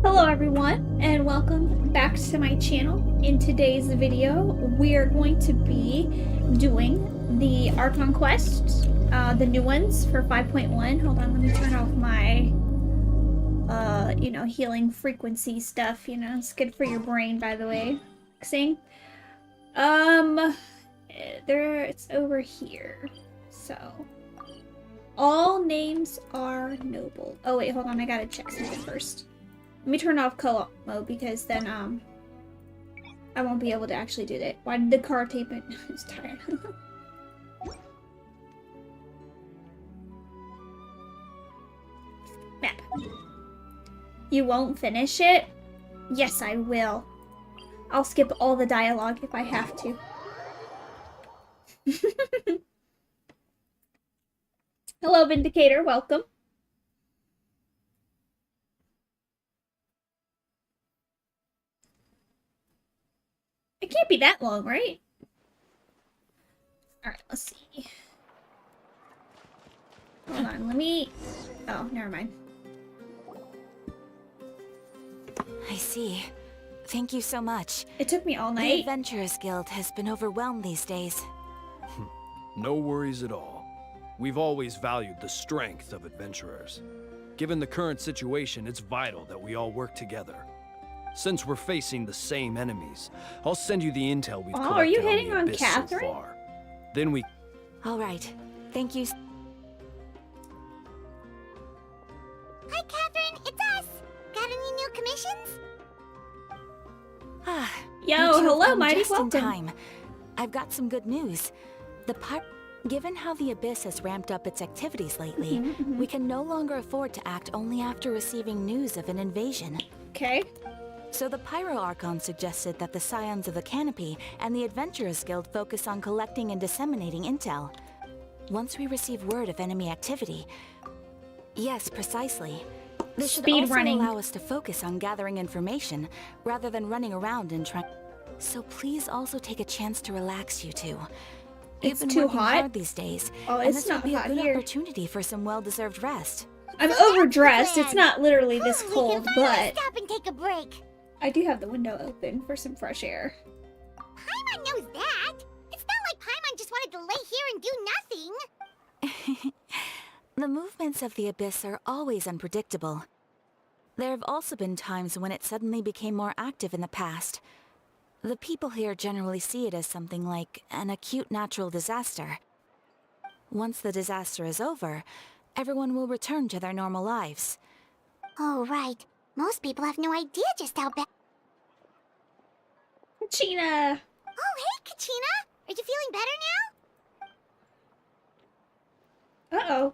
Hello everyone, and welcome back to my channel. In today's video, we are going to be doing the Archon quests, the new ones for 5.1. Hold on, let me turn off my, healing frequency stuff. You know, it's good for your brain, by the way. Sing. It's over here. So, all names are noble. Oh wait, hold on, I gotta check something first. Let me turn off co-op mode because then I won't be able to actually do that. Why did the car tape it? It's tired. Map. You won't finish it? Yes, I will. I'll skip all the dialogue if I have to. Hello, Vindicator. Welcome. It can't be that long, right? Alright, let's see. Hold on, let me... Oh, never mind. I see. Thank you so much. It took me all The night. Adventurers Guild has been overwhelmed these days. No worries at all. We've always valued the strength of adventurers. Given the current situation, it's vital that we all work together. Since we're facing the same enemies, I'll send you the intel we've collected are you on hitting the on Abyss Catherine? so far. Then we... All right. Thank you. Hi, Catherine. It's us. Got any new commissions? Ah, Yo, you two have hello, come Mighty, just in welcome. time. I've got some good news. Given how the Abyss has ramped up its activities lately, we can no longer afford to act only after receiving news of an invasion. Okay. So the Pyro Archon suggested that the Scions of the Canopy and the Adventurers Guild focus on collecting and disseminating intel. Once we receive word of enemy activity... Yes, precisely. This should Speed also running. allow us to focus on gathering information, rather than running around and trying... So please also take a chance to relax, you two. It's You've been too working hot? hard these days, Oh, and it's this would not be a hot good here. opportunity for some well-deserved rest. I'm So that's the overdressed. It's plan. not literally this We can cold, finally but stop and take a break. I do have the window open for some fresh air. Paimon knows that. It's not like Paimon just wanted to lay here and do nothing. The movements of the Abyss are always unpredictable. There have also been times when it suddenly became more active in the past. The people here generally see it as something like an acute natural disaster. Once the disaster is over, everyone will return to their normal lives. Oh, right. Most people have no idea just how bad... Gina! Oh, hey, Kachina. Are you feeling better now? Uh-oh.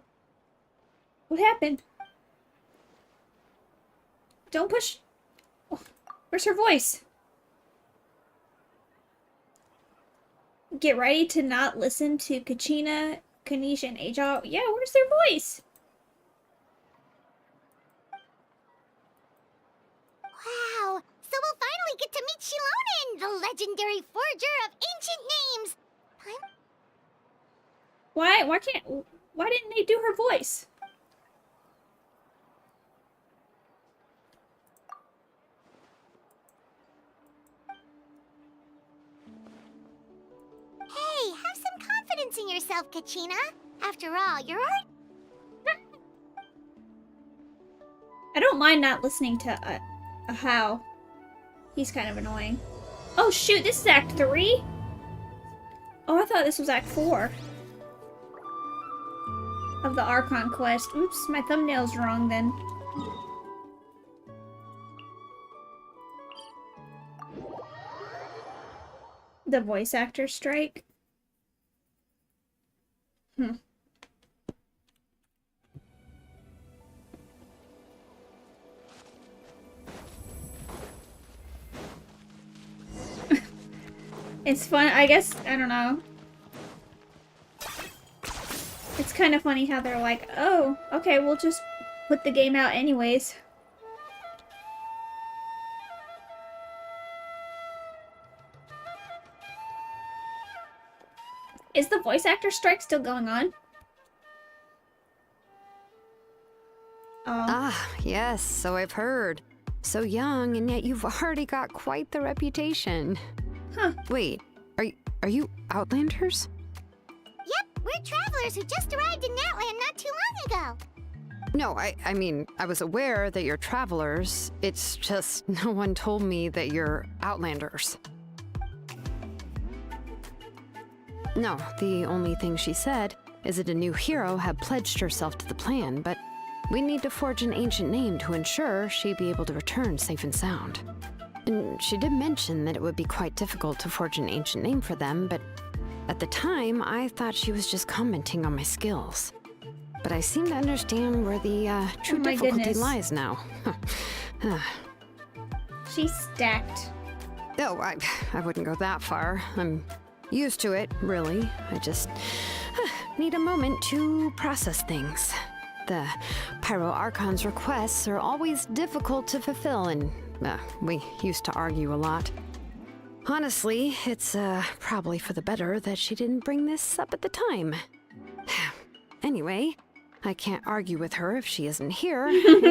What happened? Don't push... Oh, where's her voice? Get ready to not listen to Kachina, Kanisha, and Aja. Yeah, where's their voice? Wow. So we'll finally get to meet Shilonen, the legendary forger of ancient names. Why didn't they do her voice? Hey, have some confidence in yourself, Kachina. After all, you're already... I don't mind not listening to How. He's kind of annoying. Oh shoot, this is Act 3? Oh, I thought this was Act 4. Of the Archon quest. Oops, my thumbnail's wrong then. The voice actor strike? It's fun, I guess, I don't know. It's kind of funny how they're like, oh, okay, we'll just put the game out anyways. Is the voice actor strike still going on? Oh. Ah, yes, so I've heard. So young, and yet you've already got quite the reputation. Huh. Wait, are you Outlanders? Yep, we're travelers who just arrived in Natlan not too long ago. No, I mean, I was aware that you're travelers. It's just no one told me that you're Outlanders. No, the only thing she said is that a new hero had pledged herself to the plan, but we need to forge an ancient name to ensure she'd be able to return safe and sound. And she did mention that it would be quite difficult to forge an ancient name for them, but at the time, I thought she was just commenting on my skills. But I seem to understand where the true difficulty goodness. lies now. She's stacked. Oh, I wouldn't go that far. I'm used to it, really. I just need a moment to process things. The Pyro Archon's requests are always difficult to fulfill, and we used to argue a lot. Honestly, it's probably for the better that she didn't bring this up at the time. Anyway, I can't argue with her if she isn't here.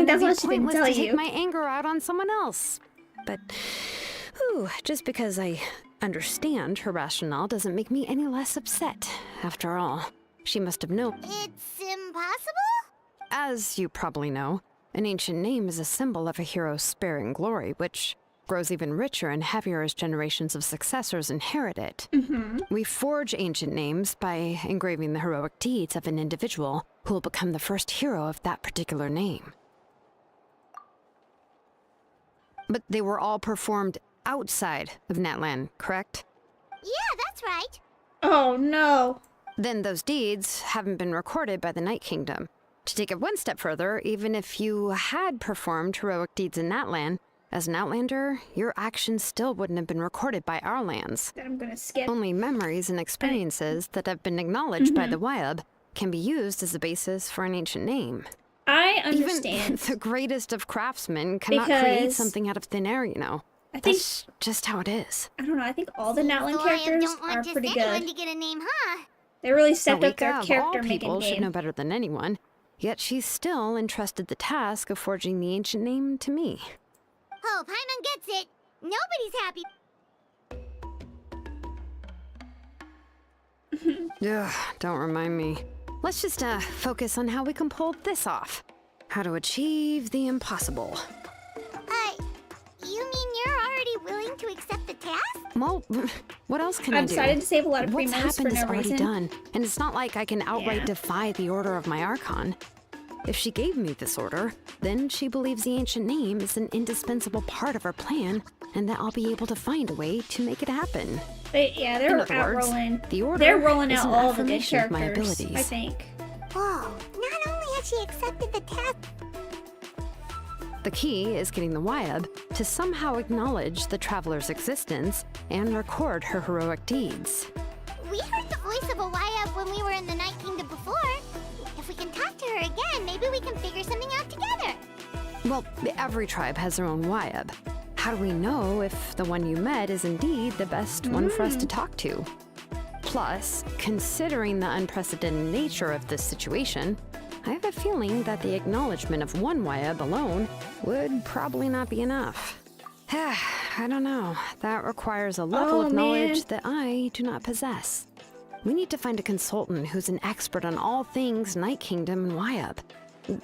That's what she didn't tell to take you. my anger out on someone else. But, just because I understand her rationale doesn't make me any less upset. After all, she must have known. It's impossible? As you probably know, an ancient name is a symbol of a hero's spirit and glory, which grows even richer and heavier as generations of successors inherit it. We forge ancient names by engraving the heroic deeds of an individual who will become the first hero of that particular name. But they were all performed outside of Natlan, correct? Yeah, that's right. Oh no. Then those deeds haven't been recorded by the Night Kingdom. To take it one step further, even if you had performed heroic deeds in Natlan, as an Outlander, your actions still wouldn't have been recorded by our lands. That I'm gonna skip. Only memories and experiences that have been acknowledged by the Wyab can be used as a basis for an ancient name. I Even understand. the greatest of craftsmen cannot create Because something out of thin air, you know. I think That's just how it is. I don't know. I think all the Seems Natlan the Wyab characters don't want are just pretty anyone good. to get a name, huh? They really stepped up Awika, their of all character people, making should know game. better than anyone. Yet she's still entrusted the task of forging the ancient name to me. Oh, Paimon gets it. Nobody's happy. Ugh, don't remind me. Let's just focus on how we can pull this off. How to achieve the impossible. You mean you're already willing to accept the task? Well, what else can I I've do? decided to save a lot of What's primos for happened is no already reason. done, and it's not like I can outright Yeah. defy the order of my Archon. If she gave me this order, then she believes the ancient name is an indispensable part of her plan, and that I'll be able to find a way to make it happen. Yeah, In they're other out words, rolling. the order They're rolling is out an all the good affirmation of my characters, abilities. I think. Whoa, not only has she accepted the task, The key is getting the Wyab to somehow acknowledge the traveler's existence and record her heroic deeds. we heard the voice of a Wyab when we were in the Night Kingdom before. If we can talk to her again, maybe we can figure something out together. Well, every tribe has their own Wyab. How do we know if the one you met is indeed the best one for us to talk to? Plus, considering the unprecedented nature of this situation, I have a feeling that the acknowledgement of one Wyab alone would probably not be enough. I don't know. That requires a level Oh, of knowledge man. that I do not possess. We need to find a consultant who's an expert on all things Night Kingdom and Wyab.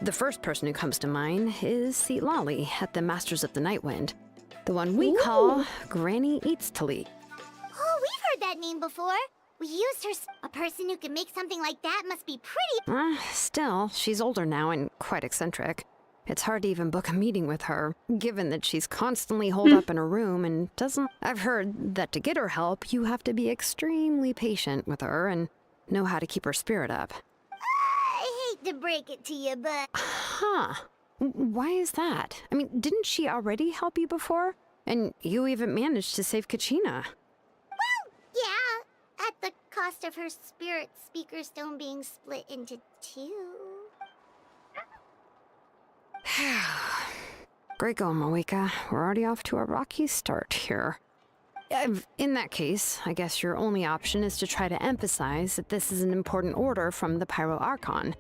The first person who comes to mind is Lali at the Masters of the Nightwind. The one we call Granny Eats Tali. Oh, we've heard that name before. We used her. A person who can make something like that must be pretty. Still, she's older now and quite eccentric. It's hard to even book a meeting with her, given that she's constantly holed up in her room and doesn't... I've heard that to get her help, you have to be extremely patient with her and know how to keep her spirit up. I hate to break it to you, but Huh. Why is that? I mean, didn't she already help you before? And you even managed to save Kachina. yeah, at the cost of her spirit speaker stone being split into two. Great going, Moeka. We're already off to a rocky start here. In that case, I guess your only option is to try to emphasize that this is an important order from the Pyro Archon.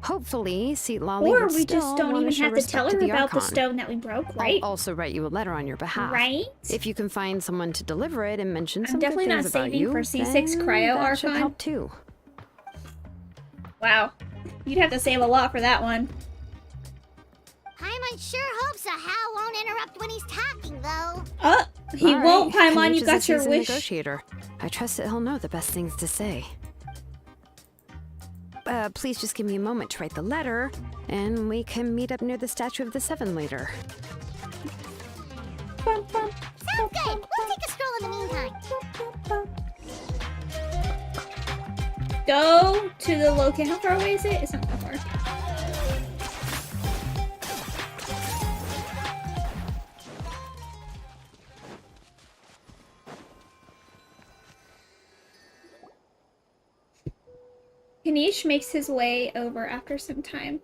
Hopefully, Seat Lolly Or would we just still don't wanna even show have to respect tell her the about the Archon. stone that we broke, right? I'll also write you a letter on your behalf. Right? If you can find someone to deliver it and mention I'm some definitely good not things about saving you, for C6 then Cryo that should Archon. help too. Wow. You'd have to save a lot for that one. Paimon sure hopes a Hal won't interrupt when he's talking, though. He All won't, right, Paimon, you Kanichi is a got your seasoned wish. Negotiator. I trust that he'll know the best things to say. Please just give me a moment to write the letter, and we can meet up near the Statue of the Seven later. Bum, bum, Sounds good. We'll take a stroll in the meantime. bum, bum. Go to the location. How far away is it? It's not that far. Kanish makes his way over after some time.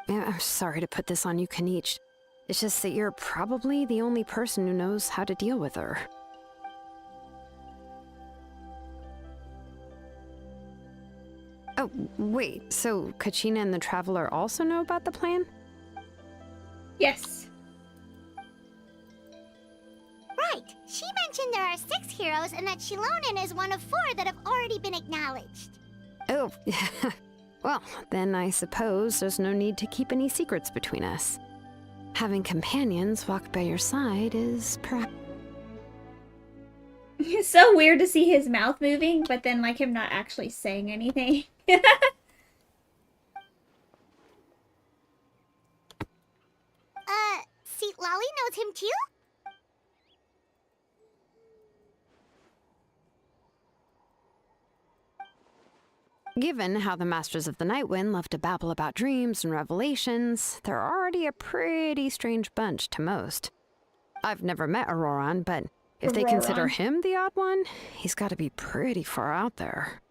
Yeah, I'm sorry to put this on you, Kanichi. It's just that you're probably the only person who knows how to deal with her. Oh, wait, so Kachina and the Traveler also know about the plan? Yes. Right. She mentioned there are 6 heroes and that Shilonen is one of 4 that have already been acknowledged. Oh, well, then I suppose there's no need to keep any secrets between us. Having companions walk by your side is perhaps... It's so weird to see his mouth moving, but then like him not actually saying anything. Seat Lolly knows him too? Given how the Masters of the Night Wind love to babble about dreams and revelations, they're already a pretty strange bunch to most. I've never met Auroran, but if they consider Auroran. him the odd one, he's got to be pretty far out there.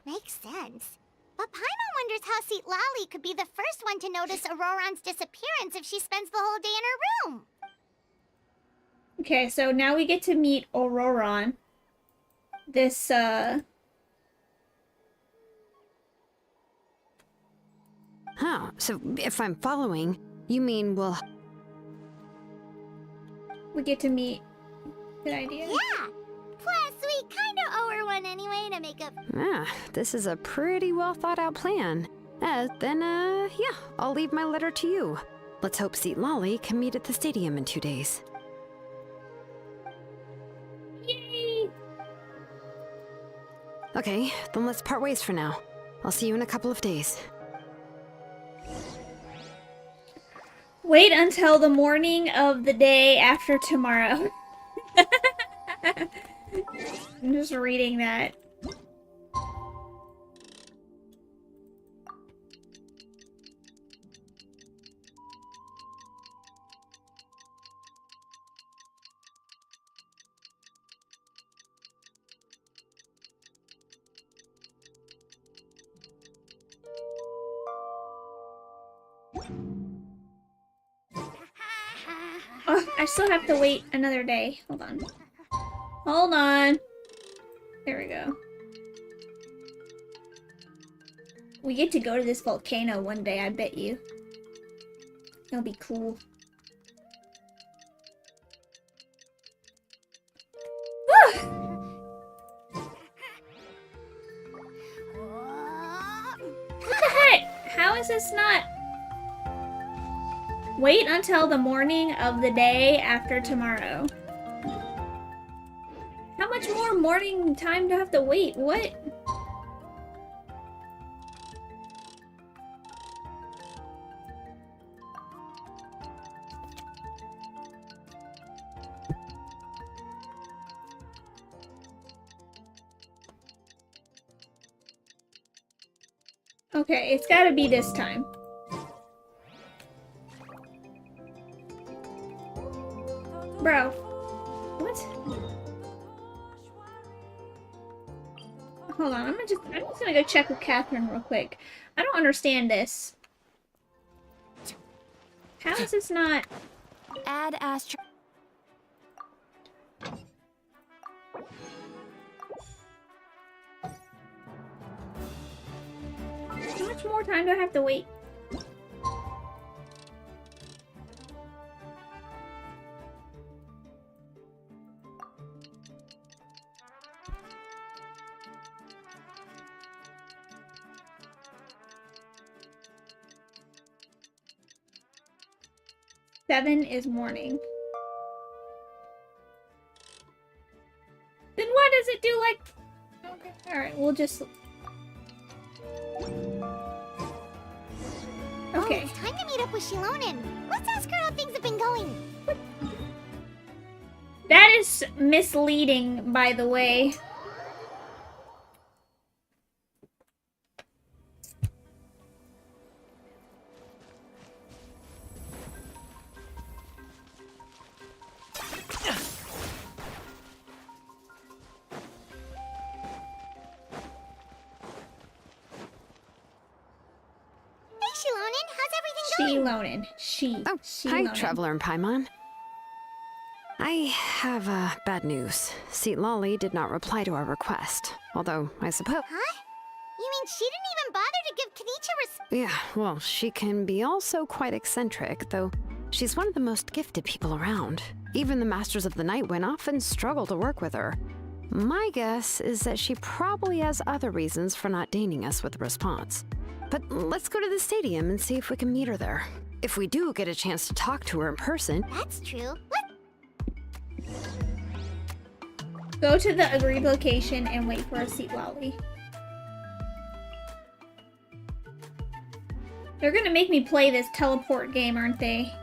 Makes sense. But Paimon wonders how Seat Lolly could be the first one to notice Auroran's disappearance if she spends the whole day in her room. Okay, so now we get to meet Auroran. This, Huh, so if I'm following, you mean we'll... we get to meet. Good idea. Yeah. Plus, we kind of owe her one anyway to make up. Ah, this is a pretty well thought out plan. Yeah, I'll leave my letter to you. Let's hope Seat Lolly can meet at the stadium in 2 days. Yay! Okay, then let's part ways for now. I'll see you in a couple of days. Wait until the morning of the day after tomorrow. I'm just reading that. Oh, I still have to wait another day. Hold on. Hold on. There we go. We get to go to this volcano one day, I bet you. It'll be cool. What the heck? How is this not... Wait until the morning of the day after tomorrow. How much more morning time do I have to wait? What? Okay, it's gotta be this time. Bro. What? Hold on, I'm just gonna go check with Catherine real quick. I don't understand this. How is this not... Add Astro. much more time do I have to wait? Seven is morning. Then why does it do like... Okay, alright, we'll just... Okay. Oh, it's time to meet up with Shilonen. Let's ask her how things have been going. That is misleading, by the way. Shilonen. Hi, Traveler and Paimon. I have bad news. Seat Lolly did not reply to our request. Although, I suppose... Huh? You mean she didn't even bother to give Kenichi Yeah, well, she can be also quite eccentric, though she's one of the most gifted people around. Even the Masters of the Night Wind often struggle to work with her. My guess is that she probably has other reasons for not deigning us with a response. But let's go to the stadium and see if we can meet her there. If we do get a chance to talk to her in person... That's true. What? Go to the agreed location and wait for a seat lolly. They're gonna make me play this teleport game, aren't they?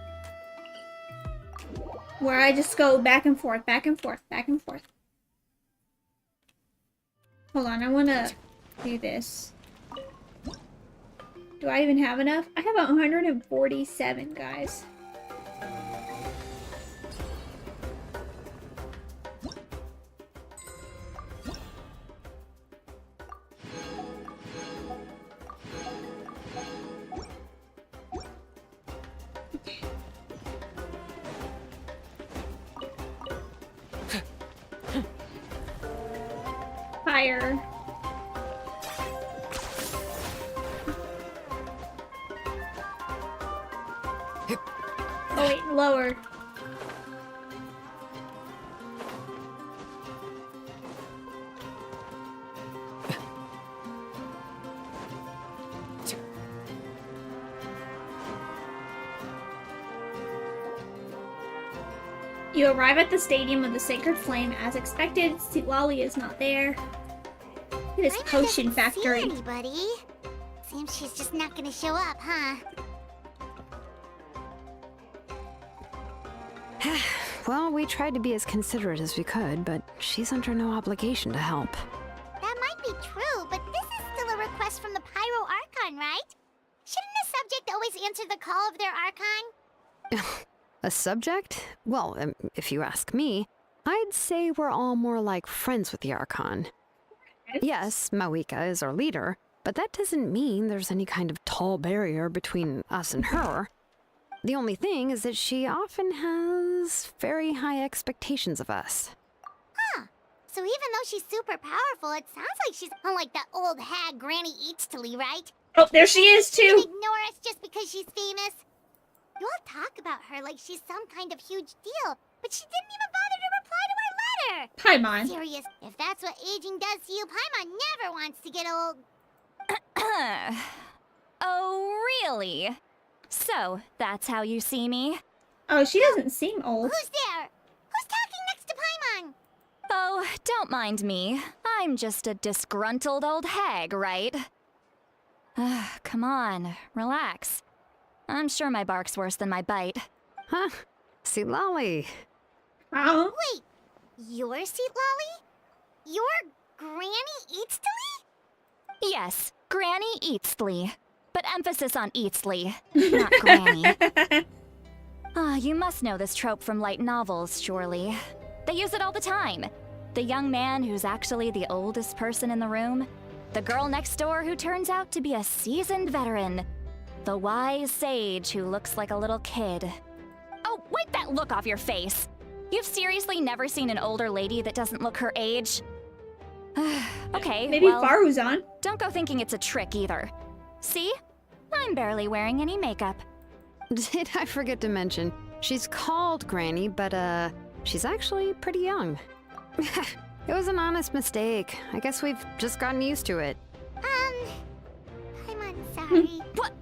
Where I just go back and forth, back and forth, back and forth. Hold on, I wanna do this. Do I even have enough? I have 147, guys. Fire. Oh wait, lower. You arrive at the Stadium of the Sacred Flame as expected. Lolly is not there. Look at this potion factory. See anybody? Seems she's just not gonna show up, huh? Well, we tried to be as considerate as we could, but she's under no obligation to help. That might be true, but this is still a request from the Pyro Archon, right? Shouldn't a subject always answer the call of their Archon? A subject? Well, if you ask me, I'd say we're all more like friends with the Archon. Yes, Mawika is our leader, but that doesn't mean there's any kind of tall barrier between us and her. The only thing is that she often has very high expectations of us. Huh. So even though she's super powerful, it sounds like she's unlike that old hag Granny Eatstily, right? Oh, there she is She too! can ignore us just because she's famous. You all talk about her like she's some kind of huge deal, but she didn't even bother to reply to our letter! Paimon. Serious, if that's what aging does to you, Paimon never wants to get old. Oh, really? So, that's how you see me? Oh, she doesn't seem old. Who's there? Who's talking next to Paimon? Oh, don't mind me. I'm just a disgruntled old hag, right? Come on, relax. I'm sure my bark's worse than my bite. Huh? See, Lolly. Oh. Wait, your seat, Lolly? Your Granny Eatstily? Yes, Granny Eatstly. But emphasis on Eatstly, not Granny. You must know this trope from light novels, surely. They use it all the time. The young man who's actually the oldest person in the room. The girl next door who turns out to be a seasoned veteran. The wise sage who looks like a little kid. Oh, wipe that look off your face! You've seriously never seen an older lady that doesn't look her age? Okay, Maybe well, Faruzan. don't go thinking it's a trick either. See? I'm barely wearing any makeup. Did I forget to mention, she's called Granny, but she's actually pretty young. It was an honest mistake. I guess we've just gotten used to it. I'm sorry. What?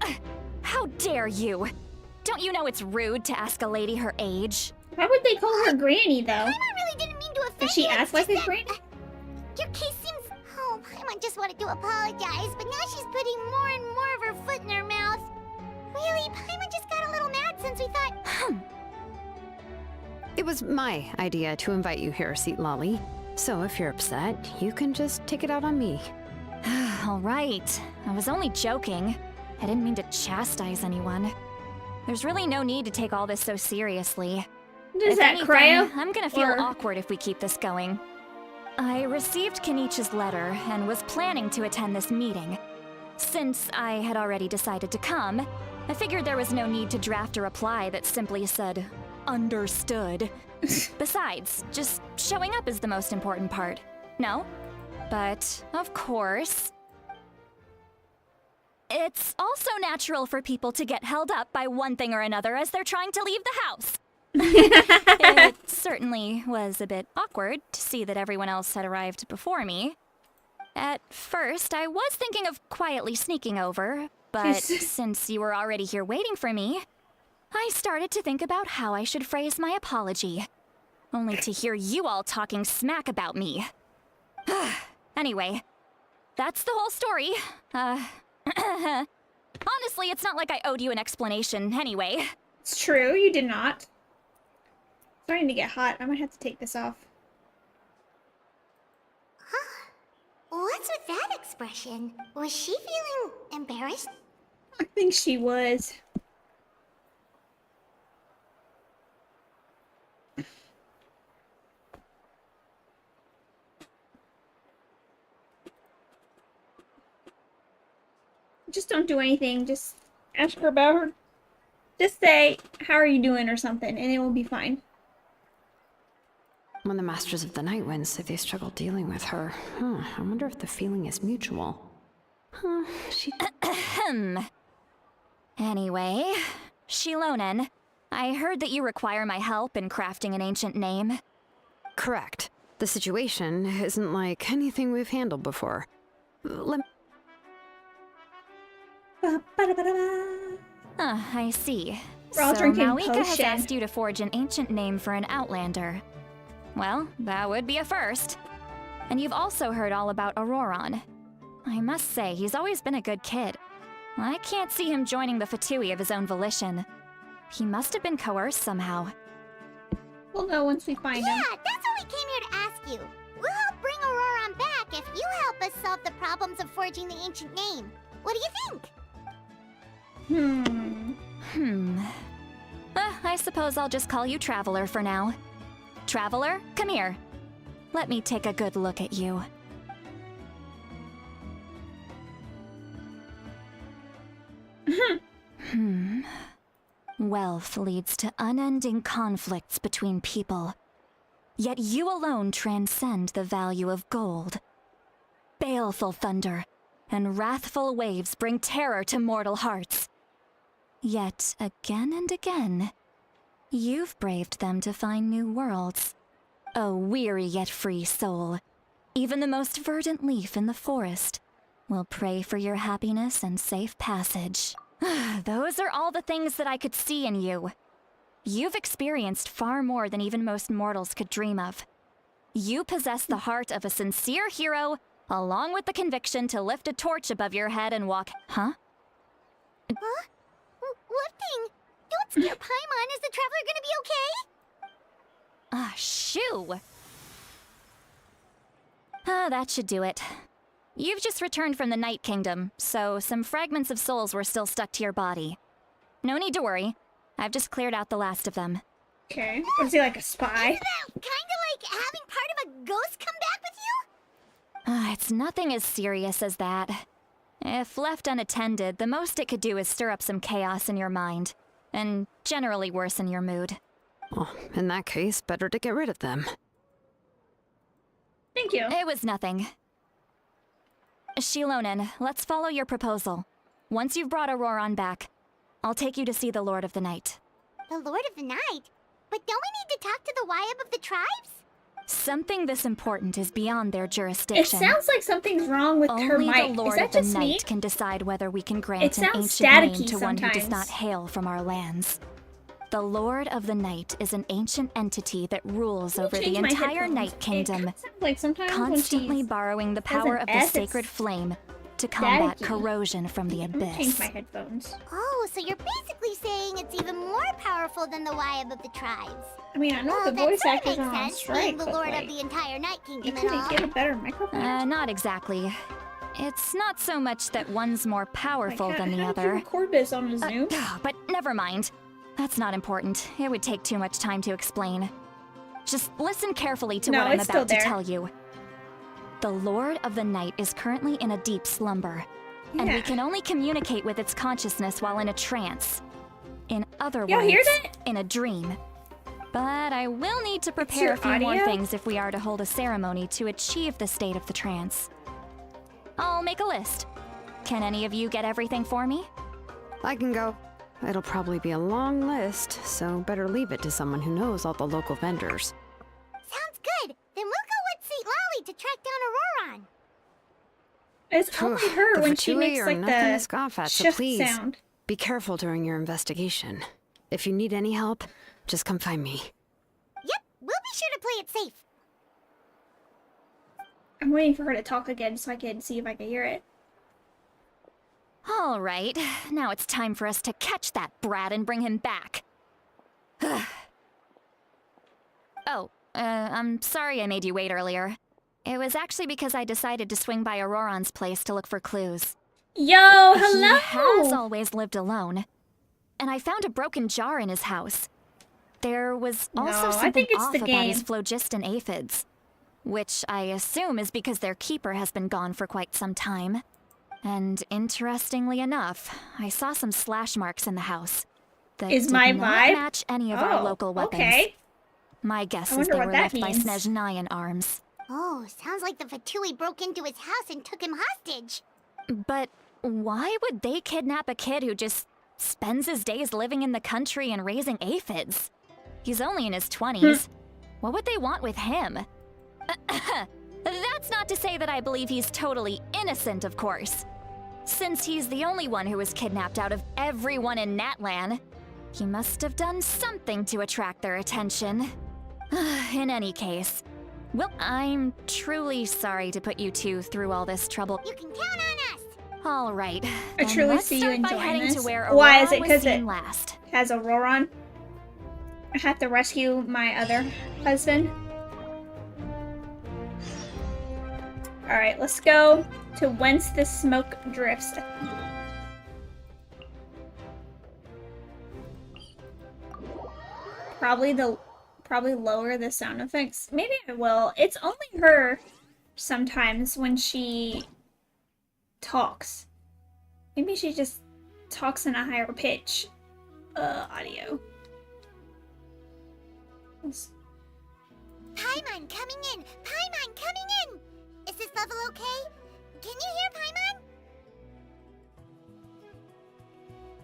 How dare you? Don't you know it's rude to ask a lady her age? Why would they call her Granny, though? Paimon really didn't mean to offend Does she you. act It's like just a Granny? Your case seems... Oh, Paimon just wanted to apologize, but now she's putting more and more of her foot in her mouth. Really, Paimon just got a little mad since we thought... It was my idea to invite you here, Seat Lolly. So if you're upset, you can just take it out on me. All right. I was only joking. I didn't mean to chastise anyone. There's really no need to take all this so seriously. Does If that anything, cryo? I'm gonna feel Or- awkward if we keep this going. I received Kenichi's letter and was planning to attend this meeting. Since I had already decided to come, I figured there was no need to draft a reply that simply said, understood. Besides, just showing up is the most important part. No? But, of course... It's also natural for people to get held up by one thing or another as they're trying to leave the house. It certainly was a bit awkward to see that everyone else had arrived before me. At first, I was thinking of quietly sneaking over, but since you were already here waiting for me, I started to think about how I should phrase my apology. Only to hear you all talking smack about me. Anyway, that's the whole story. Honestly, it's not like I owed you an explanation anyway. It's true, you did not. Starting to get hot. I might have to take this off. What's with that expression? Was she feeling embarrassed? I think she was. Just don't do anything. Just ask her about her. Just say, how are you doing or something, and it will be fine. When the Masters of the Night Wind say they struggle dealing with her, I wonder if the feeling is mutual. She... Anyway, Shilonen, I heard that you require my help in crafting an ancient name. Correct. The situation isn't like anything we've handled before. Let Ba-ba-da-ba-da-ba. I see. We're all So drinking Malika has potion. asked you to forge an ancient name for an Outlander. Well, that would be a first. And you've also heard all about Auroron. I must say, he's always been a good kid. I can't see him joining the Fatui of his own volition. He must have been coerced somehow. We'll know once we find Yeah, him. that's what we came here to ask you. We'll help bring Auroron back if you help us solve the problems of forging the ancient name. What do you think? I suppose I'll just call you Traveler for now. Traveler, come here. Let me take a good look at you. Wealth leads to unending conflicts between people. Yet you alone transcend the value of gold. Baleful thunder and wrathful waves bring terror to mortal hearts. Yet again and again, you've braved them to find new worlds. O weary yet free soul, even the most verdant leaf in the forest will pray for your happiness and safe passage. Those are all the things that I could see in you. You've experienced far more than even most mortals could dream of. You possess the heart of a sincere hero, along with the conviction to lift a torch above your head and walk... Huh? What thing? Don't scare Paimon. Is the Traveler gonna be okay? Shoo! That should do it. You've just returned from the Night Kingdom, so some fragments of souls were still stuck to your body. No need to worry. I've just cleared out the last of them. Okay. What is he, like a spy? Isn't that kinda like having part of a ghost come back with you? It's nothing as serious as that. If left unattended, the most it could do is stir up some chaos in your mind, and generally worsen your mood. Well, in that case, better to get rid of them. Thank you. It was nothing. Shilonen, let's follow your proposal. Once you've brought Auroron back, I'll take you to see the Lord of the Night. The Lord of the Night? But don't we need to talk to the Wyab of the tribes? Something this important is beyond their It jurisdiction. sounds like something's wrong with her Only mic. the Is Lord that of the just me? Night can decide whether we can grant It an sounds ancient name staticky to one who does sometimes. not hail from our lands. The Lord of the Night is an ancient entity that rules Let me over the change my entire headphones. Night Kingdom, It sounds like sometimes constantly when she's borrowing the says an power of the S, sacred it's flame to combat staticky. corrosion from the I'm gonna change abyss. my headphones. Oh, so you're basically saying it's even more powerful than the Wyab of the tribes. I mean, I know Well, the that voice sort of actors makes are on sense, strike, being the but Lord like, of the entire Night you Kingdom and couldn't all. get a better microphone. Not exactly. It's not so much that one's more powerful than the How did you other. record this on a Zoom? But never mind. That's not important. It would take too much time to explain. Just listen carefully to No, what I'm it's still about to there. tell you. The Lord of the Night is currently in a deep slumber, and we Yeah. can only communicate with its consciousness while in a trance. In other Y'all words, hear that? in a dream. But I will need to prepare your a few more audio? things if we are to hold a ceremony to achieve the state of the trance. I'll make a list. Can any of you get everything for me? I can go. It'll probably be a long list, so better leave it to someone who knows all the local vendors. Sounds good. Then we'll go with St. Lolly to track down Auroron. It's only her The when she Fatui makes are like nothing to the scoff at, so shift please sound. be careful during your investigation. If you need any help, just come find me. Yep, we'll be sure to play it safe. I'm waiting for her to talk again so I can see if I can hear it. All right, now it's time for us to catch that brat and bring him back. I'm sorry I made you wait earlier. It was actually because I decided to swing by Auroron's place to look for clues. Yo, hello! He has always lived alone, and I found a broken jar in his house. There was also No, I something think it's off the about his game. phlogiston aphids, which I assume is because their keeper has been gone for quite some time. And interestingly enough, I saw some slash marks in the house that Is did my not vibe? match any of our local weapons. Okay. My guess I is wonder they what were that left by means. Snezhnayan arms. Oh, sounds like the Fatui broke into his house and took him hostage. But why would they kidnap a kid who just spends his days living in the country and raising aphids? He's only in his 20s. What would they want with him? That's not to say that I believe he's totally innocent, of course. Since he's the only one who was kidnapped out of everyone in Natlan, he must have done something to attract their attention. In any case, well, I'm truly sorry to put you two through all this trouble. You can count on us. All right. I then truly let's see you start by enjoying heading this. to where Why is Auroron it? was 'Cause seen it- last. Has Auroron. I have to rescue my other husband. Alright, let's go to whence the smoke drifts. Probably lower the sound effects. Maybe I will. It's only her sometimes when she talks. Maybe she just talks in a higher pitch. Audio. Paimon coming in! Paimon coming in! Is this level okay? Can you hear Paimon?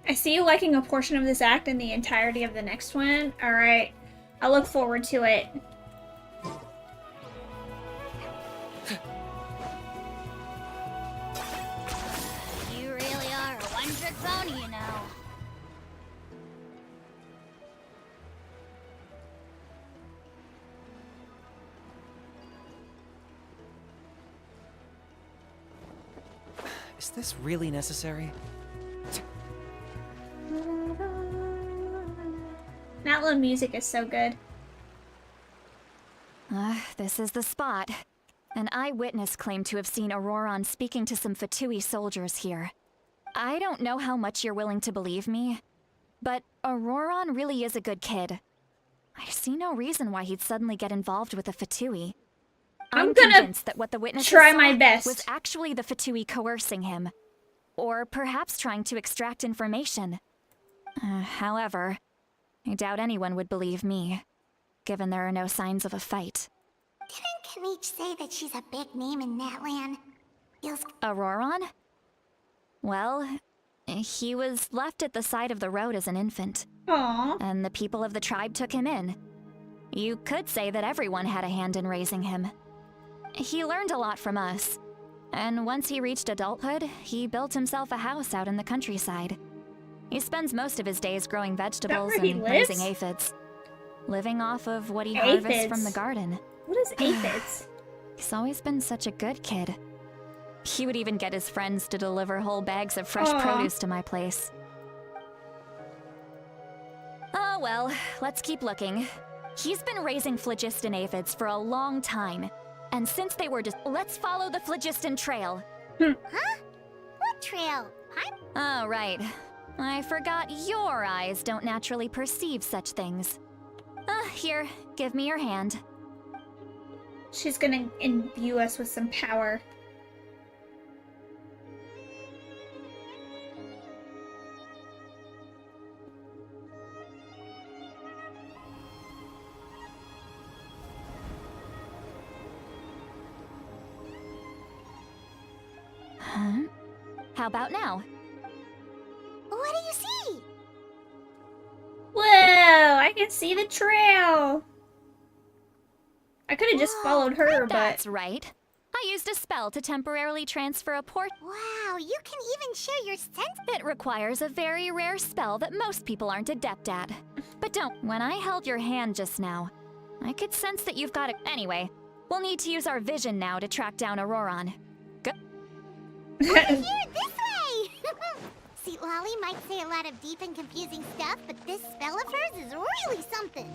I see you liking a portion of this act and the entirety of the next one. Alright. I look forward to it. You really are a one-trick pony, you know. Is this really necessary? Natlan music is so good. This is the spot. An eyewitness claimed to have seen Auroron speaking to some Fatui soldiers here. I don't know how much you're willing to believe me, but Auroron really is a good kid. I see no reason why he'd suddenly get involved with the Fatui. I'm I'm gonna convinced that what the witnesses try saw my best. was actually the Fatui coercing him, or perhaps trying to extract information. However, I doubt anyone would believe me, given there are no signs of a fight. Didn't Kanich say that she's a big name in Natlan? Feels... Auroron? Well, He was left at the side of the road as an infant, Aw. and the people of the tribe took him in. You could say that everyone had a hand in raising him. He learned a lot from us, and once he reached adulthood, he built himself a house out in the countryside. He spends most of his days growing vegetables where he and lives? raising aphids, living off of what he harvests from the garden. What is aphids? He's always been such a good kid. He would even get his friends to deliver whole bags of fresh Aw. produce to my place. Oh well, let's keep looking. He's been raising phlogiston aphids for a long time. And since they were let's follow the phlogiston trail. Huh? What trail? Oh, right. I forgot your eyes don't naturally perceive such things. Here, give me your hand. She's gonna imbue us with some power. Huh? How about now? What do you see? Whoa! I can see the trail! I could have just Whoa, followed her, but... That's right. I used a spell to temporarily transfer a port. Wow, you can even share your sense. It requires a very rare spell that most people aren't adept at. But don't. When I held your hand just now, I could sense that you've got it. Anyway, we'll need to use our vision now to track down Auroron. Go. Here, this way! See, Lolly might say a lot of deep and confusing stuff, but this spell of hers is really something.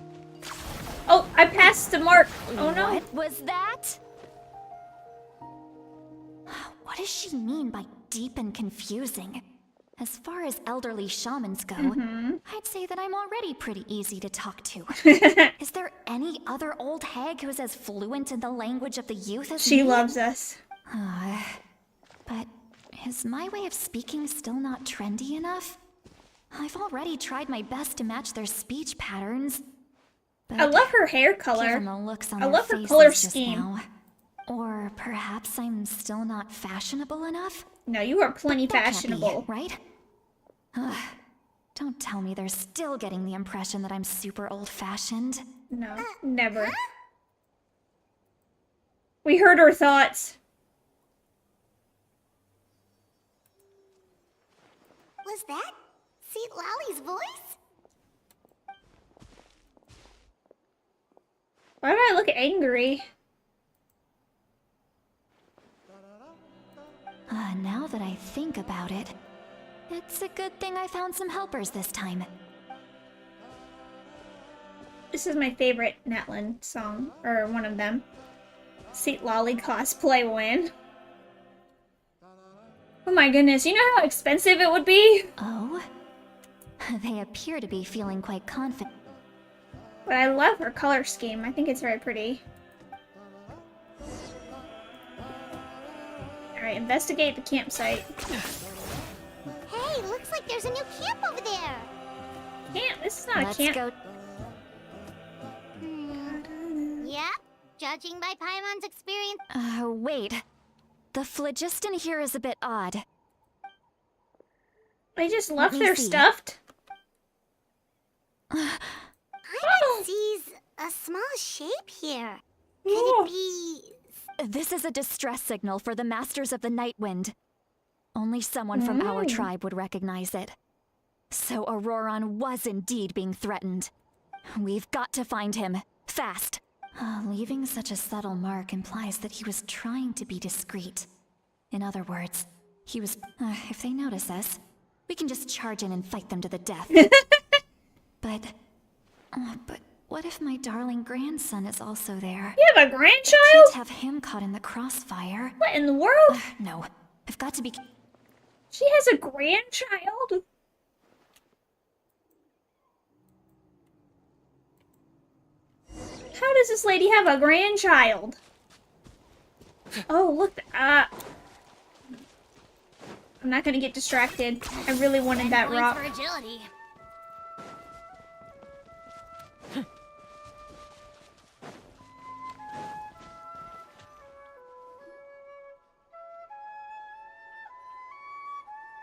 Oh, I passed the mark. Oh no. What was that? What does she mean by deep and confusing? As far as elderly shamans go, I'd say that I'm already pretty easy to talk to. Is there any other old hag who's as fluent in the language of the youth as She me? loves us. But is my way of speaking still not trendy enough? I've already tried my best to match their speech patterns. But I love her hair color. given the looks on I their love her faces color just scheme. now, or perhaps I'm still not fashionable enough? No, you are plenty That can't be fashionable. it, right? Don't tell me they're still getting the impression that I'm super old-fashioned. No, never. We heard her thoughts. Was that Seat Lolly's voice? Why do I look angry? Now that I think about it, it's a good thing I found some helpers this time. This is my favorite Natlan song, or one of them. Seat Lolly cosplay win. Oh my goodness, you know how expensive it would be? Oh? They appear to be feeling quite confident. But I love her color scheme. I think it's very pretty. Alright, investigate the campsite. Hey, looks like there's a new camp over there. Camp? This is not Let's a camp. go. Yep, judging by Paimon's experience. Wait. The phlogiston here is a bit odd. They just Let left me their see. stuffed. Paimon sees a small shape here. Could Oh. it be... This is a distress signal for the Masters of the Night Wind. Only someone from our tribe would recognize it. So Auroron was indeed being threatened. We've got to find him. Fast. Leaving such a subtle mark implies that he was trying to be discreet. In other words, he was... if they notice us, we can just charge in and fight them to the death. But what if my darling grandson is also there? You have a Can't grandchild? have him caught in the crossfire. What in the world? No, I've got to be... She has a grandchild? How does this lady have a grandchild? Oh, look. I'm not gonna get distracted. I really wanted that points rock. for agility.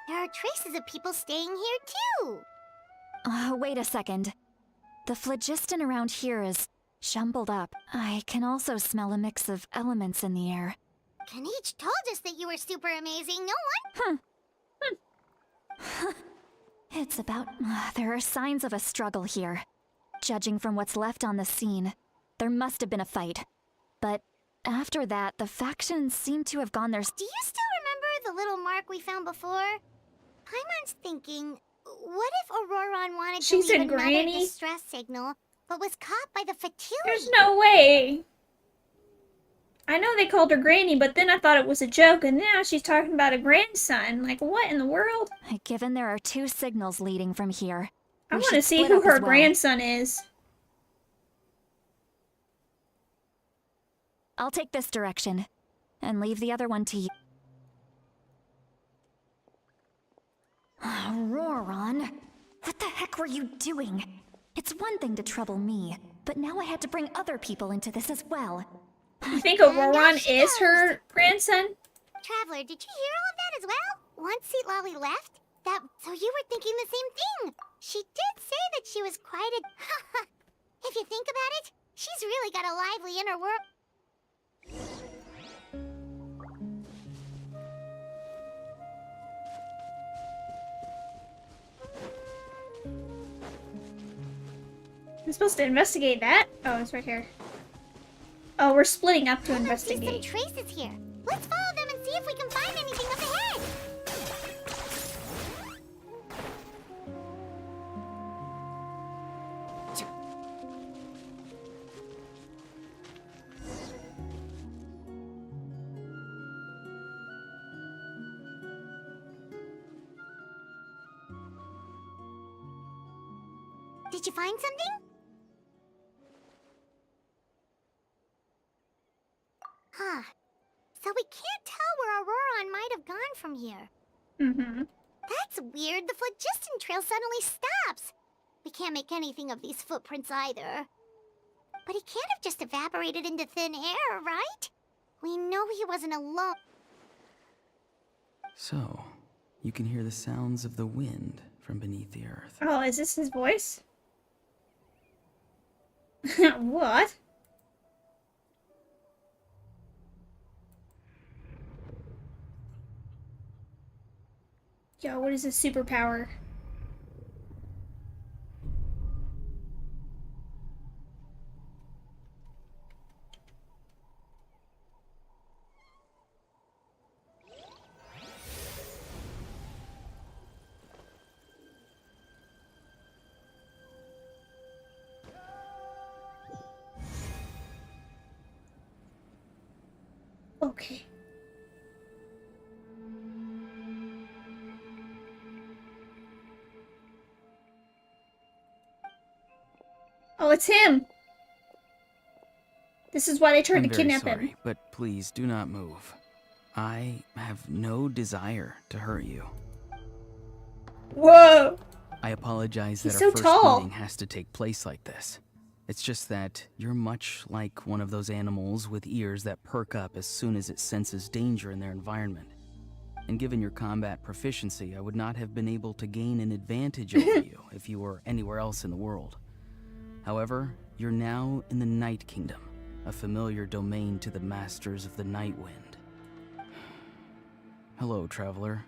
There are traces of people staying here too. Wait a second. The phlogiston around here is jumbled up. I can also smell a mix of elements in the air. Kanich told us that you were super amazing. No one. It's about... there are signs of a struggle here. Judging from what's left on the scene, there must have been a fight. But after that, the factions seem to have gone their... Do you still remember the little mark we found before? Paimon's thinking, what if Auroron wanted She to said leave another Granny? distress signal, but was caught by the Fatui? There's no way. I know they called her Granny, but then I thought it was a joke, and now she's talking about a grandson. Like, what in the world? Given there are 2 signals leading from here, I we want to should see split who up as her well. grandson is. I'll take this direction, and leave the other one to you. Auroron, what the heck were you doing? It's one thing to trouble me, but now I had to bring other people into this as well. You think now Auroron she is knows. her grandson? Traveler, did you hear all of that as well? Once Seat Lolly left, so you were thinking the same thing. She did say that she was quite a... If you think about it, she's really got a lively inner world. I'm supposed to investigate that? Oh, it's right here. Oh, we're splitting up to I see some investigate. traces here. Let's follow them and see if we can find anything up ahead. Did you find something? Huh. So we can't tell where Auroron might have gone from here. Mm-hmm. That's weird. The phlogiston trail suddenly stops. We can't make anything of these footprints either. But he can't have just evaporated into thin air, right? We know he wasn't alone. So, you can hear the sounds of the wind from beneath the earth. Oh, is this his voice? What? Yo, what is this superpower? Okay. Oh, it's him! This is why they tried I'm to very kidnap sorry, him. but please do not move. I have no desire to hurt you. Whoa! I apologize that He's our so first tall. meeting has to take place like this. It's just that you're much like one of those animals with ears that perk up as soon as it senses danger in their environment. And given your combat proficiency, I would not have been able to gain an advantage over you if you were anywhere else in the world. However, you're now in the Night Kingdom, a familiar domain to the masters of the Night Wind. Hello, traveler.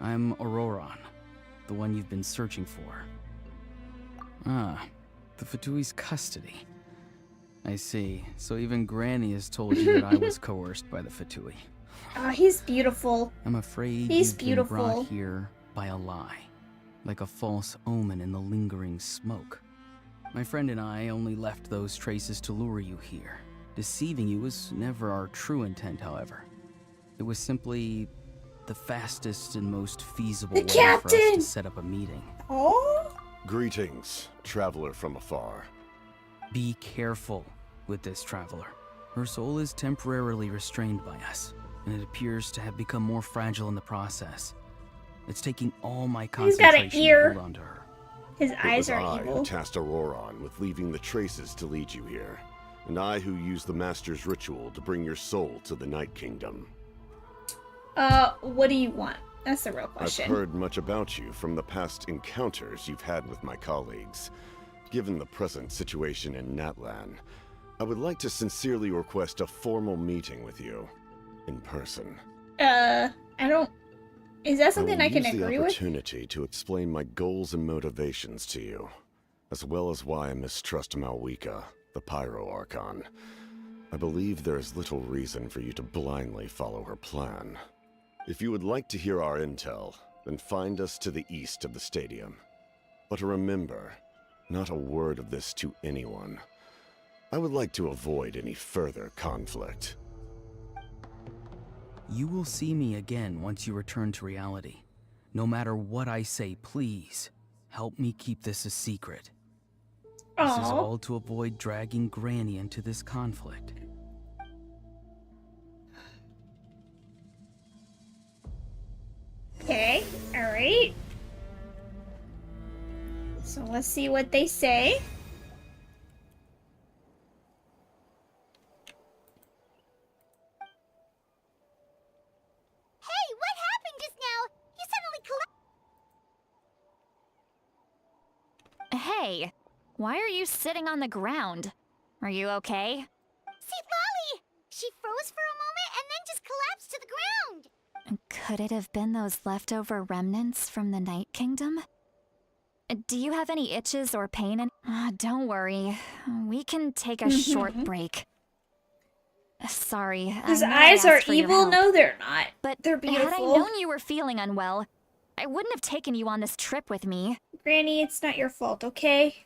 I'm Auroron, the one you've been searching for. Ah, the Fatui's custody. I see. So even Granny has told you that I was coerced by the Fatui. Oh, he's beautiful. I'm afraid He's you've been beautiful. brought here by a lie, like a false omen in the lingering smoke. My friend and I only left those traces to lure you here. Deceiving you was never our true intent, however. It was simply the fastest and most feasible The way for us captain! to set up a meeting. Oh? Greetings, traveler from afar. Be careful with this traveler. Her soul is temporarily restrained by us, and it appears to have become more fragile in the process. It's taking all my He's got an concentration ear. to hold on to her. His It eyes was are I evil. who tasked Auroron with leaving the traces to lead you here, and I who used the Master's ritual to bring your soul to the Night Kingdom. What do you want? That's the real I've question. heard much about you from the past encounters you've had with my colleagues. Given the present situation in Natlan, I would like to sincerely request a formal meeting with you. In person. I don't... Is that something I can use agree the with? opportunity to explain my goals and motivations to you, as well as why I mistrust Malwika, the Pyro Archon. I believe there is little reason for you to blindly follow her plan. If you would like to hear our intel, then find us to the east of the stadium. But remember, not a word of this to anyone. I would like to avoid any further conflict. You will see me again once you return to reality. No matter what I say, please, help me keep this a secret. This is Aw. all to avoid dragging Granny into this conflict. Okay, alright. So let's see what they say. Hey, what happened just now? You suddenly Hey, why are you sitting on the ground? Are you okay? See, Lolly! She froze for a moment and then just collapsed to the ground! Could it have been those leftover remnants from the Night Kingdom? Do you have any itches or pain? Don't worry. We can take a short break. Sorry. His I know I eyes are asked for your evil? help, No, they're not. But they're had I beautiful. known you were feeling unwell, I wouldn't have taken you on this trip with me. Granny, it's not your fault, okay?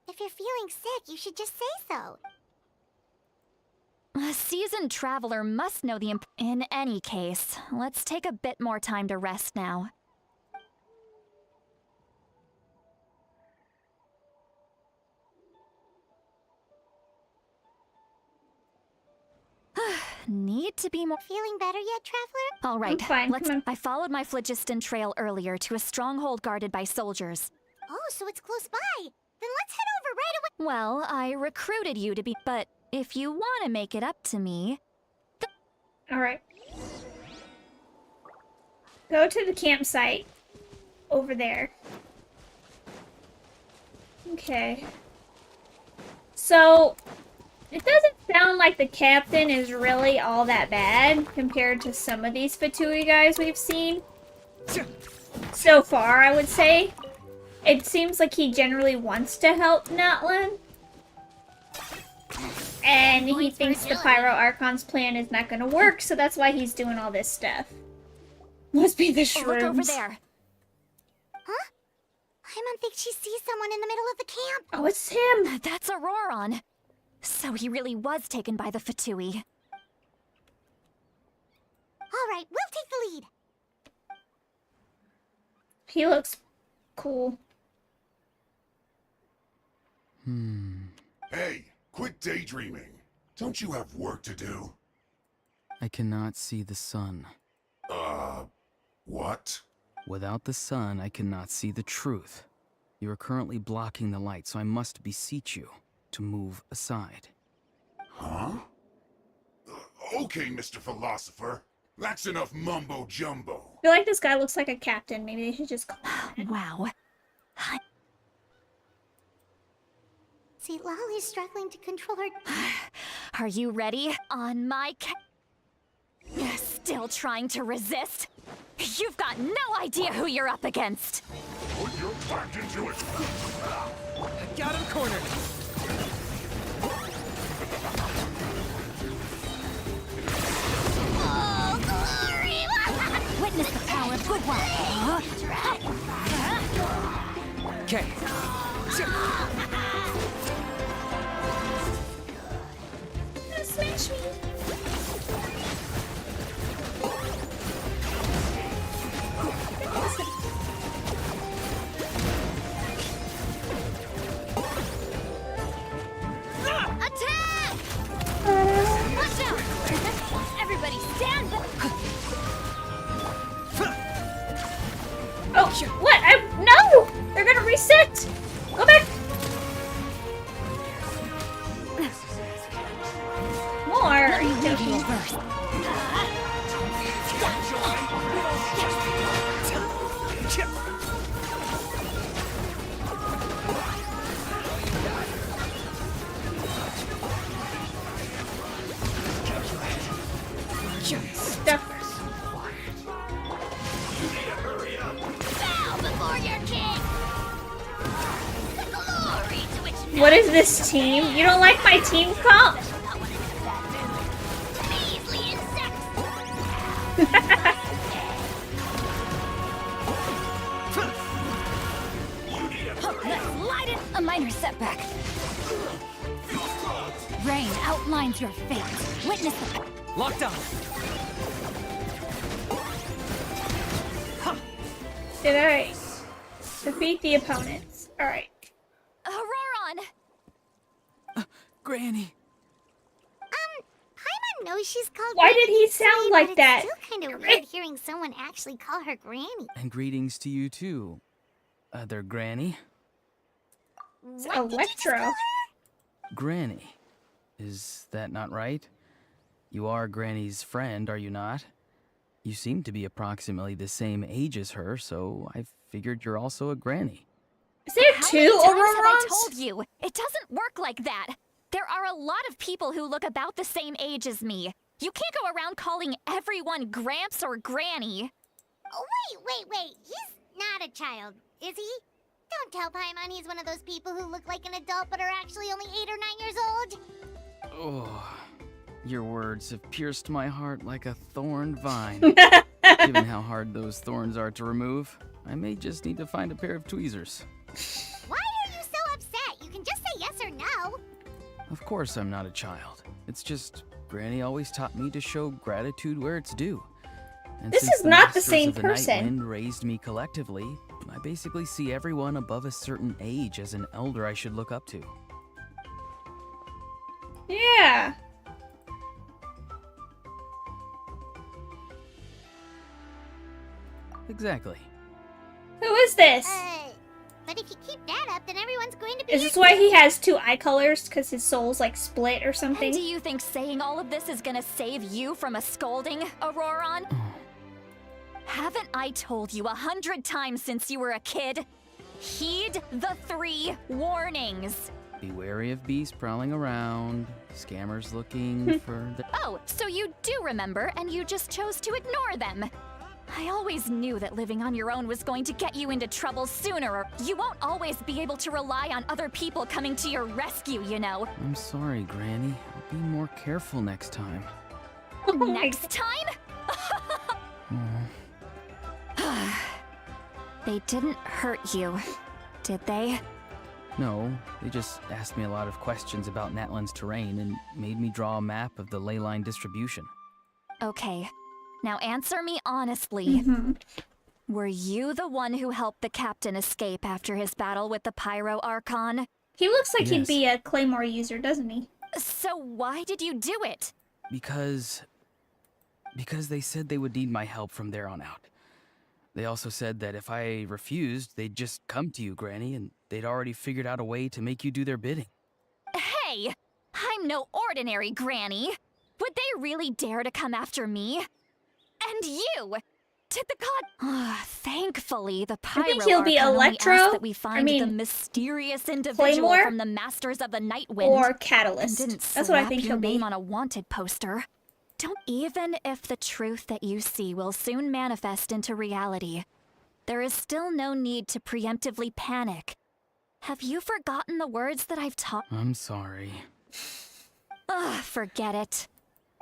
If you're feeling sick, you should just say so. A seasoned traveler must know the In any case, let's take a bit more time to rest now. Need to be more. Feeling better yet, Traveler? All right, fine, come on. I followed my phlogiston trail earlier to a stronghold guarded by soldiers. Oh, so it's close by. Then let's head over right away. Well, I recruited you to be, but if you want to make it up to me, Alright. Go to the campsite. Over there. Okay. So, it doesn't sound like the captain is really all that bad compared to some of these Fatui guys we've seen. So far, I would say. It seems like he generally wants to help Natlan. And he thinks the Pyro Archon's plan is not gonna work, so that's why he's doing all this stuff. Must be the shrooms. look over there. Huh? Paimon thinks she sees someone in the middle of the camp. Oh, it's him! That's Auroron. So he really was taken by the Fatui. All right, we'll take the lead. He looks cool. Hey, quit daydreaming. Don't you have work to do? I cannot see the sun. What? Without the sun, I cannot see the truth. You are currently blocking the light, so I must beseech you to move aside. Huh? Okay, Mr. Philosopher. That's enough mumbo-jumbo. I feel like this guy looks like a captain. Maybe they should just call him. Wow. See, Lolly's struggling to control her. Are you ready? On my Still trying to resist? You've got no idea who you're up against. Put your back into it. Got him cornered. Oh, glory! Witness the power of good one. Okay. Smash me! Attack! Watch out! Everybody stand back! Oh, what? No! They're gonna reset! Evil burst. Stuff. Bow before your king! Glory to its What is this team? You don't like my team comp? measly insects! Let's light it! A minor setback. Rain outlines your fate. Witness the... Locked on. Did I defeat the opponents? Alright. Auroron! Granny. Paimon knows she's called Why Granny did he Eatsley, sound but like it's that? still kind of weird hearing someone actually call her Granny. And greetings to you too, other Granny. It's What did you just call Electro. her? Granny. Is that not right? You are Granny's friend, are you not? You seem to be approximately the same age as her, so I figured you're also a Granny. Is there How two many times have I Aurorons? told you? It doesn't work like that. There are a lot of people who look about the same age as me. You can't go around calling everyone Gramps or Granny. Oh, wait. He's not a child, is he? Don't tell Paimon he's one of those people who look like an adult but are actually only 8 or 9 years old. Oh, your words have pierced my heart like a thorn vine. Given how hard those thorns are to remove, I may just need to find a pair of tweezers. Why are you so upset? You can just say yes or no. Of course I'm not a child. It's just Granny always taught me to show gratitude where it's due. And This since is not the Masters same of the person. Night Wind raised me collectively, I basically see everyone above a certain age as an elder I should look up to. Yeah. Exactly. Who is this? But if you keep that up, then everyone's going to be. Is this why he has two eye colors? Because his soul's like split or And do something? you think saying all of this is gonna save you from a scolding, Auroron? Haven't I told you 100 times since you were a kid? Heed the 3 warnings. Be wary of beasts prowling around, scammers looking for the... Oh, so you do remember, and you just chose to ignore them. I always knew that living on your own was going to get you into trouble sooner, or you won't always be able to rely on other people coming to your rescue, you know. I'm sorry, Granny. I'll be more careful next time. Oh my Next time? They didn't hurt you, did they? No, they just asked me a lot of questions about Natlan's terrain and made me draw a map of the ley line distribution. Okay, now answer me honestly. Mhm. Were you the one who helped the captain escape after his battle with the Pyro Archon? He looks like he'd Yes. be a Claymore user, doesn't he? So why did you do it? Because they said they would need my help from there on out. They also said that if I refused, they'd just come to you, Granny, and they'd already figured out a way to make you do their bidding. Hey, I'm no ordinary Granny. Would they really dare to come after me? And you! Did the god... Thankfully, the Pyro think he'll be Archon only Electro? asked that we find I mean, the mysterious individual Claymore? from the Masters of the Night Wind. Or and Catalyst. didn't That's what I slap think your he'll be. name on a wanted poster. Don't even if the truth that you see will soon manifest into reality, there is still no need to preemptively panic. Have you forgotten the words that I've taught? I'm sorry. Ugh, forget it.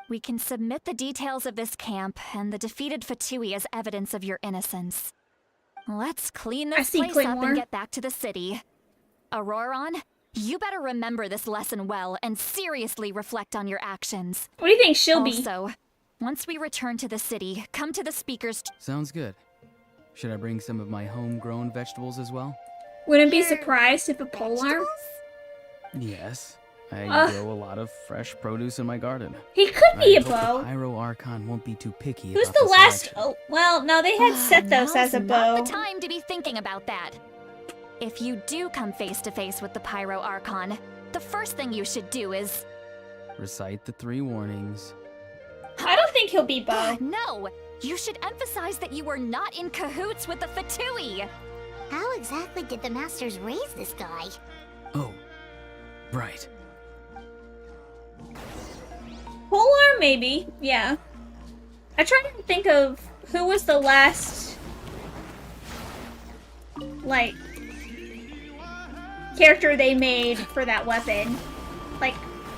We can submit the details of this camp and the defeated Fatui as evidence of your innocence. Let's clean I this see place up Claymore. and get back to the city. Auroron, you better remember this lesson well and seriously reflect on your actions. What do you think she'll be? Also, once we return to the city, come to the speaker's... Sounds good. Should I bring some of my homegrown vegetables as well? Wouldn't be Your surprised if a polearm. Vegetables? Yes. I Ugh. grow a lot of fresh produce in my garden. He could be I a hope the bow. Pyro Archon won't be too picky Who's about the last? selection. Oh, well, no, they had Sethos Now's as a bow. not the time to be thinking about that. If you do come face to face with the Pyro Archon, the first thing you should do is... Recite the 3 warnings. he'll be Bo. No! You should emphasize that you were not in cahoots with the Fatui! How exactly did the Masters raise this guy? Oh, right. Polar, maybe. Yeah. I tried to think of who was the last, like, character they made for that weapon. Like,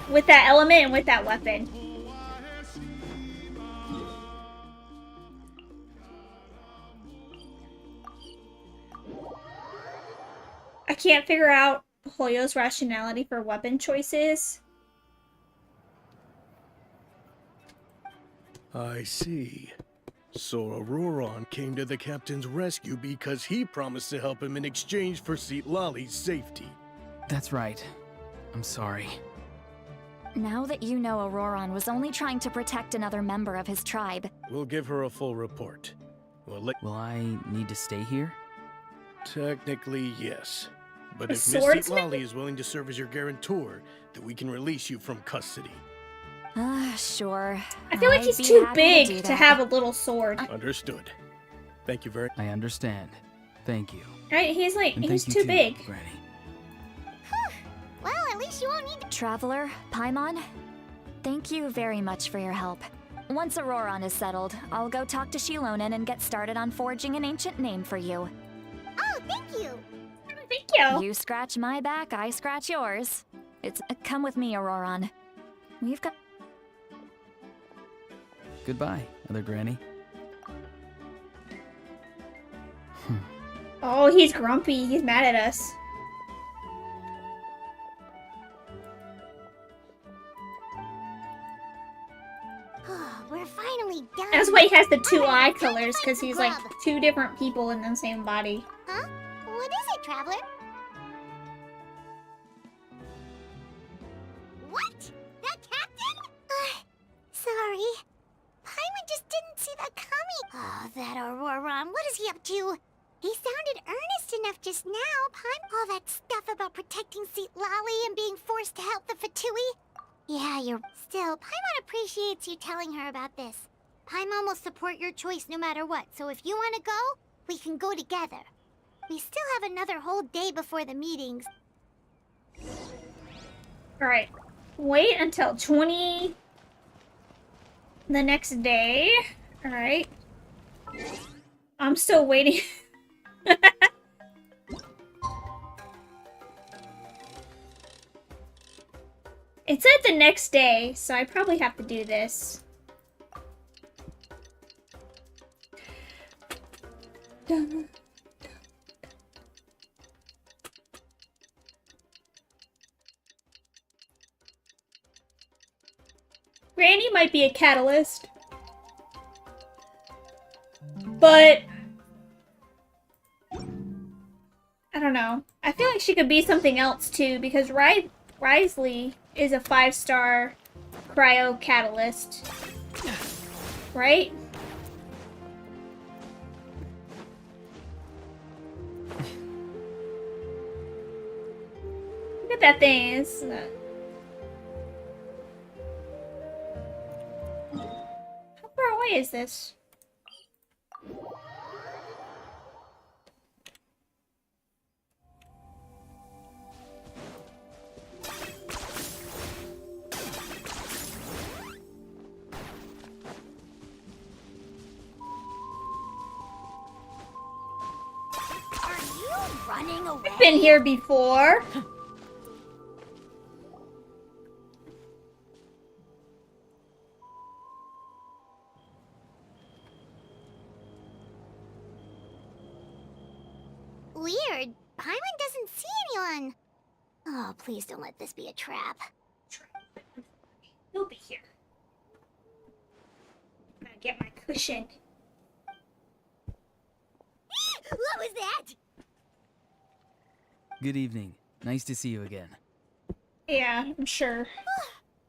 with that element and with that weapon. I can't figure out Hoyo's rationality for weapon choices. I see. So Auroron came to the captain's rescue because he promised to help him in exchange for Lali's safety. That's right. I'm sorry. Now that you know Auroron was only trying to protect another member of his tribe. We'll give her a full report. Will I need to stay here? Technically, yes. But A if Miss swordsman? Lali is willing to serve as your guarantor, then we can release you from custody. Sure. I feel like I'd he's be too happy to do big to that. have a little sword. Understood. Thank you very I understand. Thank you. Right? He's like, And he's thank you too too, big. Granny. Well, at least you won't need to. Traveler, Paimon, thank you very much for your help. Once Auroron is settled, I'll go talk to Shilonen and get started on forging an ancient name for you. Oh, thank you. Thank you. You scratch my back, I scratch yours. It's come with me, Auroron. We've got. Goodbye, other Granny. Oh, he's grumpy. He's mad at us. We're finally done. That's why he has the two Alright, eye it's time to colors, find because some he's like grub. two different people in the same body. Huh? What is it, Traveler? What? That captain? Sorry. Paimon just didn't see that coming. Oh, that Auroron. What is he up to? He sounded earnest enough just now, Paimon. All that stuff about protecting Lali and being forced to help the Fatui. Yeah, you're... Still, Paimon appreciates you telling her about this. Paimon will support your choice no matter what, so if you want to go, we can go together. We still have another whole day before the meetings. Alright. Wait until 20... the next day. Alright. I'm still waiting. It said the next day, so I probably have to do this. Dun. Granny might be a catalyst. But I don't know. I feel like she could be something else too, because Risley is a 5-star cryo catalyst. Right? Look at that thing. It's, how far away is this? Are you running away? I've been here before. Weird. Paimon doesn't see anyone. Oh, please don't let this be a trap. He'll be here. I'm gonna get my cushion. What was that? Good evening. Nice to see you again. Yeah, I'm sure.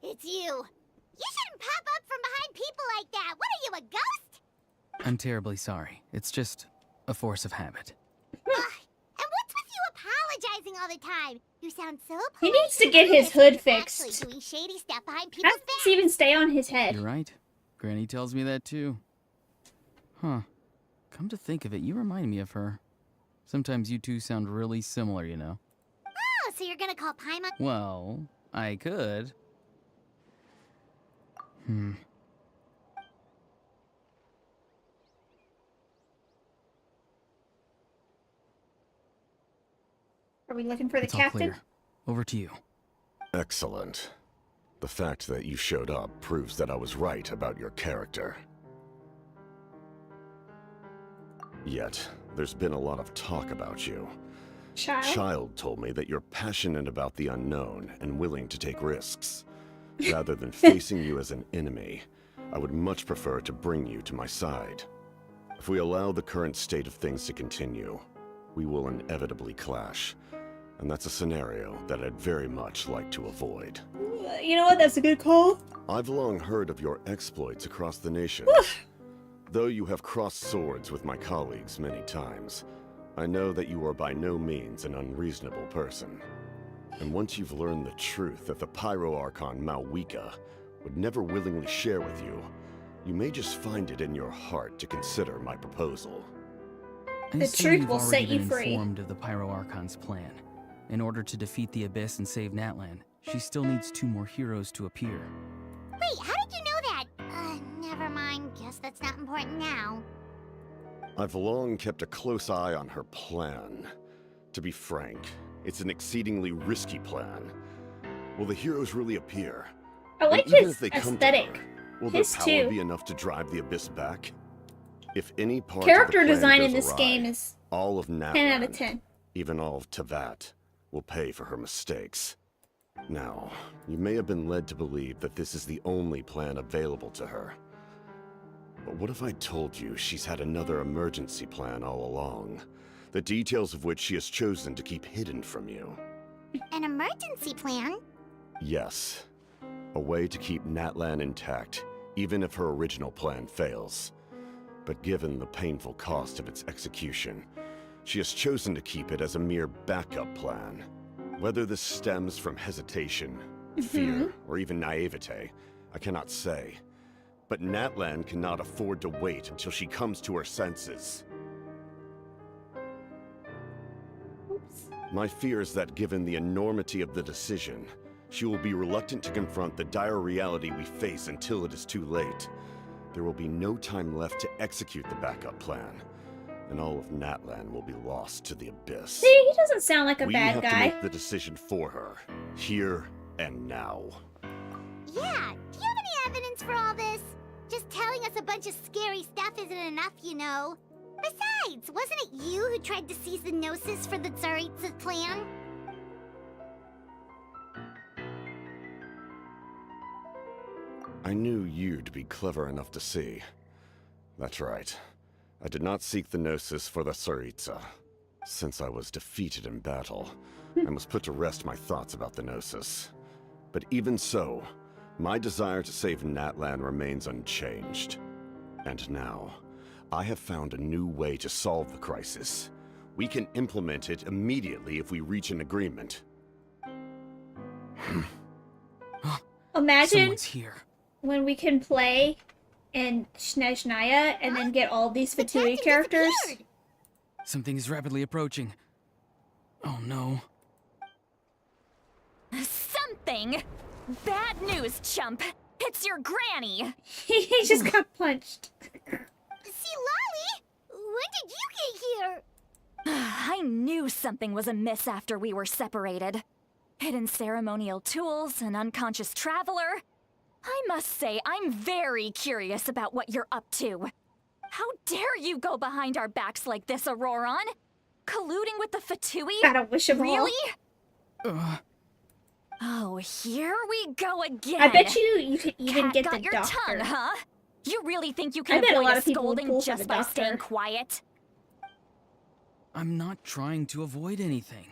It's you. You shouldn't pop up from behind people like that. What are you, a ghost? I'm terribly sorry. It's just a force of habit. And what's with you apologizing all the time? You sound so He polite needs to and get his earnest, hood but actually fixed. doing shady stuff behind How people's does this backs. even stay on his head? You're right. Granny tells me that too. Huh. Come to think of it, you remind me of her. Sometimes you two sound really similar, you know. Oh, so you're gonna call Paimon? Well, I could. Are we looking for the It's all captain? clear. Over to you. Excellent. The fact that you showed up proves that I was right about your character. Yet, there's been a lot of talk about you. Child told me that you're passionate about the unknown and willing to take risks. Rather than facing you as an enemy, I would much prefer to bring you to my side. If we allow the current state of things to continue, we will inevitably clash. And that's a scenario that I'd very much like to avoid. You know what? That's a good call. I've long heard of your exploits across the nation. Though you have crossed swords with my colleagues many times, I know that you are by no means an unreasonable person. And once you've learned the truth that the Pyro Archon Malwika would never willingly share with you, you may just find it in your heart to consider my proposal. I The assume truth you've will already set you been free. informed of the Pyro Archon's plan. In order to defeat the Abyss and save Natlan, she still needs 2 more heroes to appear. Wait, how did you know that? Never mind. Guess that's not important now. I've long kept a close eye on her plan. To be frank, it's an exceedingly risky plan. Will the heroes really appear? I like And even his if they come to aesthetic. her, will His their power too. be enough to drive the Abyss back? If any part Character of the plan design in goes this awry, game is all of Natlan, 10 out of 10. even all of Tevat, will pay for her mistakes. Now, you may have been led to believe that this is the only plan available to her. But what if I told you she's had another emergency plan all along, the details of which she has chosen to keep hidden from you? An emergency plan? Yes. A way to keep Natlan intact, even if her original plan fails. But given the painful cost of its execution, she has chosen to keep it as a mere backup plan. Whether this stems from hesitation, fear, or even naivete, I cannot say. But Natlan cannot afford to wait until she comes to her senses. My fear is that given the enormity of the decision, she will be reluctant to confront the dire reality we face until it is too late. There will be no time left to execute the backup plan, and all of Natlan will be lost to the Abyss. See, he doesn't sound like a We bad have to guy. make the decision for her, here and now. Yeah, do you have any evidence for all this? Just telling us a bunch of scary stuff isn't enough, you know. Besides, wasn't it you who tried to seize the Gnosis for the Tsaritsa's plan? I knew you'd be clever enough to see. That's right. I did not seek the Gnosis for the Tsaritsa. Since I was defeated in battle, I must put to rest my thoughts about the Gnosis. But even so, my desire to save Natlan remains unchanged. And now, I have found a new way to solve the crisis. We can implement it immediately if we reach an agreement. Imagine Someone's here. when we can play in Snezhnaya and then get all these The Fatui captain characters. disappeared. Something is rapidly approaching. Oh no. Something? Bad news, chump. It's your granny. He just got punched. See, Lolly, when did you get here? I knew something was amiss after we were separated. Hidden ceremonial tools, an unconscious traveler. I must say, I'm very curious about what you're up to. How dare you go behind our backs like this, Auroron? Colluding with the Fatui? Gotta wish 'em all. Really? Oh, here we go again. I bet you could even Cat get got the your doctor. tongue, huh? You really think you I can bet a avoid lot a of people would scolding pull for just the by doctor. staying quiet? I'm not trying to avoid anything.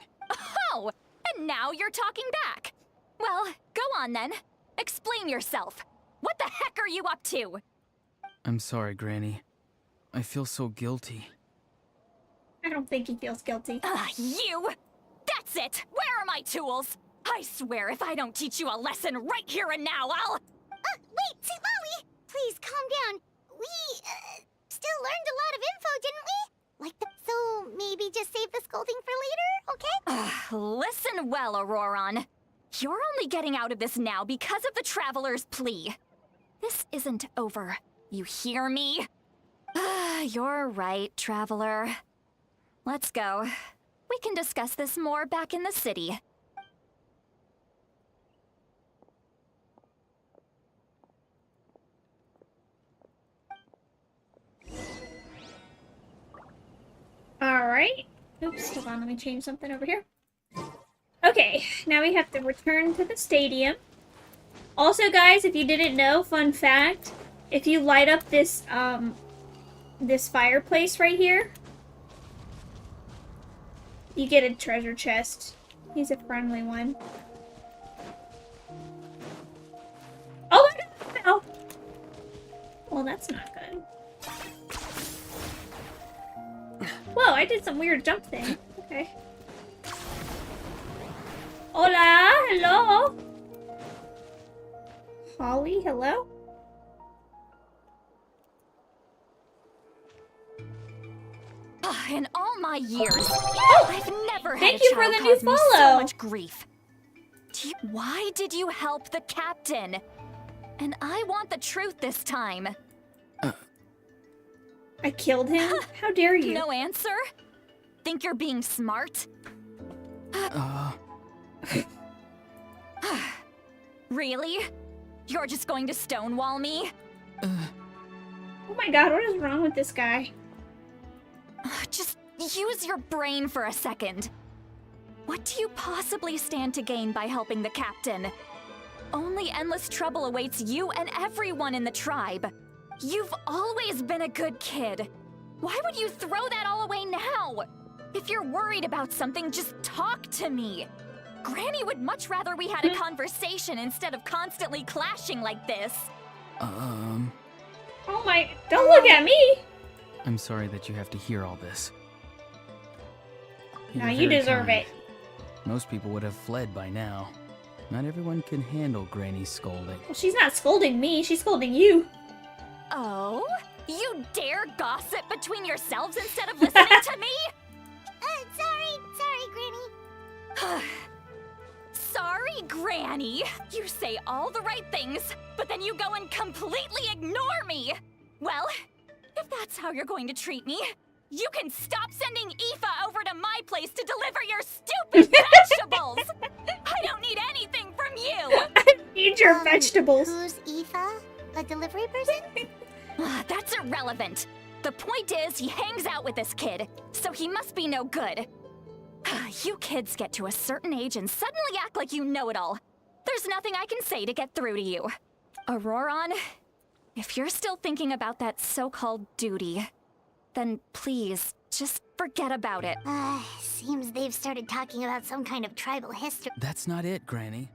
Oh, and now you're talking back. Well, go on then. Explain yourself. What the heck are you up to? I'm sorry, Granny. I feel so guilty. I don't think he feels guilty. You! That's it! Where are my tools? I swear if I don't teach you a lesson right here and now, I'll... Wait, see, Lolly, please, calm down. We, still learned a lot of info, didn't we? So maybe just save the scolding for later, okay? Listen well, Auroron. You're only getting out of this now because of the Traveler's plea. This isn't over. You hear me? You're right, Traveler. Let's go. We can discuss this more back in the city. Alright. Oops, hold on, let me change something over here. Okay, now we have to return to the stadium. Also, guys, if you didn't know, fun fact, if you light up this, this fireplace right here, you get a treasure chest. He's a friendly one. Oh my god! No. Well, that's not good. Whoa, I did some weird jump thing. Okay. Hola, hello. Holly, hello? In all my years, I've never had Thank a you for child the new cause me follow. so much grief. Why did you help the captain? And I want the truth this time. I killed him? How dare you? No answer? Think you're being smart? Really? You're just going to stonewall me? Oh my god, what is wrong with this guy? Just use your brain for a second. What do you possibly stand to gain by helping the captain? Only endless trouble awaits you and everyone in the tribe. You've always been a good kid. Why would you throw that all away now? If you're worried about something, just talk to me. Granny would much rather we had a conversation instead of constantly clashing like this. Oh my, don't look at me! I'm sorry that you have to hear all this. Now You're you very deserve kind. it. Most people would have fled by now. Not everyone can handle Granny's scolding. Well, she's not scolding me, she's scolding you. Oh? You dare gossip between yourselves instead of listening to me? Sorry, Granny. Sorry, Granny. You say all the right things, but then you go and completely ignore me. Well, if that's how you're going to treat me, you can stop sending Aoife over to my place to deliver your stupid vegetables. I don't need anything from you. I need your vegetables. Who's Aoife? A delivery person? That's irrelevant. The point is, he hangs out with this kid, so he must be no good. You kids get to a certain age and suddenly act like you know it all. There's nothing I can say to get through to you. Auroron, if you're still thinking about that so-called duty, then please, just forget about it. Seems they've started talking about some kind of tribal history. That's not it, Granny.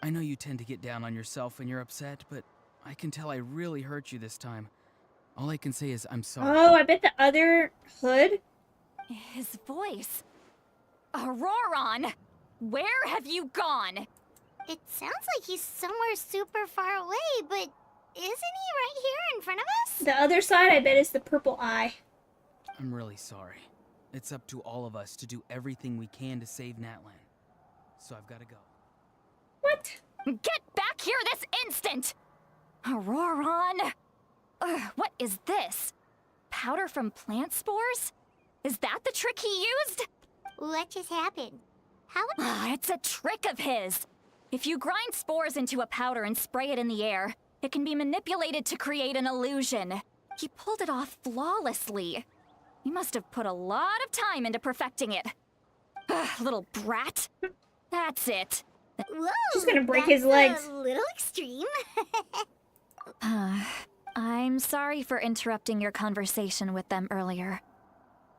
I know you tend to get down on yourself when you're upset, but I can tell I really hurt you this time. All I can say is I'm sorry. Oh, I bet the other hood. His voice. Auroron, where have you gone? It sounds like he's somewhere super far away, but isn't he right here in front of us? The other side, I bet, is the purple eye. I'm really sorry. It's up to all of us to do everything we can to save Natlan. So I've got to go. What? Get back here this instant! Auroron! What is this? Powder from plant spores? Is that the trick he used? What just happened? How? It's a trick of his. If you grind spores into a powder and spray it in the air, it can be manipulated to create an illusion. He pulled it off flawlessly. He must have put a lot of time into perfecting it. Little brat. That's it. Whoa, She's gonna break his legs. A little extreme. I'm sorry for interrupting your conversation with them earlier.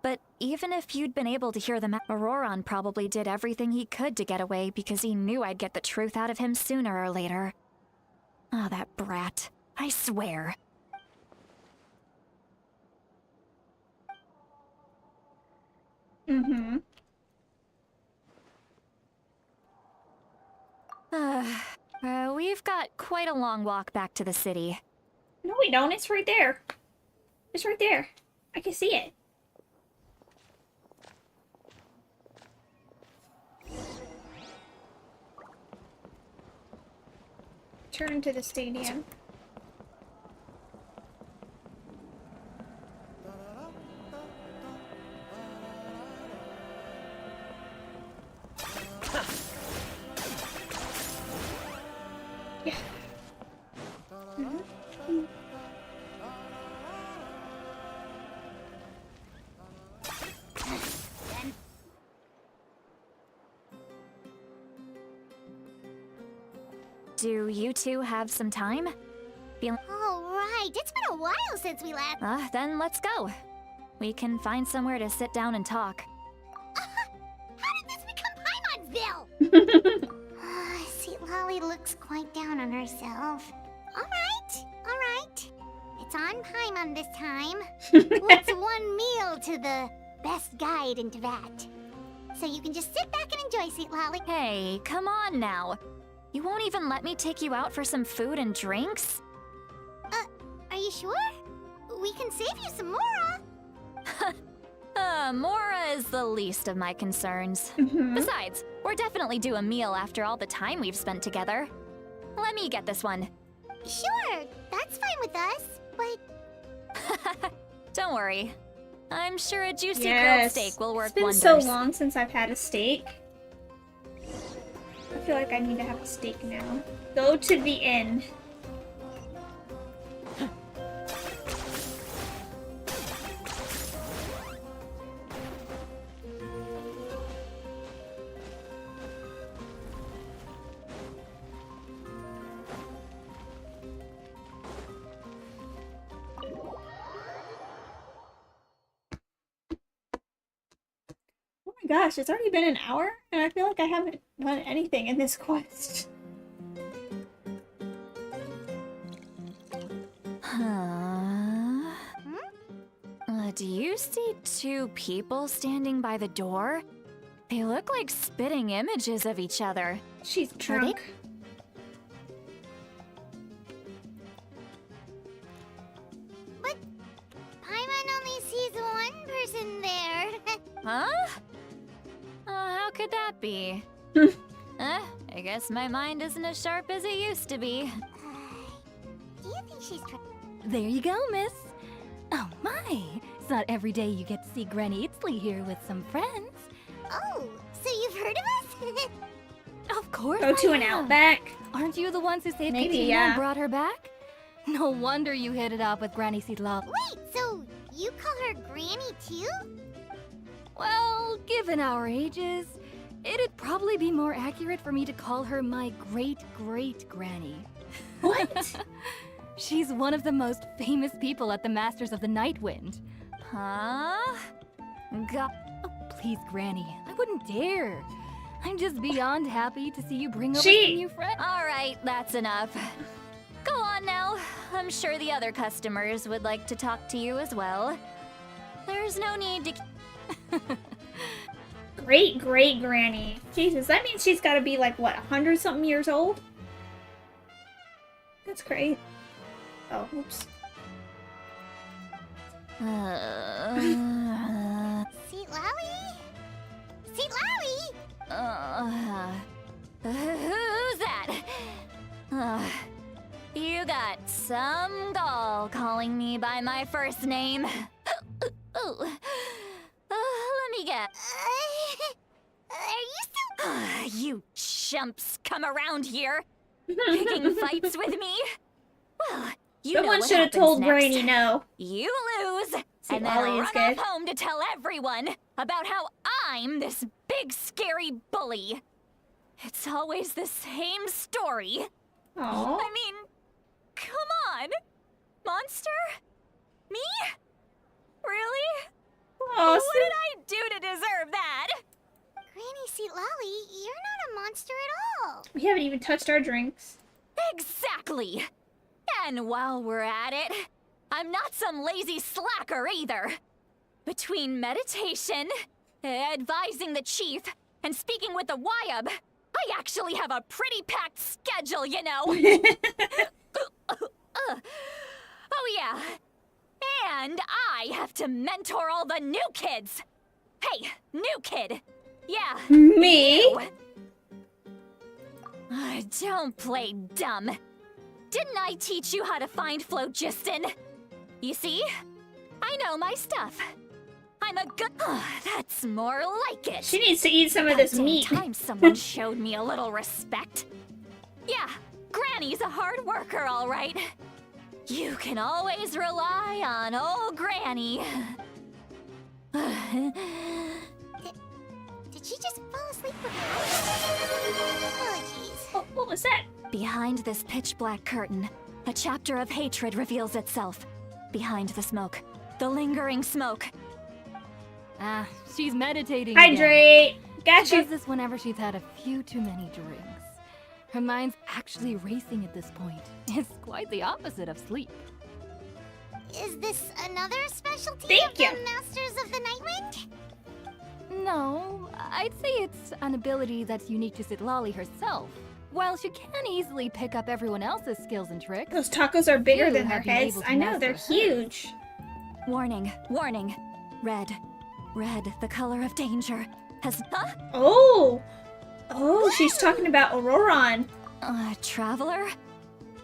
But even if you'd been able to hear them, Auroron probably did everything he could to get away because he knew I'd get the truth out of him sooner or later. Ah, that brat. I swear. Mm-hmm. We've We've got quite a long walk back to the city. No, we don't. It's right there. It's right there. I can see it. Turn into the stadium. Yeah. Do you two have some time? All right, it's been a while since we last. Then let's go. We can find somewhere to sit down and talk. How did this become Paimon'sville? Sweet Lolly looks quite down on herself. All right. It's on Paimon this time. What's one meal to the best guide into that? So you can just sit back and enjoy, Sweet Lolly. Hey, come on now. You won't even let me take you out for some food and drinks? Are you sure? We can save you some Mora. Mora is the least of my concerns. Besides, we're definitely due a meal after all the time we've spent together. Let me get this one. Sure, that's fine with us, but... Don't worry. I'm sure a juicy grilled Yes. steak will work It's been wonders. so long since I've had a steak. I feel like I need to have a steak now. Go to the inn. Oh my gosh, it's already been an hour, and I feel like I haven't done anything in this quest. Do you see two people standing by the door? They look like spitting images of each other. She's drunk. But Paimon only sees one person there. Huh? How could that be? I guess my mind isn't as sharp as it used to be. Do you think she's There you go, miss. Oh my, it's not every day you get to see Granny Itzley here with some friends. Oh, so you've heard of us? Of course Go to I an have. outback. Aren't you the ones who saved Maybe, Katina yeah. and brought her back? No wonder you hit it off with Granny Seedlop. Wait, so you call her Granny too? Well, given our ages, it'd probably be more accurate for me to call her my great-great-granny. What? She's one of the most famous people at the Masters of the Nightwind. Huh? Oh, please, Granny, I wouldn't dare. I'm just beyond happy to see you bring over some new friends. All right, that's enough. Go on now. I'm sure the other customers would like to talk to you as well. There's no need to... Great great granny. Jesus, that means she's gotta be like, what, 100-something years old? That's great. Oh, oops. Seat Lolly? Seat Lolly? Who's that? You got some gall calling me by my first name. Let me get... Are you still... You chumps come around here, picking fights with me? Well, you know Someone what should have happens told next. Granny no. You lose, See, and then Lolly run is off good. home to tell everyone about how I'm this big scary bully. It's always the same story. Aww. I mean, come on. Monster? Me? Really? Aw, What did I do to deserve that? Granny Seat Lolly, you're not a monster at all. We haven't even touched our drinks. Exactly. And while we're at it, I'm not some lazy slacker either. Between meditation, advising the chief, and speaking with the Wyab, I actually have a pretty packed schedule, you know. Oh yeah. And I have to mentor all the new kids. Hey, new kid. Yeah. Me? You. Don't play dumb. Didn't I teach you how to find phlogiston? You see? I know my stuff. I'm a good... that's more like it. She needs to eat some of this About meat. time someone showed me a little respect. Yeah, Granny's a hard worker, all right. You can always rely on old Granny. Did she just fall asleep? Oh, jeez. Oh, what was that? Behind this pitch-black curtain, a chapter of hatred reveals itself. Behind the smoke, the lingering smoke. Ah, she's meditating again. Hydrate! Got She you! does this whenever she's had a few too many drinks. Her mind's actually racing at this point. It's quite the opposite of sleep. Is this another specialty Thank of you. the Masters of the Nightwind? No, I'd say it's an ability that's unique to Citlali herself. While she can easily pick up everyone else's skills and tricks, Those tacos are bigger You than their have been heads. able to I know, master they're her. huge. Warning, warning. Red. Red, the color of danger, has... Huh? Oh! Oh, she's talking about Auroron. Traveler?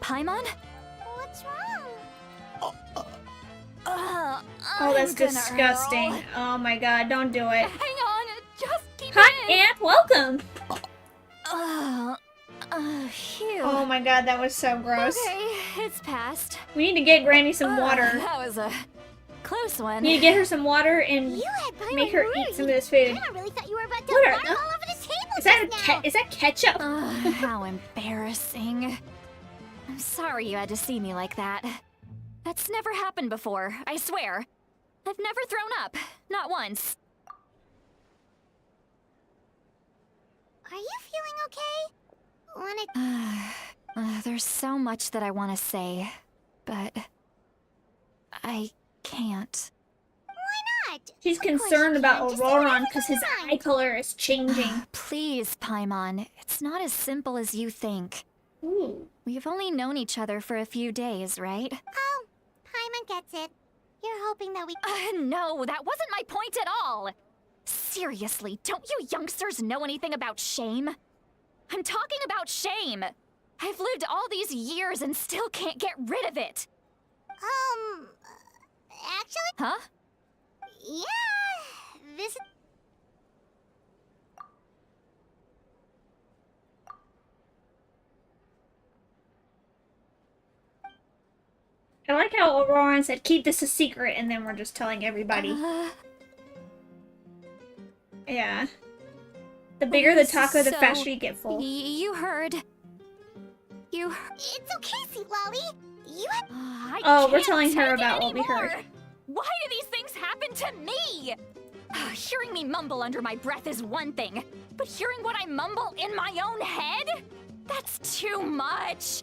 Paimon? What's wrong? Oh, that's I'm gonna disgusting. hurl. Oh my god, don't do it. hang on, just keep Hi, in. Aunt, welcome! Phew. Oh my god, that was so gross. Okay, it's passed. We need to get Granny some water. That was a close one. We need to get her some water and You had Pyro make her Archon. eat some of this food. I really thought you were about to What are vomit the- all over the table Is that just now. is that ketchup? How embarrassing. I'm sorry you had to see me like that. That's never happened before, I swear. I've never thrown up. Not once. Are you feeling okay? Wanna... There's so much that I want to say, but I can't. Why not? She's Of course concerned you about can. Just say Auroron whatever's because on his your mind. eye color is changing. Please, Paimon. It's not as simple as you think. Ooh. We've only known each other for a few days, right? Oh, Paimon gets it. You're hoping that we... No, that wasn't my point at all! Seriously, don't you youngsters know anything about shame? I'm talking about shame! I've lived all these years and still can't get rid of it! Actually, Huh? yeah, this... I like how Auroron said, keep this a secret, and then we're just telling everybody. Yeah. The bigger the taco, the So, faster you get full. You heard. It's okay, Sweet Lolly. You had... Oh, we're can't telling her take it about what we anymore. heard. Why do these things happen to me? Hearing me mumble under my breath is one thing, but hearing what I mumble in my own head? That's too much.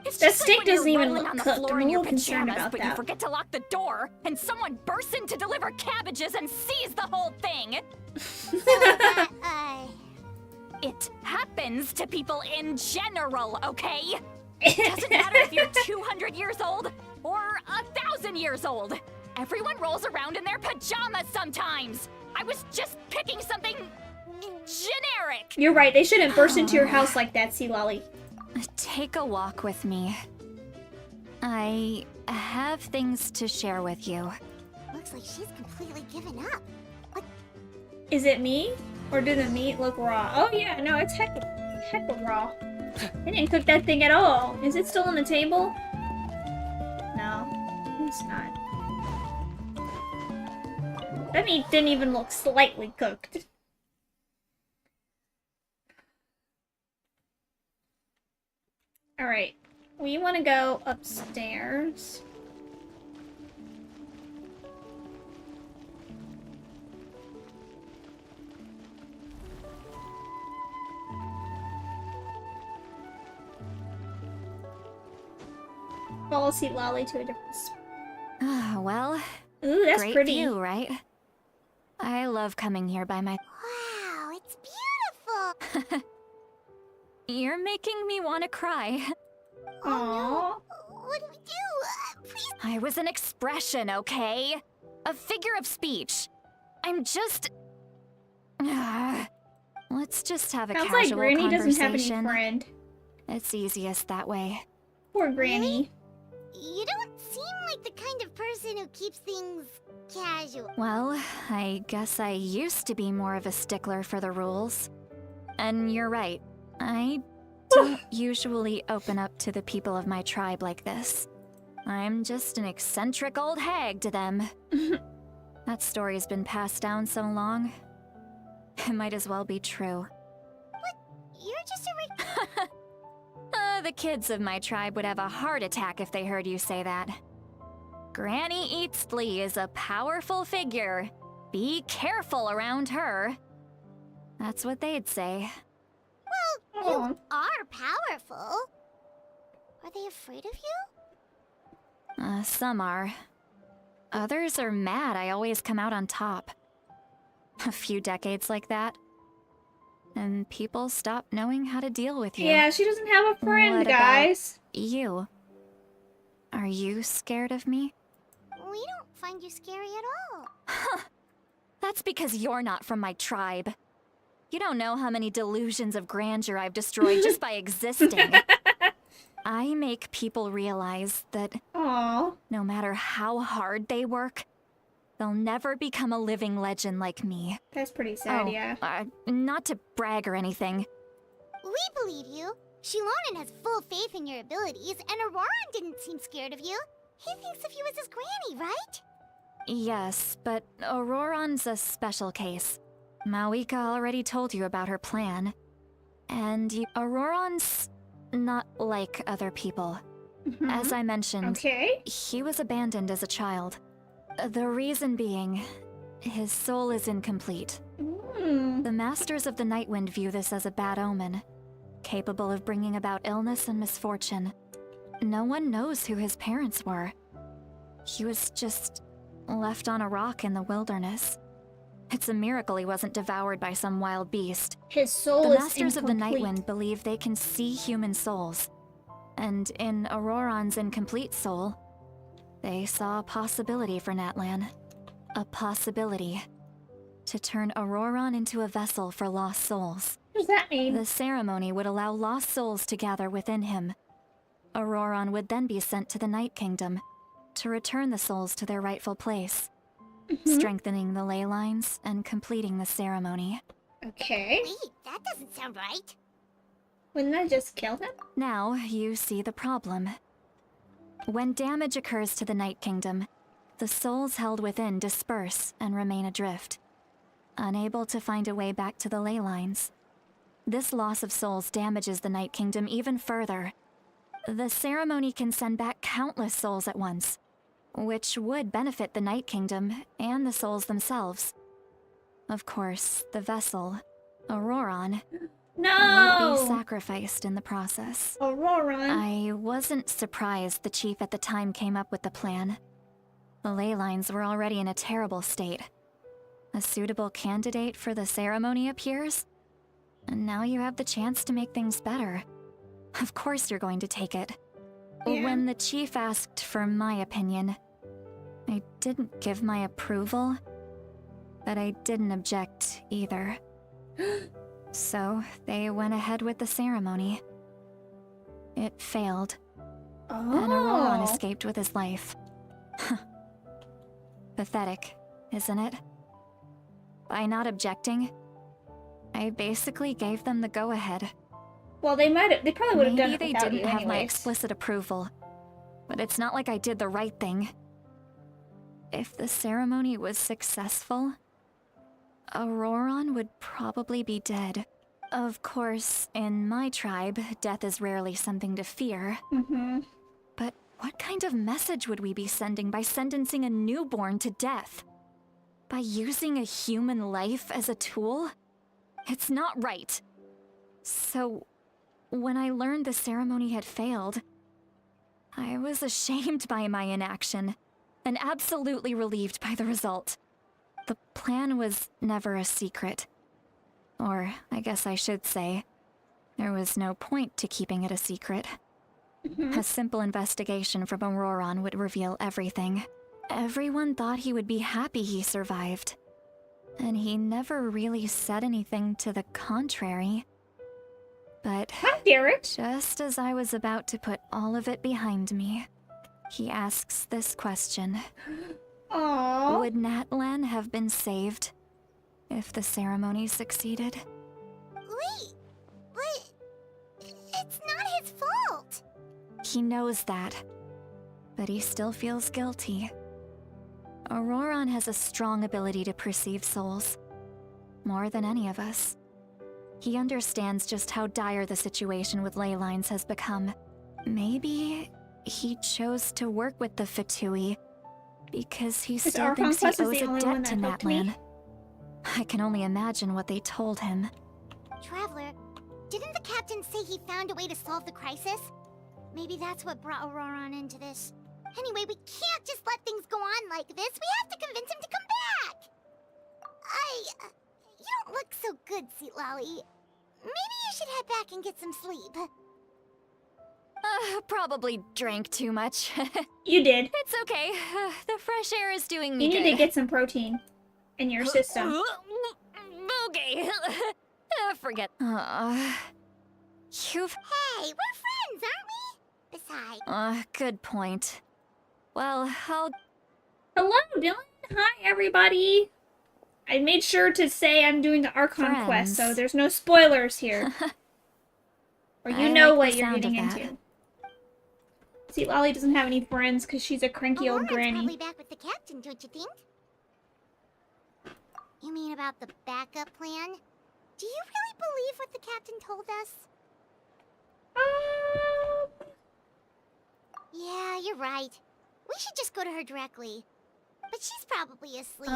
It's That just steak like when doesn't you're even rolling look on the cooked. floor I'm a in your little concerned pajamas, about but you that. forget to lock the door, and someone bursts in to deliver cabbages and sees the whole thing. It happens to people in general, okay? It doesn't matter if you're 200 years old or 1,000 years old. Everyone rolls around in their pajamas sometimes. I was just picking something generic. You're right, they shouldn't burst into your house like that, Sea Lolly. Take a walk with me. I have things to share with you. Looks like she's completely given up. Is it me? Or do the meat look raw? Oh yeah, no, it's heck of raw. They didn't cook that thing at all. Is it still on the table? No, it's not. That meat didn't even look slightly cooked. Alright, we want to go upstairs. Follow Seat Lolly to a different spot. Well, Ooh, that's great pretty. view, right? I love coming here by my... Wow, it's beautiful. You're making me want to cry. Aww. What do we do? Please. I was an expression, okay? A figure of speech. I'm just... Let's just have a Sounds casual like Granny conversation. doesn't have any friend. It's easiest that way. Poor Granny. You don't seem like the kind of person who keeps things casual. Well, I guess I used to be more of a stickler for the rules. And you're right. I don't usually open up to the people of my tribe like this. I'm just an eccentric old hag to them. That story's been passed down so long. It might as well be true. You're just a The kids of my tribe would have a heart attack if they heard you say that. Granny Eatsley is a powerful figure. Be careful around her. That's what they'd say. You are powerful. Are they afraid of you? Some are. Others are mad I always come out on top. A few decades like that, and people stop knowing how to deal with you. Yeah, she doesn't have a friend, What about guys. you? Are you scared of me? We don't find you scary at all. That's because you're not from my tribe. You don't know how many delusions of grandeur I've destroyed just by existing. I make people realize that Aww. no matter how hard they work, they'll never become a living legend like me. That's pretty sad, yeah. Not to brag or anything. We believe you. Shilonen has full faith in your abilities, and Auroran didn't seem scared of you. He thinks of you as his granny, right? Yes, but Auroran's a special case. Mawika already told you about her plan. And Auroran's not like other people. As I mentioned, he was abandoned as a child. The reason being, his soul is incomplete. The Masters of the Nightwind view this as a bad omen, capable of bringing about illness and misfortune. No one knows who his parents were. He was just left on a rock in the wilderness. It's a miracle he wasn't devoured by some wild beast. His soul The is Masters of the incomplete. Nightwind believe they can see human souls. And in Auroran's incomplete soul, they saw a possibility for Natlan. A possibility to turn Auroran into a vessel for lost souls. What does that mean? The ceremony would allow lost souls to gather within him. Auroran would then be sent to the Night Kingdom to return the souls to their rightful place, strengthening the ley lines and completing the ceremony. Okay. Wait, that doesn't sound right. Wouldn't that just kill him? Now you see the problem. When damage occurs to the Night Kingdom, the souls held within disperse and remain adrift, unable to find a way back to the ley lines. This loss of souls damages the Night Kingdom even further. The ceremony can send back countless souls at once, which would benefit the Night Kingdom and the souls themselves. Of course, the vessel, Auroran, would be sacrificed in the process. Auroran. I wasn't surprised the chief at the time came up with the plan. The ley lines were already in a terrible state. A suitable candidate for the ceremony appears, and now you have the chance to make things better. Of course you're going to take it. Yeah. When the chief asked for my opinion, I didn't give my approval, but I didn't object either. So they went ahead with the ceremony. It failed, and Auroran escaped with his life. Pathetic, isn't it? By not objecting, I basically gave them the go-ahead. Well, they probably would have done it Maybe they without didn't you have my anyways. explicit approval, but it's not like I did the right thing. If the ceremony was successful, Auroran would probably be dead. Of course, in my tribe, death is rarely something to fear. But what kind of message would we be sending by sentencing a newborn to death? By using a human life as a tool? It's not right. So, when I learned the ceremony had failed, I was ashamed by my inaction, and absolutely relieved by the result. The plan was never a secret. Or, I guess I should say, There was no point to keeping it a secret. A simple investigation from Auroron would reveal everything. Everyone thought he would be happy he survived. And he never really said anything to the contrary. But Hi, Derek. just as I was about to put all of it behind me, he asks this question. Aww. Would Natlan have been saved if the ceremony succeeded? Wait, but it's not his fault. He knows that, but he still feels guilty. Auroron has a strong ability to perceive souls, more than any of us. He understands just how dire the situation with ley lines has become. Maybe he chose to work with the Fatui because he This still Archon thinks he quest is owes the a only one debt to that helped me. Natlan. I can only imagine what they told him. Traveler, didn't the captain say he found a way to solve the crisis? Maybe that's what brought Auroron into this. Anyway, we can't just let things go on like this. We have to convince him to come back. You don't look so good, Seatlolly. Maybe you should head back and get some sleep. Probably drank too much. You did. It's okay. The fresh air is doing me You good. need to get some protein in your system. Okay. Forget. You've... Hey, we're friends, aren't we? Besides... good point. Well, I'll... Hello, Dylan. Hi, everybody. I made sure to say I'm doing the Archon quest, so Friends. there's no spoilers here. Or you I know like what the you're sound of getting that. into. See, Lolly doesn't have any friends because she's a cranky old Auroron's granny. probably back with the captain, don't you think? You mean about the backup plan? Do you really believe what the captain told us? Yeah, you're right. We should just go to her directly. But she's probably asleep.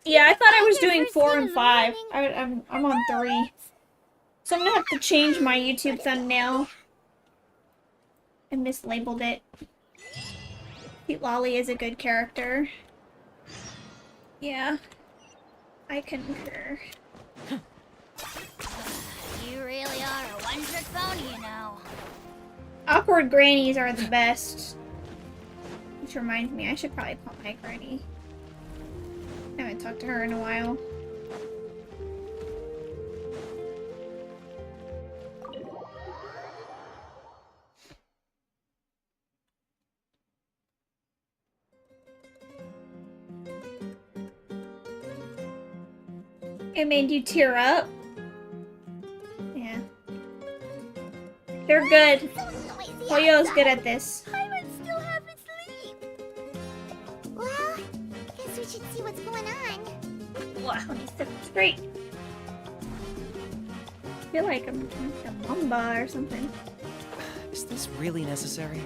Yeah, I thought I was Your doing first 4 thing and in the 5. morning. I'm on 3. So I'm gonna have to change my YouTube thumbnail. I mislabeled it. Cute Lolly is a good character. Yeah. I concur. You really are a one-trick pony, you know. Awkward grannies are the best. Which reminds me, I should probably call my granny. I haven't talked to her in a while. It made you tear up? Yeah. They're good. Poyo's good at this. I would still have it sleep. Well, guess we should see what's going on. Wow, it's great. I feel like I'm like a mamba or something. Is this really necessary?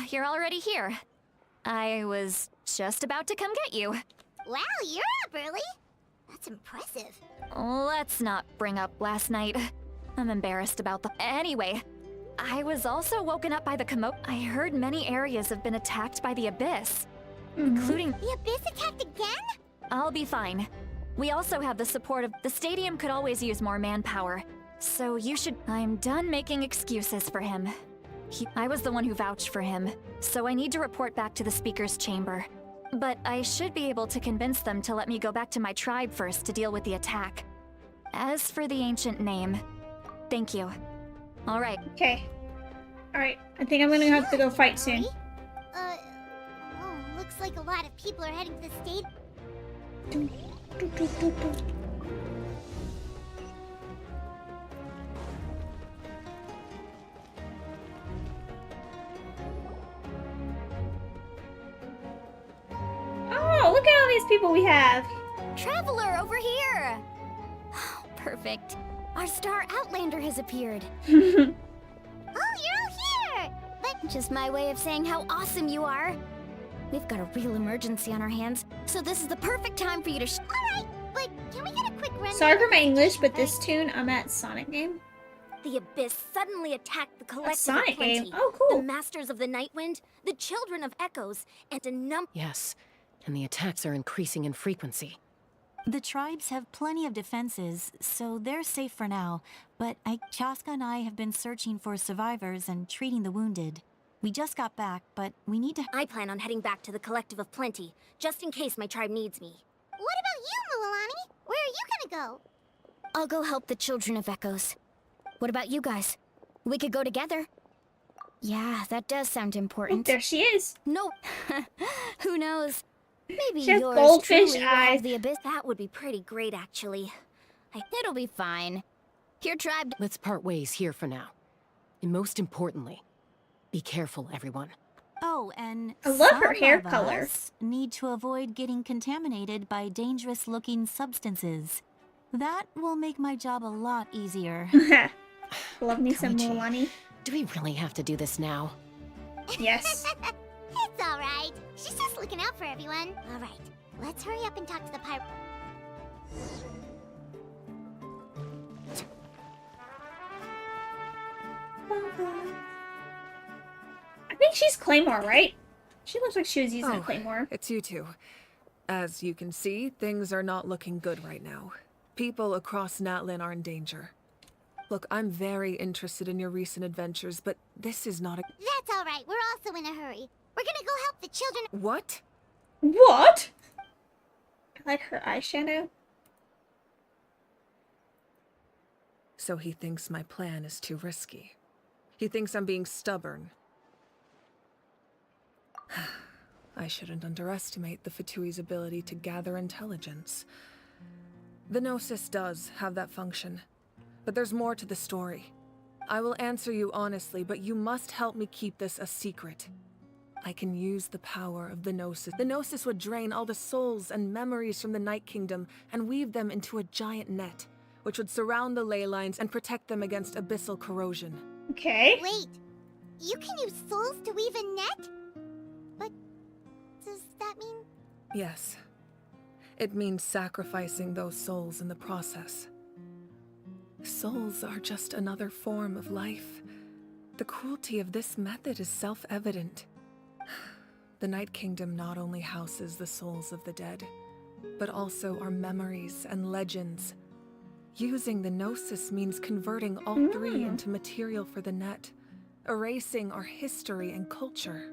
You're already here. I was just about to come get you. Wow, you're up early. That's impressive. Let's not bring up last night. I'm embarrassed about the... Anyway, I was also woken up by the commotion. I heard many areas have been attacked by the Abyss, including... The Abyss attacked again? I'll be fine. We also have the support of... The stadium could always use more manpower, so you should... I'm done making excuses for him. I was the one who vouched for him, so I need to report back to the Speaker's chamber. But I should be able to convince them to let me go back to my tribe first to deal with the attack. As for the ancient name, thank you. All right. Okay. Alright, I think I'm gonna have to go fight soon. Oh, looks like a lot of people are heading to the state. Oh, look at all these people we have. Traveler, over here! Perfect. Our star Outlander has appeared. Oh, you're all here! But Just my way of saying how awesome you are. We've got a real emergency on our hands, so this is the perfect time for you to alright, but can we get a quick run? Sorry for my English, but this tune, I'm at Sonic game. The Abyss suddenly attacked the A collective of Sonic Plenty, game. Oh, the cool. Masters of the Nightwind, the Children of Echoes, and a number. Yes, and the attacks are increasing in frequency. The tribes have plenty of defenses, so they're safe for now. But Chaska and I have been searching for survivors and treating the wounded. We just got back, but we need to... I plan on heading back to the Collective of Plenty, just in case my tribe needs me. What about you, Mulalani? Where are you gonna go? I'll go help the Children of Echoes. What about you guys? We could go together. Yeah, that does sound Oh, important. there she is. No. Who knows? Maybe She has yours goldfish truly will eyes. have the Abyss. That would be pretty great, actually. It'll be fine. Your tribe... Let's part ways here for now. And most importantly, be careful, everyone. Oh, and I love her some hair of color. us need to avoid getting contaminated by dangerous-looking substances. That will make my job a lot easier. Love me some Koichi. Mulalani. Do we really have to do this now? Yes. It's alright. She's just looking out for everyone. Alright, let's hurry up and talk to the Pyro. I think she's Claymore, right? She looks like she was using a Oh, Claymore. it's you two. As you can see, things are not looking good right now. People across Natlan are in danger. Look, I'm very interested in your recent adventures, but this is not a... That's alright, we're also in a hurry. We're gonna go help the children. What? What? I like her eyeshadow. So he thinks my plan is too risky. He thinks I'm being stubborn. I shouldn't underestimate the Fatui's ability to gather intelligence. The Gnosis does have that function, but there's more to the story. I will answer you honestly, but you must help me keep this a secret. I can use the power of the Gnosis. The Gnosis would drain all the souls and memories from the Night Kingdom and weave them into a giant net, which would surround the ley lines and protect them against abyssal corrosion. Okay. Wait, you can use souls to weave a net? But does that mean... Yes. It means sacrificing those souls in the process. Souls are just another form of life. The cruelty of this method is self-evident. The Night Kingdom not only houses the souls of the dead, but also our memories and legends. Using the Gnosis means converting all three into material for the net, erasing our history and culture.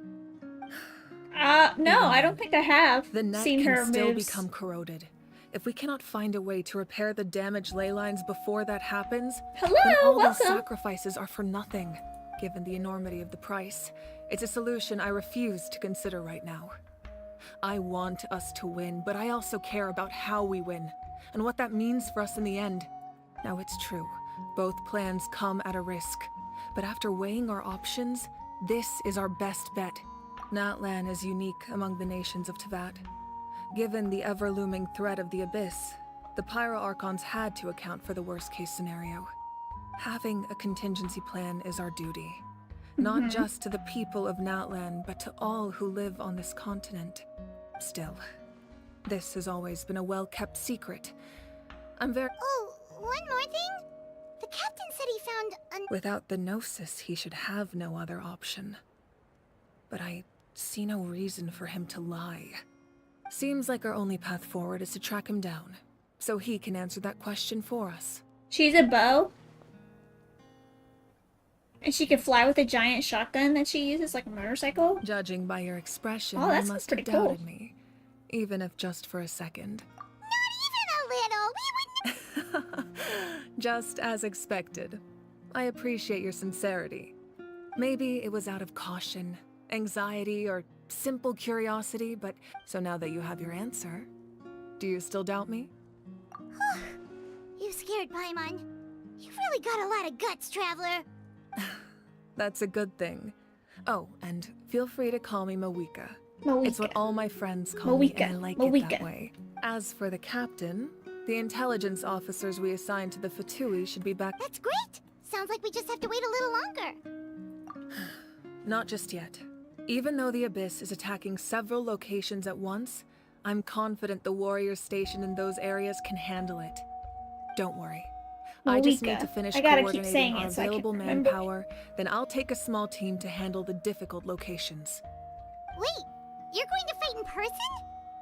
No, I don't think I have The net seen can her still moves. become corroded. If we cannot find a way to repair the damaged ley lines before that happens, Hello, then all those welcome. sacrifices are for nothing, given the enormity of the price. It's a solution I refuse to consider right now. I want us to win, but I also care about how we win, and what that means for us in the end. Now it's true, both plans come at a risk, but after weighing our options, this is our best bet. Natlan is unique among the nations of Teyvat. Given the ever-looming threat of the Abyss, the Pyro Archons had to account for the worst-case scenario. Having a contingency plan is our duty. Not just to the people of Natlan, but to all who live on this continent. Still, this has always been a well-kept secret. I'm very... Oh, one more thing? The captain said he found Without the Gnosis, he should have no other option. But I see no reason for him to lie. Seems like our only path forward is to track him down, so he can answer that question for us. She's a bow. And she can fly with a giant shotgun that she uses like a motorcycle. Judging by your expression, Oh, that's you must pretty have doubted cool. me, even if just for a second. Not even a little. We wouldn't... Just as expected. I appreciate your sincerity. Maybe it was out of caution, anxiety, or simple curiosity, but so now that you have your answer, do you still doubt me? You scared Paimon. You've really got a lot of guts, Traveler. That's a good thing. Oh, and feel free to call me Mawika. Mawika. It's what all my friends call me, and I like it Mawika. that way. As for the captain, the intelligence officers we assigned to the Fatui should be back. That's great. Sounds like we just have to wait a little longer. Not just yet. Even though the Abyss is attacking several locations at once, I'm confident the warriors stationed in those areas can handle it. Don't worry. I just Malika. need to finish I gotta keep coordinating saying our it so I can available remember. manpower, then I'll take a small team to handle the difficult locations. Wait, you're going to fight in person?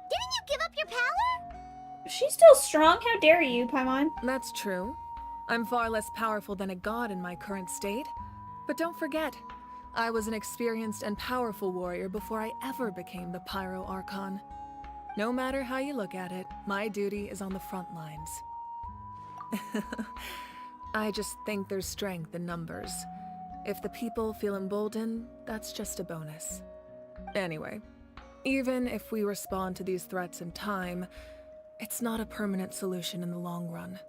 Didn't you give up your power? She's still strong. How dare you, Paimon? That's true. I'm far less powerful than a god in my current state. But don't forget, I was an experienced and powerful warrior before I ever became the Pyro Archon. No matter how you look at it, my duty is on the front lines. I just think there's strength in numbers. If the people feel emboldened, that's just a bonus. Anyway, even if we respond to these threats in time, it's not a permanent solution in the long run.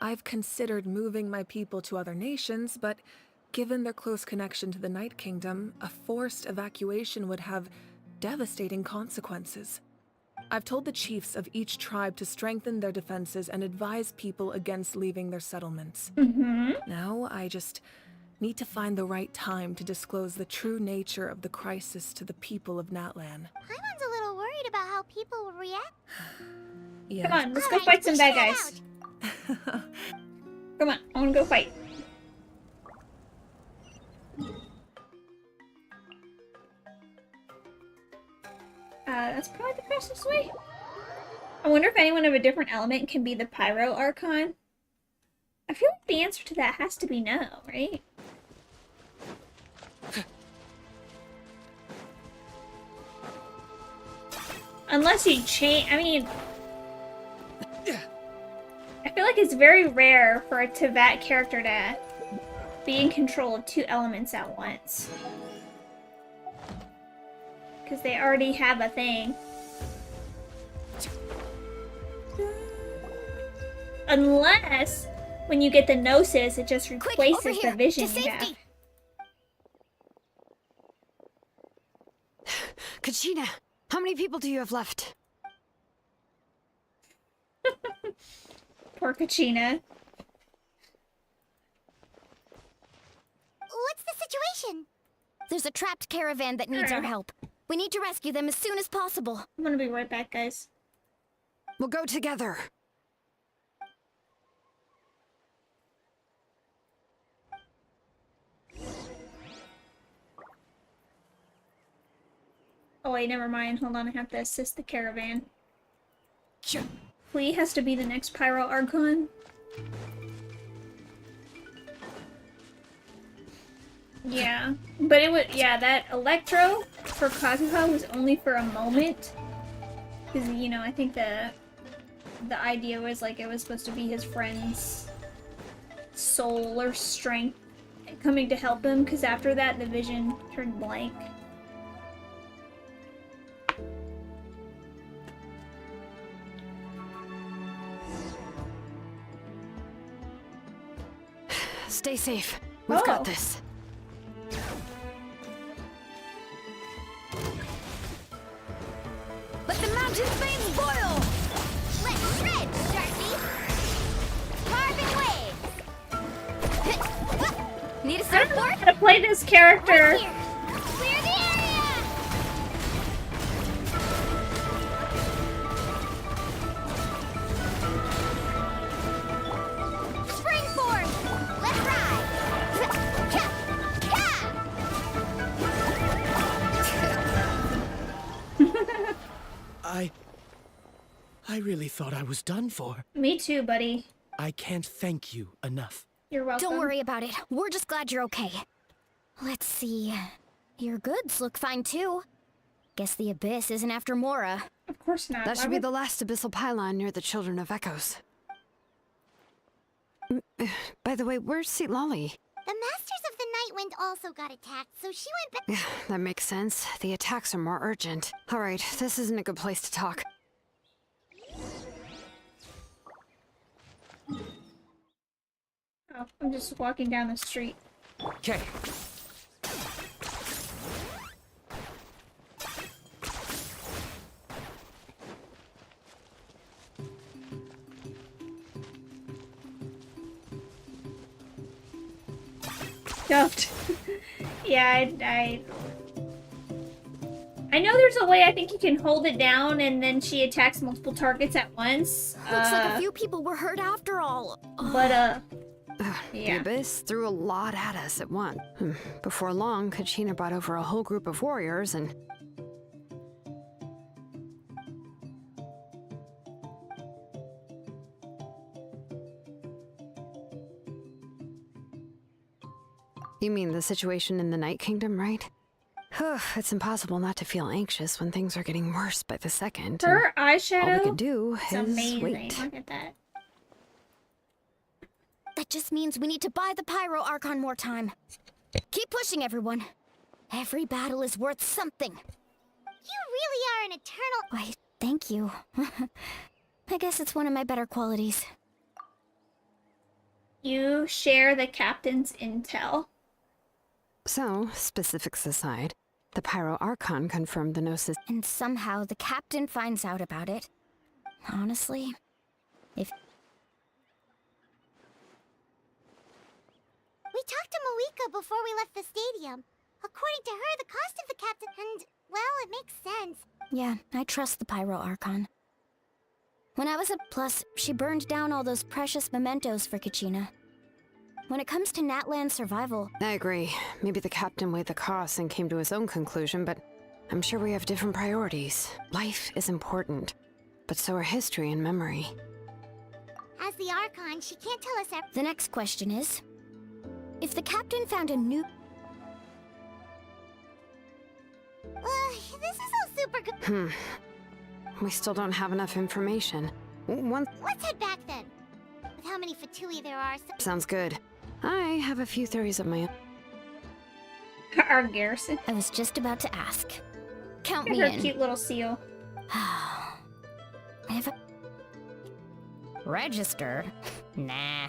I've considered moving my people to other nations, but given their close connection to the Night Kingdom, a forced evacuation would have devastating consequences. I've told the chiefs of each tribe to strengthen their defenses and advise people against leaving their settlements. Now, I just need to find the right time to disclose the true nature of the crisis to the people of Natlan. Paimon's a little worried about how people will react. Yeah. Come on, let's go fight some bad guys. Come on, I wanna go fight. That's probably the fastest way. I wonder if anyone of a different element can be the Pyro Archon. I feel like the answer to that has to be no, right? Unless you change, I mean... I feel like it's very rare for a Tevat character to be in control of two elements at once. Because they already have a thing. Unless, when you get the Gnosis, it just replaces the vision you have. Kachina, how many people do you have left? What's Poor Kachina. the situation? There's a trapped caravan that needs our help. We need to rescue them as soon as possible. I'm gonna be right back, guys. We'll go together. Oh wait, never mind. Hold on, I have to assist the caravan. Flea has to be the next Pyro Archon. Yeah, but it would, yeah, that Electro for Kazuha was only for a moment. Because, you know, I think the idea was like it was supposed to be his friend's soul or strength coming to help him, because after that the vision turned blank. Stay safe. We've got this. Let the mountain flames boil! Let's shred, Darcy! Carving waves! Need a I don't know surfboard? how to play this character. Right here! Clear the area! Spring force! Let's ride! I really thought I was done for. Me too, buddy. I can't thank you enough. You're welcome. Don't worry about it. We're just glad you're okay. Let's see. Your goods look fine too. Guess the Abyss isn't after Mora. Of course not. That Why should be would- the last abyssal pylon near the Children of Echoes. By the way, where's Seat Lolly? The Masters of the Night Wind also got attacked, so she went back. That makes sense. The attacks are more urgent. Alright, this isn't a good place to talk. Oh, I'm just walking down the street. Okay. Don't. Yeah, I know there's a way I think you can hold it down and then she attacks multiple targets at once. Looks like a few people were hurt after all. But The yeah. Abyss threw a lot at us at once. Before long, Kachina brought over a whole group of warriors and... You mean the situation in the Night Kingdom, right? It's impossible not to feel anxious when things are getting worse by the second. Her All we eyeshadow can do is is amazing. wait. Look at that. That just means we need to buy the Pyro Archon more time. Keep pushing, everyone. Every battle is worth something. You really are an eternal... Why, thank you. I guess it's one of my better qualities. You share the captain's intel. So, specifics aside, the Pyro Archon confirmed the Gnosis. And somehow the captain finds out about it. Honestly, if... We talked to Moika before we left the stadium. According to her, the cost of the captain... And, well, it makes sense. Yeah, I trust the Pyro Archon. When I was a plus, she burned down all those precious mementos for Kachina. When it comes to Natlan's survival... I agree. Maybe the captain weighed the costs and came to his own conclusion, but I'm sure we have different priorities. Life is important, but so are history and memory. As the Archon, she can't tell us everything. The next question is... If the captain found a new... This is all super good. We still don't have enough information. Let's head back then. With how many Fatui there are... Sounds good. I have a few theories of my own. Our garrison. I was just about to ask. Count Look me at her in. cute little seal. I have a... Register? Nah.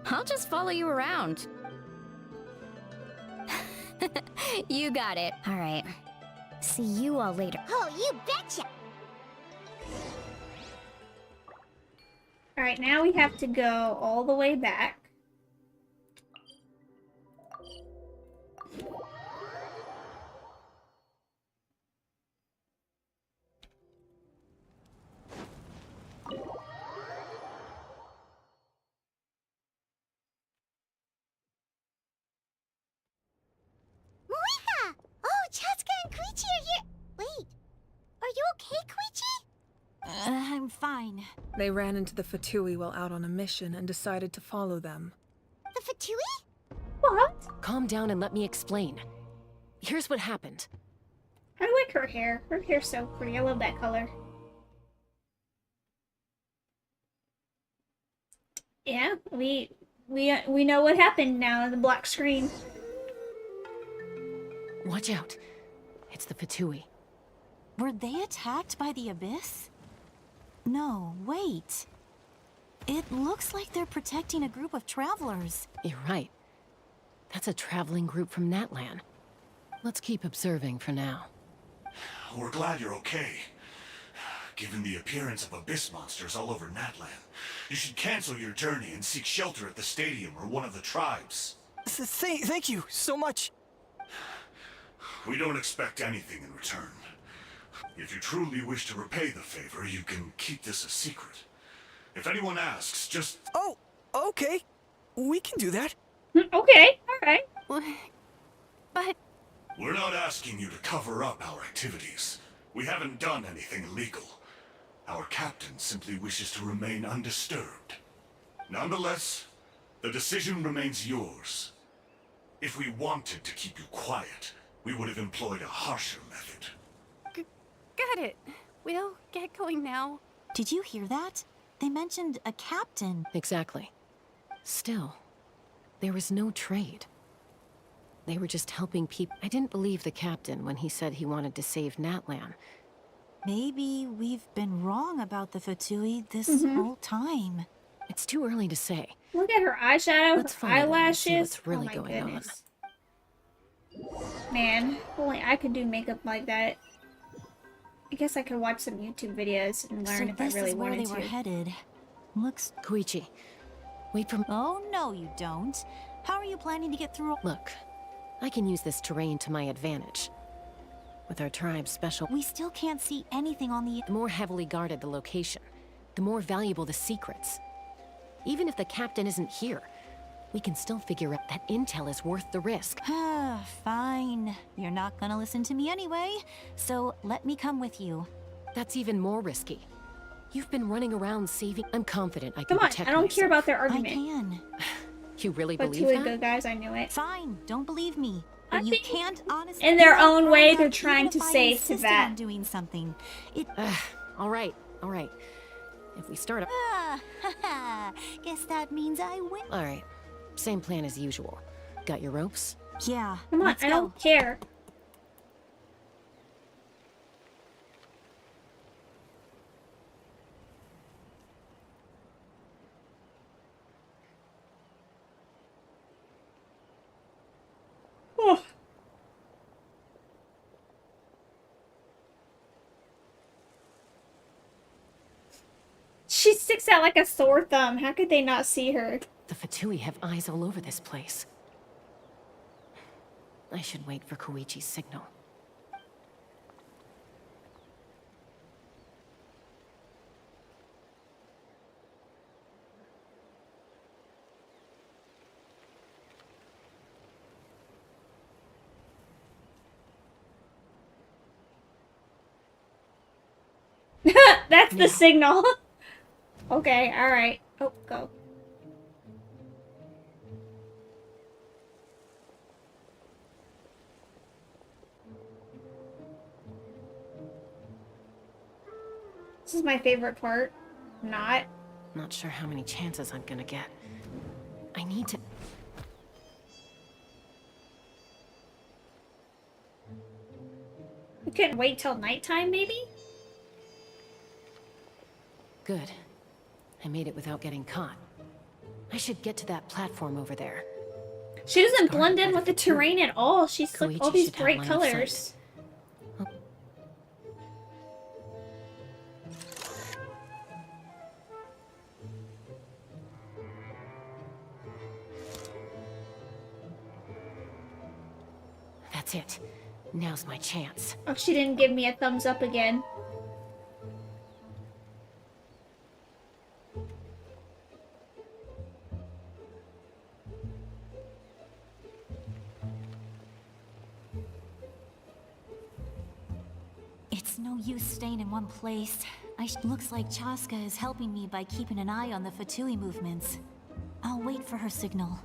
I'll just follow you around. You got it. All right. See you all later. Oh, you betcha! Alright, now we have to go all the way back. Moika! Oh, Chaska and Koichi are here! Wait, are you okay, Koichi? I'm fine. They ran into the Fatui while out on a mission and decided to follow them. The Fatui? What? Calm down and let me explain. Here's what happened. I like her hair. Her hair's so pretty. I love that color. Yeah, we know what happened now in the black screen. Watch out. It's the Fatui. Were they attacked by the Abyss? No, wait. It looks like they're protecting a group of travelers. You're right. That's a traveling group from Natlan. Let's keep observing for now. We're glad you're okay. Given the appearance of abyss monsters all over Natlan, you should cancel your journey and seek shelter at the stadium or one of the tribes. Thank you so much. We don't expect anything in return. If you truly wish to repay the favor, you can keep this a secret. If anyone asks, just... Oh, okay. We can do that. Okay, alright. But... We're not asking you to cover up our activities. We haven't done anything illegal. Our captain simply wishes to remain undisturbed. Nonetheless, the decision remains yours. If we wanted to keep you quiet, we would have employed a harsher method. Got it. We'll get going now. Did you hear that? They mentioned a captain. Exactly. Still, there was no trade. They were just helping people. I didn't believe the captain when he said he wanted to save Natlan. Maybe we've been wrong about the Fatui this whole time. It's too early to say. Look at her eyeshadow, Let's her follow them and eyelashes. see what's really oh my going goodness. Man, if only I could do makeup like that. I guess I could watch some YouTube videos and learn So if I this really is where wanted they were to. headed. Looks... Koichi, wait for... Oh, no you don't. How are you planning to get through... Look, I can use this terrain to my advantage. With our tribe's special... We still can't see anything on the... The more heavily guarded the location, the more valuable the secrets. Even if the captain isn't here, we can still figure out that intel is worth the risk. Fine. You're not gonna listen to me anyway, so let me come with you. That's even more risky. You've been running around saving. I'm confident I can Come on, protect I don't myself. care about their I argument. can. You really But believe two that? good guys, I knew it. Fine, don't believe me. I But you think can't honestly. in their feel own way, proud they're even trying if to I say to insisted that. on doing something. It. All right, all right. If we start up. Guess that means I win. All right. Same plan as usual. Got your ropes? Yeah. Come on, let's I go. don't care. Oh. She sticks out like a sore thumb. How could they not see her? The Fatui have eyes all over this place. I should wait for Koichi's signal. That's the signal. Okay, alright. Oh, go. This is my favorite part. Not. Not sure how many chances I'm gonna get. I need to... We couldn't wait till nighttime, maybe? Good. I made it without getting caught. I should get to that platform over there. She doesn't blend in with the terrain at all. She's like all Koichi these should have bright line of sight. colors. That's it. Now's my chance. Oh, she didn't give me a thumbs up again. It's no use staying in one place. Looks like Chaska is helping me by keeping an eye on the Fatui movements. I'll wait for her signal.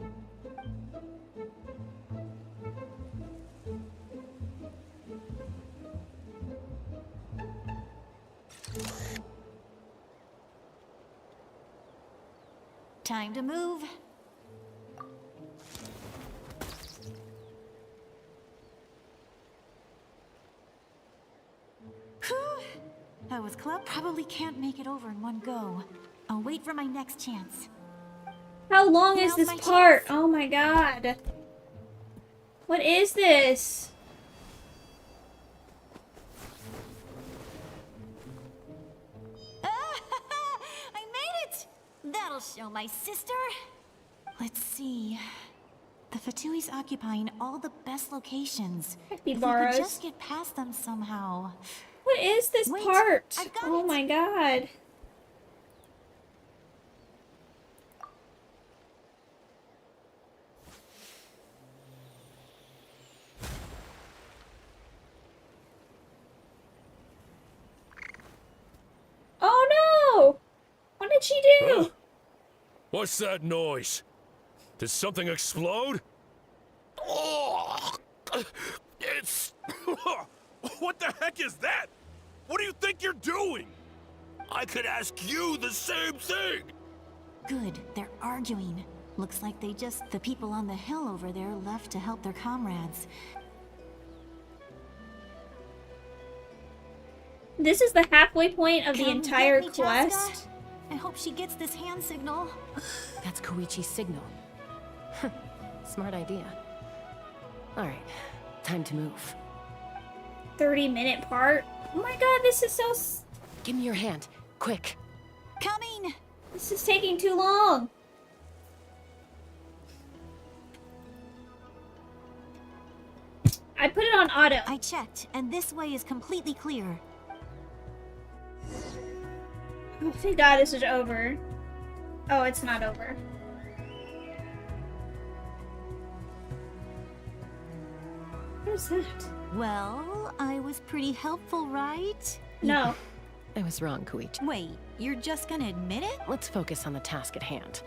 Time to move. Whew. That was close. Probably can't make it over in one go. I'll wait for my next chance. How long is Now's this my part? chance. Oh my god. What is this? I made it! That'll show my sister. Let's see. The Fatui's occupying all the best locations. If we Capybaras. could just get past them somehow. What is this Wait, part? I've got Oh it. my god. Oh no! What did she do? Huh? What's that noise? Did something explode? Oh, it's... What the heck is that? What do you think you're doing? I could ask you the same thing. Good, they're arguing. Looks like the people on the hill over there left to help their comrades. This is the halfway point of the Come entire get me, quest. Chaska. I hope she gets this hand signal. That's Koichi's signal. Smart idea. All right, time to move. 30-minute part. Oh my god, this is so... Give me your hand, quick. Coming! This is taking too long. I put it on auto. I checked, and this way is completely clear. Oh, thank god this is over. Oh, it's not over. Where's that? Well, I was pretty helpful, right? No. I was wrong, Koichi. Wait, you're just gonna admit it? Let's focus on the task at hand.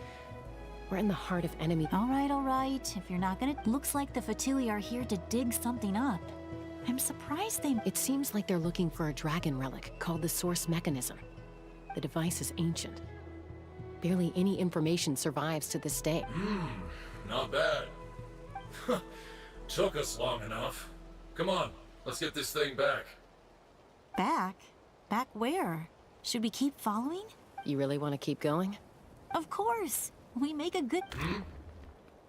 We're in the heart of enemy. All right. If you're not gonna... Looks like the Fatui are here to dig something up. I'm surprised they... It seems like they're looking for a dragon relic called the Source Mechanism. The device is ancient. Barely any information survives to this day. Not bad. Took us long enough. Come on, let's get this thing back. Back? Back where? Should we keep following? You really want to keep going? Of course. We make a good...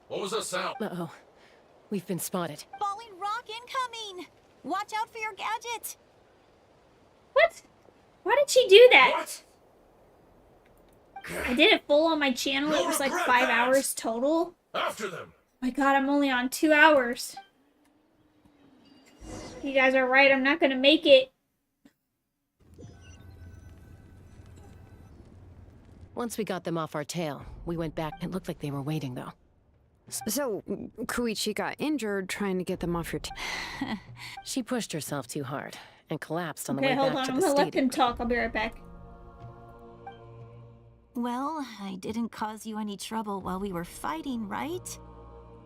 What was that sound? Uh-oh. We've been spotted. Falling rock incoming! Watch out for your gadget! What? Why did she do that? What? I did it full on my channel. It was like 5 hours total. After them! My god, I'm only on 2 hours. You guys are right, I'm not gonna make it. Once we got them off our tail, we went back. It looked like they were waiting, though. So, Koichi got injured trying to get them off your team. She pushed herself too hard and collapsed on the Okay, way hold back on. to I'm the gonna let stadium. them talk. I'll be right back. Well, I didn't cause you any trouble while we were fighting, right?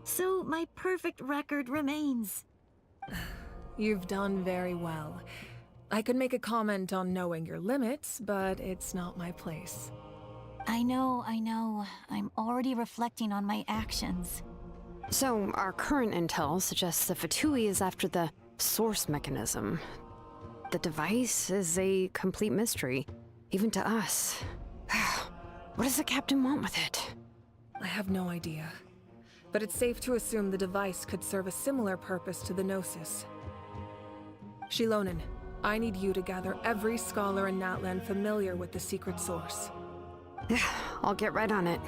So my perfect record remains. You've done very well. I could make a comment on knowing your limits, but it's not my place. I know. I'm already reflecting on my actions. So, our current intel suggests the Fatui is after the Source Mechanism. The device is a complete mystery, even to us. What does the captain want with it? I have no idea. But it's safe to assume the device could serve a similar purpose to the Gnosis. Shilonen, I need you to gather every scholar in Natlan familiar with the secret source. I'll get right on it.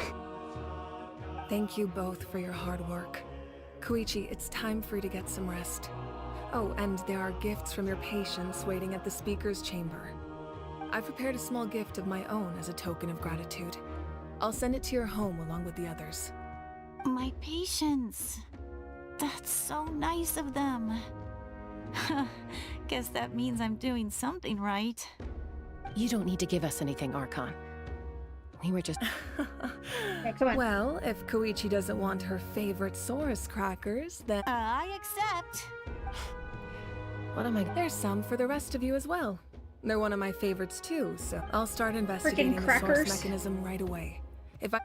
Thank you both for your hard work. Koichi, it's time for you to get some rest. Oh, and there are gifts from your patients waiting at the speaker's chamber. I've prepared a small gift of my own as a token of gratitude. I'll send it to your home along with the others. My patience. That's so nice of them. Guess that means I'm doing something right. You don't need to give us anything, Archon. We were just... Okay, come on. Well, if Koichi doesn't want her favorite Saurus crackers, then... I accept. What am I... There's some for the rest of you as well. They're one of my favorites too, so I'll start investigating the Source Mechanism right away. If I...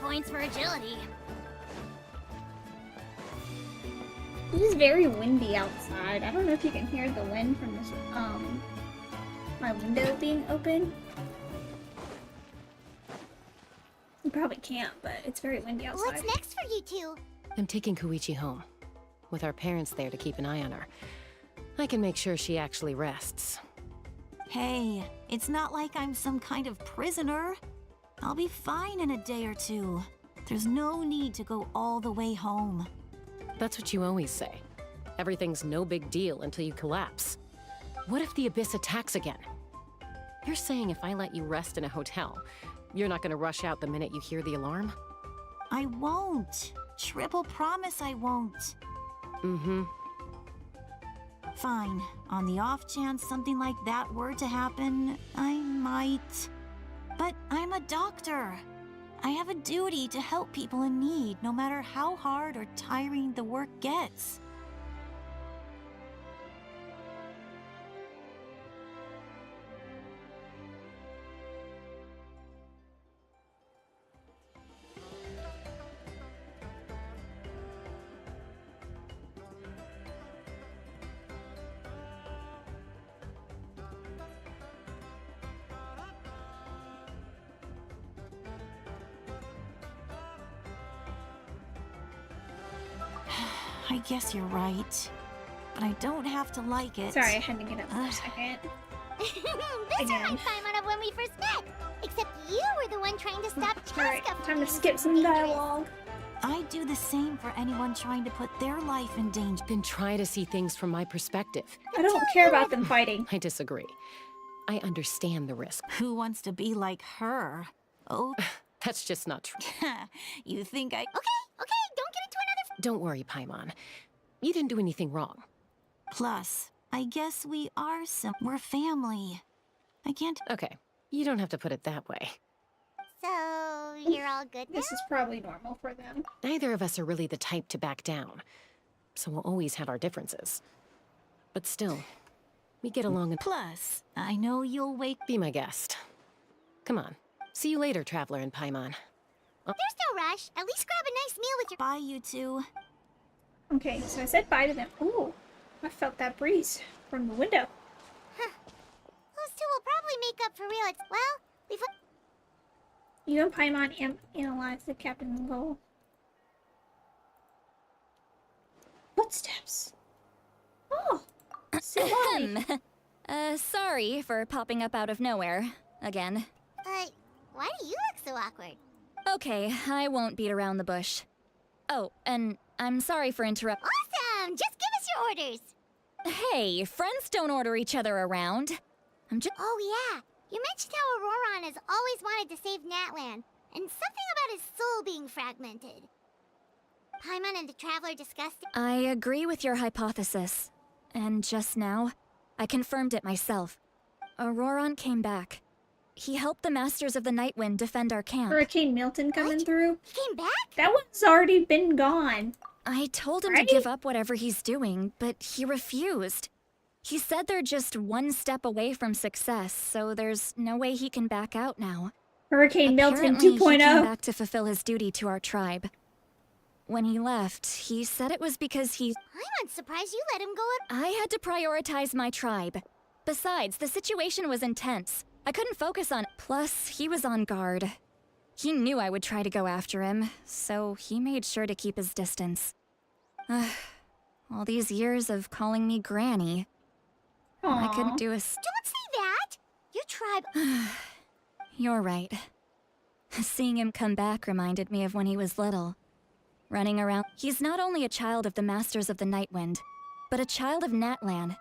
Points for agility. It is very windy outside. I don't know if you can hear the wind from this, my window being open. You probably can't, but it's very windy outside. What's next for you two? I'm taking Koichi home. With our parents there to keep an eye on her. I can make sure she actually rests. Hey, it's not like I'm some kind of prisoner. I'll be fine in a day or two. There's no need to go all the way home. That's what you always say. Everything's no big deal until you collapse. What if the Abyss attacks again? You're saying if I let you rest in a hotel, you're not gonna rush out the minute you hear the alarm? I won't. Triple promise I won't. Mm-hmm. Fine. On the off chance something like that were to happen, I might. But I'm a doctor. I have a duty to help people in need, no matter how hard or tiring the work gets. I guess you're right. But I don't have to like it. Sorry, I had to get up for a second. This reminds Paimon of when we first met. Except you were the one trying to stop Chaska. Alright, time to skip some dialogue. I do the same for anyone trying to put their life in danger. Then try to see things from my perspective. I don't care about them fighting. I disagree. I understand the risk. Who wants to be like her? Oh, That's just not true. you think I... Okay, don't get into another... Don't worry, Paimon. You didn't do anything wrong. Plus, I guess we are we're family. I can't... Okay, you don't have to put it that way. So, you're all good now? This is probably normal for them. Neither of us are really the type to back down. So we'll always have our differences. But still, we get along and... Plus, I know you'll wake... Be my guest. Come on. See you later, Traveler and Paimon. There's no rush. At least grab a nice meal with your... Bye, you two. Okay, so I said bye to them. Ooh, I felt that breeze from the window. Huh. Those two will probably make up for real. Well, we've... You and Paimon analyze the captain's goal. Footsteps. Oh, Silali. Sorry for popping up out of nowhere. Again. Why do you look so awkward? Okay, I won't beat around the bush. Oh, and I'm sorry for interrupting. Awesome! Just give us your orders! Hey, friends don't order each other around. I'm just... Oh yeah, you mentioned how Auroron has always wanted to save Natlan, and something about his soul being fragmented. Paimon and the Traveler discussed it. I agree with your hypothesis. And just now, I confirmed it myself. Auroron came back. He helped the Masters of the Nightwind defend our camp. Hurricane Milton coming through. He came back? That one's already been gone. I told him to give up whatever he's doing, but he refused. He said they're just one step away from success, so there's no way he can back out now. Hurricane Milton Apparently, 2.0. he came back to fulfill his duty to our tribe. When he left, he said it was because he... I'm surprised you let him go at... I had to prioritize my tribe. Besides, the situation was intense. I couldn't focus on... Plus, he was on guard. He knew I would try to go after him, so he made sure to keep his distance. All these years of calling me Granny. I couldn't do a... Don't say that! Your tribe... You're right. Seeing him come back reminded me of when he was little. Running around... He's not only a child of the Masters of the Nightwind, but a child of Natlan.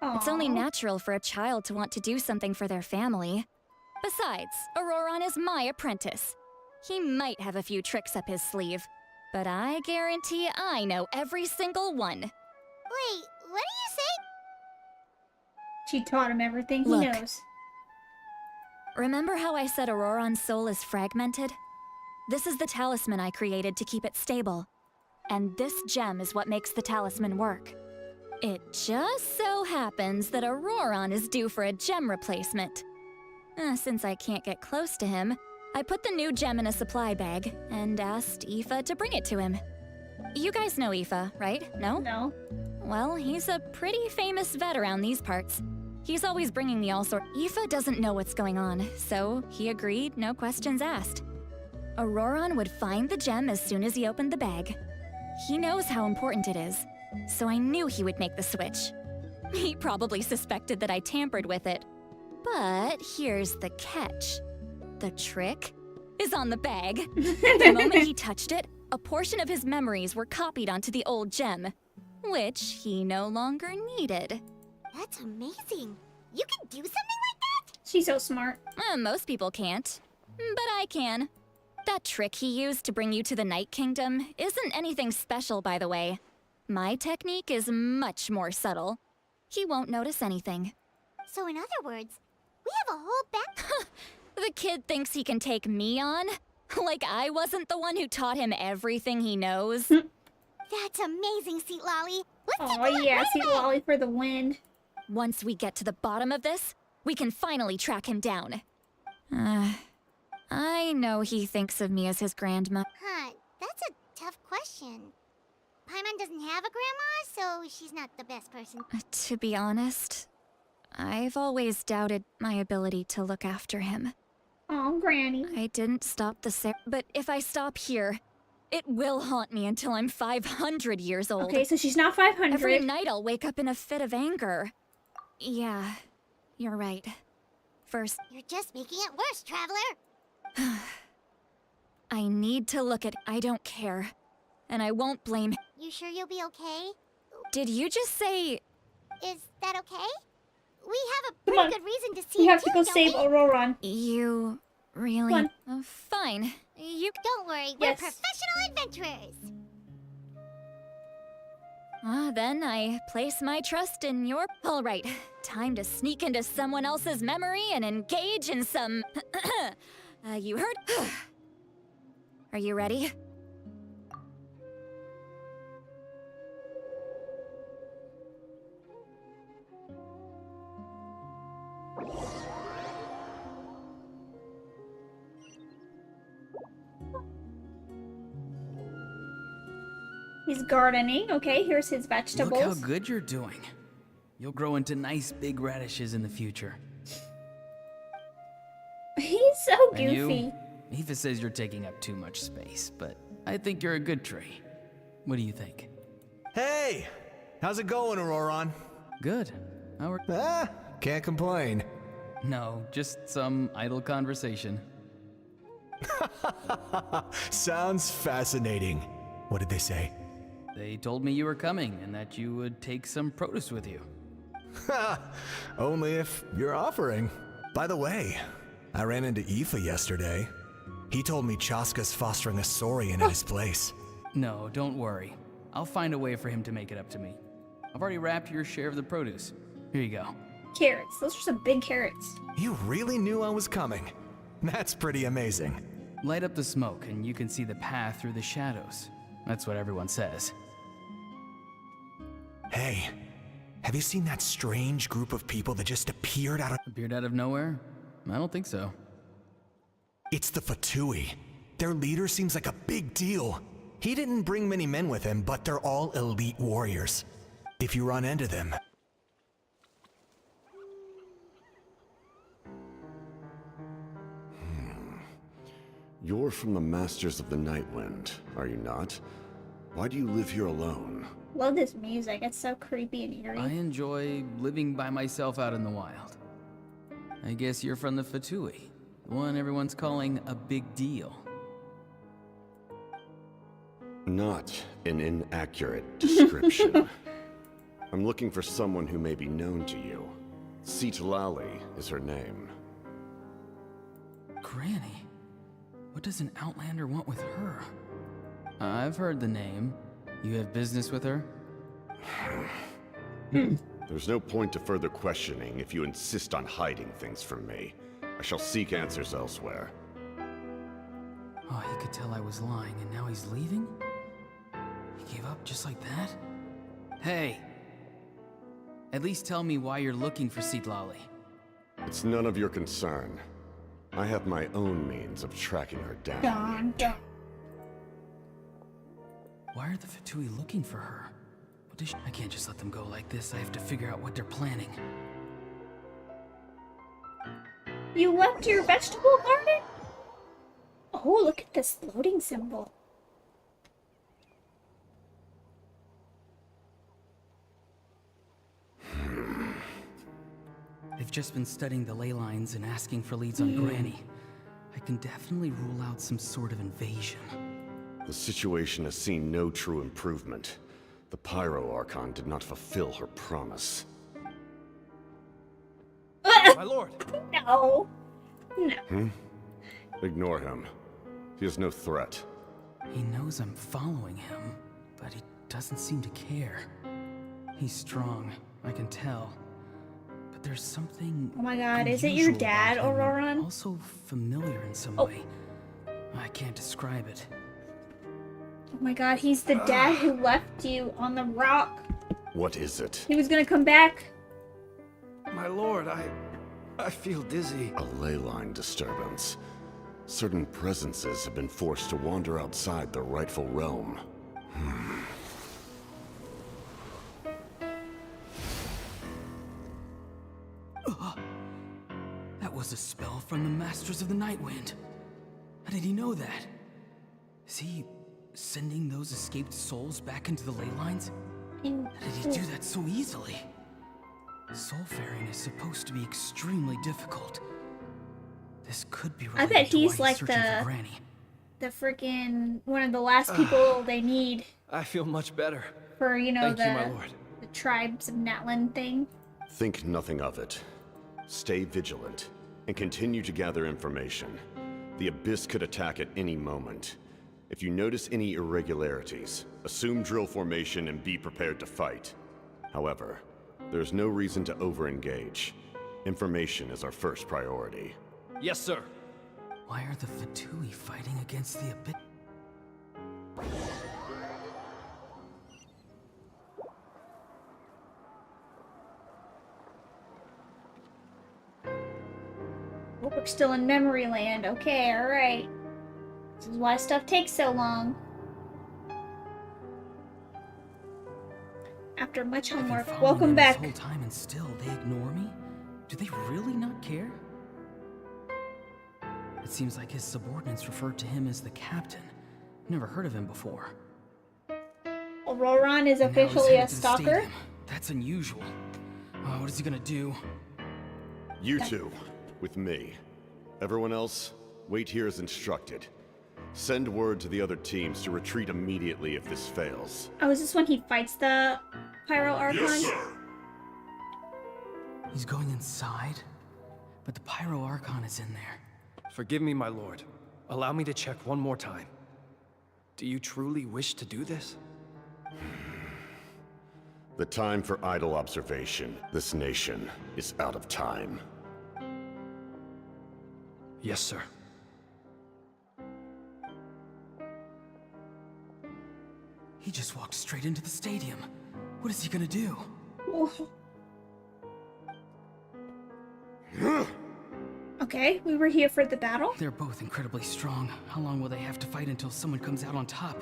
It's only natural for a child to want to do something for their family. Besides, Auroron is my apprentice. He might have a few tricks up his sleeve, but I guarantee I know every single one. Wait, what do you say? She taught him everything he Look. knows. Remember how I said Auroron's soul is fragmented? This is the talisman I created to keep it stable. And this gem is what makes the talisman work. It just so happens that Auroron is due for a gem replacement. Since I can't get close to him, I put the new gem in a supply bag and asked Aoife to bring it to him. You guys know Aoife, right? No? No. Well, he's a pretty famous vet around these parts. He's always bringing me all sorts. Aoife doesn't know what's going on, so he agreed, no questions asked. Auroron would find the gem as soon as he opened the bag. He knows how important it is, so I knew he would make the switch. He probably suspected that I tampered with it. But here's the catch. The trick is on the bag. The moment he touched it, a portion of his memories were copied onto the old gem, which he no longer needed. That's amazing. You can do something like that? She's so smart. Most people can't, but I can. That trick he used to bring you to the Night Kingdom isn't anything special, by the way. My technique is much more subtle. He won't notice anything. So in other words, we have a whole back... The kid thinks he can take me on? Like I wasn't the one who taught him everything he knows? That's amazing, Seat Lolly. Oh yeah, Seat Lolly for the win. Once we get to the bottom of this, we can finally track him down. I know he thinks of me as his grandma. Huh, that's a tough question. Paimon doesn't have a grandma, so she's not the best person. To be honest, I've always doubted my ability to look after him. Oh, Granny. I didn't stop the but if I stop here, It will haunt me until I'm 500 years old. Okay, so she's not 500. Every night I'll wake up in a fit of anger. Yeah, you're right. First, You're just making it worse, Traveler. I need to look at. I don't care. And I won't blame. You sure you'll be okay? Did you just say. Is that okay? We have a Come pretty on. good reason to see We you have to too, go don't save we? Auroron. You really. Come Fine. You. Don't worry, Yes. we're professional adventurers. Then I place my trust in your. Alright, time to sneak into someone else's memory and engage in some. You heard? Are you ready? He's gardening. Okay, here's his vegetables. Look how good you're doing. You'll grow into nice big radishes in the future. He's so And goofy. you? Aoife says you're taking up too much space, but I think you're a good tree. What do you think? Hey! How's it going, Auroron? Good. How are... Can't complain. No, just some idle conversation. Sounds fascinating. What did they say? They told me you were coming and that you would take some produce with you. Only if you're offering. By the way, I ran into Aoife yesterday. He told me Chaska's fostering a saurian in his place. No, don't worry. I'll find a way for him to make it up to me. I've already wrapped your share of the produce. Here you go. Carrots. Those are some big carrots. You really knew I was coming. That's pretty amazing. Light up the smoke and you can see the path through the shadows. That's what everyone says. Hey, have you seen that strange group of people that just appeared out of... Appeared out of nowhere? I don't think so. It's the Fatui. Their leader seems like a big deal. He didn't bring many men with him, but they're all elite warriors. If you run into them... You're from the Masters of the Nightwind, are you not? Why do you live here alone? Love this music. It's so creepy and eerie. I enjoy living by myself out in the wild. I guess you're from the Fatui, the one everyone's calling a big deal. Not an inaccurate description. I'm looking for someone who may be known to you. Lali is her name. Granny? What does an Outlander want with her? I've heard the name. You have business with her? There's no point to further questioning if you insist on hiding things from me. I shall seek answers elsewhere. Oh, he could tell I was lying and now he's leaving? He gave up just like that? Hey! At least tell me why you're looking for Lali. It's none of your concern. I have my own means of tracking her down. Dun, dun. Why are the Fatui looking for her? What does I can't just let them go like this. I have to figure out what they're planning. You left your vegetable garden? Oh, look at this loading symbol. They've just been studying the ley lines and asking for leads on Granny. I can definitely rule out some sort of invasion. The situation has seen no true improvement. The Pyro Archon did not fulfill her promise. My lord! No. No. Ignore him. He is no threat. He knows I'm following him, but he doesn't seem to care. He's strong, I can tell. But there's something Oh my god, is it your unusual dad, about him, Auroran? also familiar in some way. I can't describe it. Oh my god, he's the dad who left you on the rock. What is it? He was gonna come back. My lord, I feel dizzy. A ley line disturbance. Certain presences have been forced to wander outside their rightful realm. That was a spell from the Masters of the Nightwind. How did he know that? Is he sending those escaped souls back into the ley lines? How did he do that so easily? Soulfaring is supposed to be extremely difficult. This could be related I bet to why he's like searching for Granny. the freaking one of the last people they need I feel much better. for, you know, Thank you, my lord. the tribes of Natlan thing. Think nothing of it. Stay vigilant, and continue to gather information. The Abyss could attack at any moment. If you notice any irregularities, assume drill formation and be prepared to fight. However, there's no reason to over-engage. Information is our first priority. Yes, sir. Why are the Fatui fighting against the Abyss? Oh, we're still in memory land. Okay, alright. This is why stuff takes so long. After much homework, welcome back. This whole time and still they ignore me? Do they really not care? It seems like his subordinates referred to him as the captain. Never heard of him before. Auroron is And now he's officially a headed to the stalker. stadium. That's unusual. What is he gonna do? You two, with me. Everyone else, wait here as instructed. Send word to the other teams to retreat immediately if this fails. Oh, is this when he fights the Pyro Archon? Yes, sir. He's going inside? But the Pyro Archon is in there. Forgive me, my lord. Allow me to check one more time. Do you truly wish to do this? The time for idle observation. This nation is out of time. Yes, sir. He just walked straight into the stadium. What is he gonna do? Okay, we were here for the battle. They're both incredibly strong. How long will they have to fight until someone comes out on top?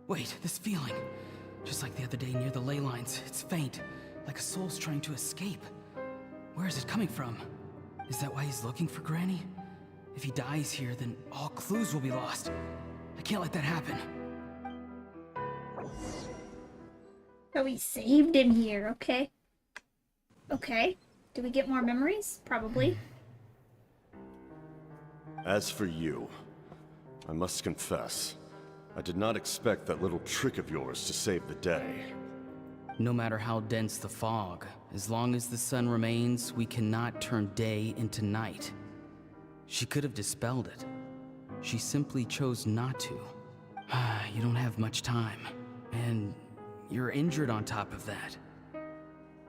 Wait, this feeling. Just like the other day near the ley lines, it's faint, like a soul's trying to escape. Where is it coming from? Is that why he's looking for Granny? If he dies here, then all clues will be lost. I can't let that happen. So we saved him here, okay. Okay. Do we get more memories? Probably. As for you, I must confess, I did not expect that little trick of yours to save the day. No matter how dense the fog, as long as the sun remains, we cannot turn day into night. She could have dispelled it. She simply chose not to. You don't have much time, and you're injured on top of that.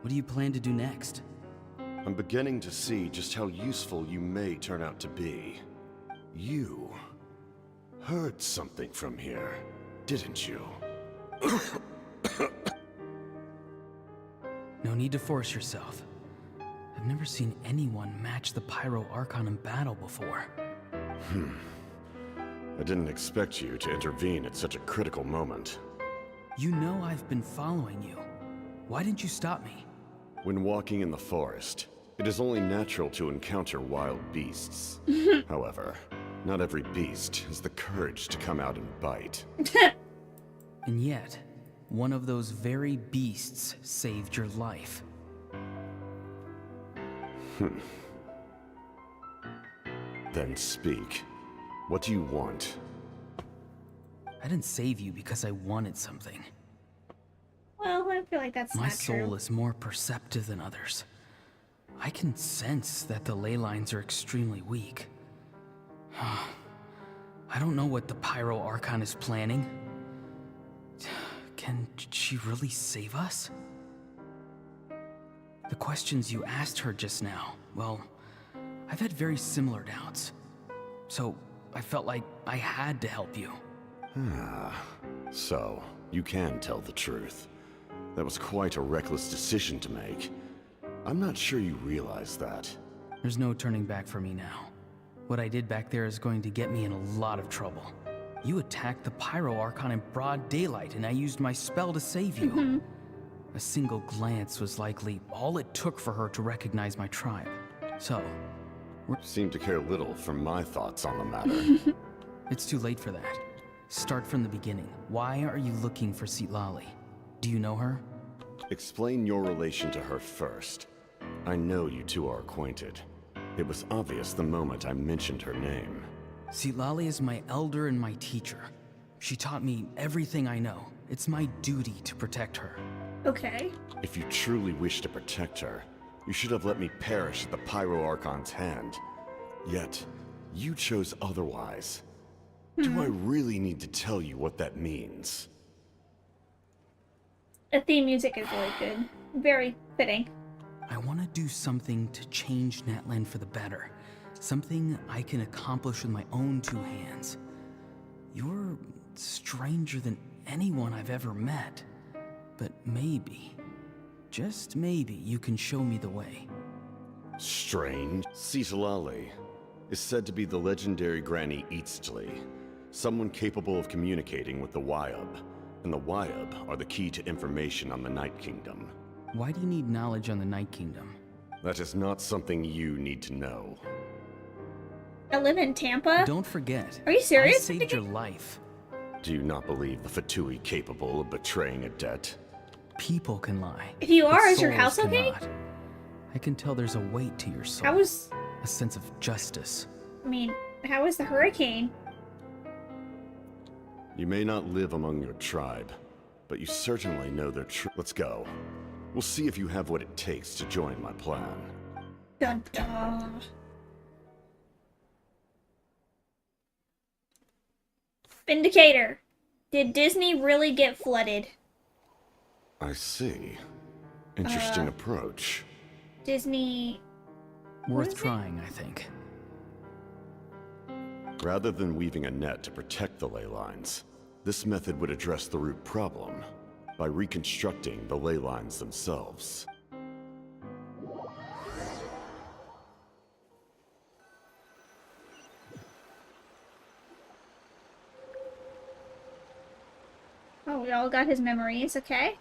What do you plan to do next? I'm beginning to see just how useful you may turn out to be. You heard something from here, didn't you? No need to force yourself. I've never seen anyone match the Pyro Archon in battle before. I didn't expect you to intervene at such a critical moment. You know I've been following you. Why didn't you stop me? When walking in the forest, it is only natural to encounter wild beasts. However, not every beast has the courage to come out and bite. And yet, one of those very beasts saved your life. Then speak. What do you want? I didn't save you because I wanted something. Well, I feel like that's My not soul true. is more perceptive than others. I can sense that the ley lines are extremely weak. I don't know what the Pyro Archon is planning. Can she really save us? The questions you asked her just now, well, I've had very similar doubts. So, I felt like I had to help you. So, you can tell the truth. That was quite a reckless decision to make. I'm not sure you realize that. There's no turning back for me now. What I did back there is going to get me in a lot of trouble. You attacked the Pyro Archon in broad daylight, and I used my spell to save you. A single glance was likely all it took for her to recognize my tribe. So, Seem to care little for my thoughts on the matter. It's too late for that. Start from the beginning. Why are you looking for Citlali? Do you know her? Explain your relation to her first. I know you two are acquainted. It was obvious the moment I mentioned her name. Citlali is my elder and my teacher. She taught me everything I know. It's my duty to protect her. Okay. If you truly wish to protect her, you should have let me perish at the Pyro Archon's hand. Yet, you chose otherwise. Do I really need to tell you what that means? The theme music is really good. Very fitting. I want to do something to change Natlan for the better. Something I can accomplish with my own two hands. You're stranger than anyone I've ever met. But maybe, just maybe, you can show me the way. Strange? Citlali is said to be the legendary Granny Eastly, someone capable of communicating with the Wyub. And the Wyub are the key to information on the Night Kingdom. Why do you need knowledge on the Night Kingdom? That is not something you need to know. I live in Tampa? Don't forget. Are you serious? I saved your life. Do you not believe the Fatui capable of betraying a debt? People can lie. If you but are, is your souls house okay? cannot. I can tell there's a weight to your soul. How was... A sense of justice. I mean, how was the hurricane? You may not live among your tribe, but you certainly know their Let's go. We'll see if you have what it takes to join my plan. Dun dun. Vindicator. Did Disney really get flooded? I see. Interesting approach. Disney... Worth trying, I think. Rather than weaving a net to protect the ley lines, this method would address the root problem by reconstructing the ley lines themselves. Oh, we all got his memories, okay?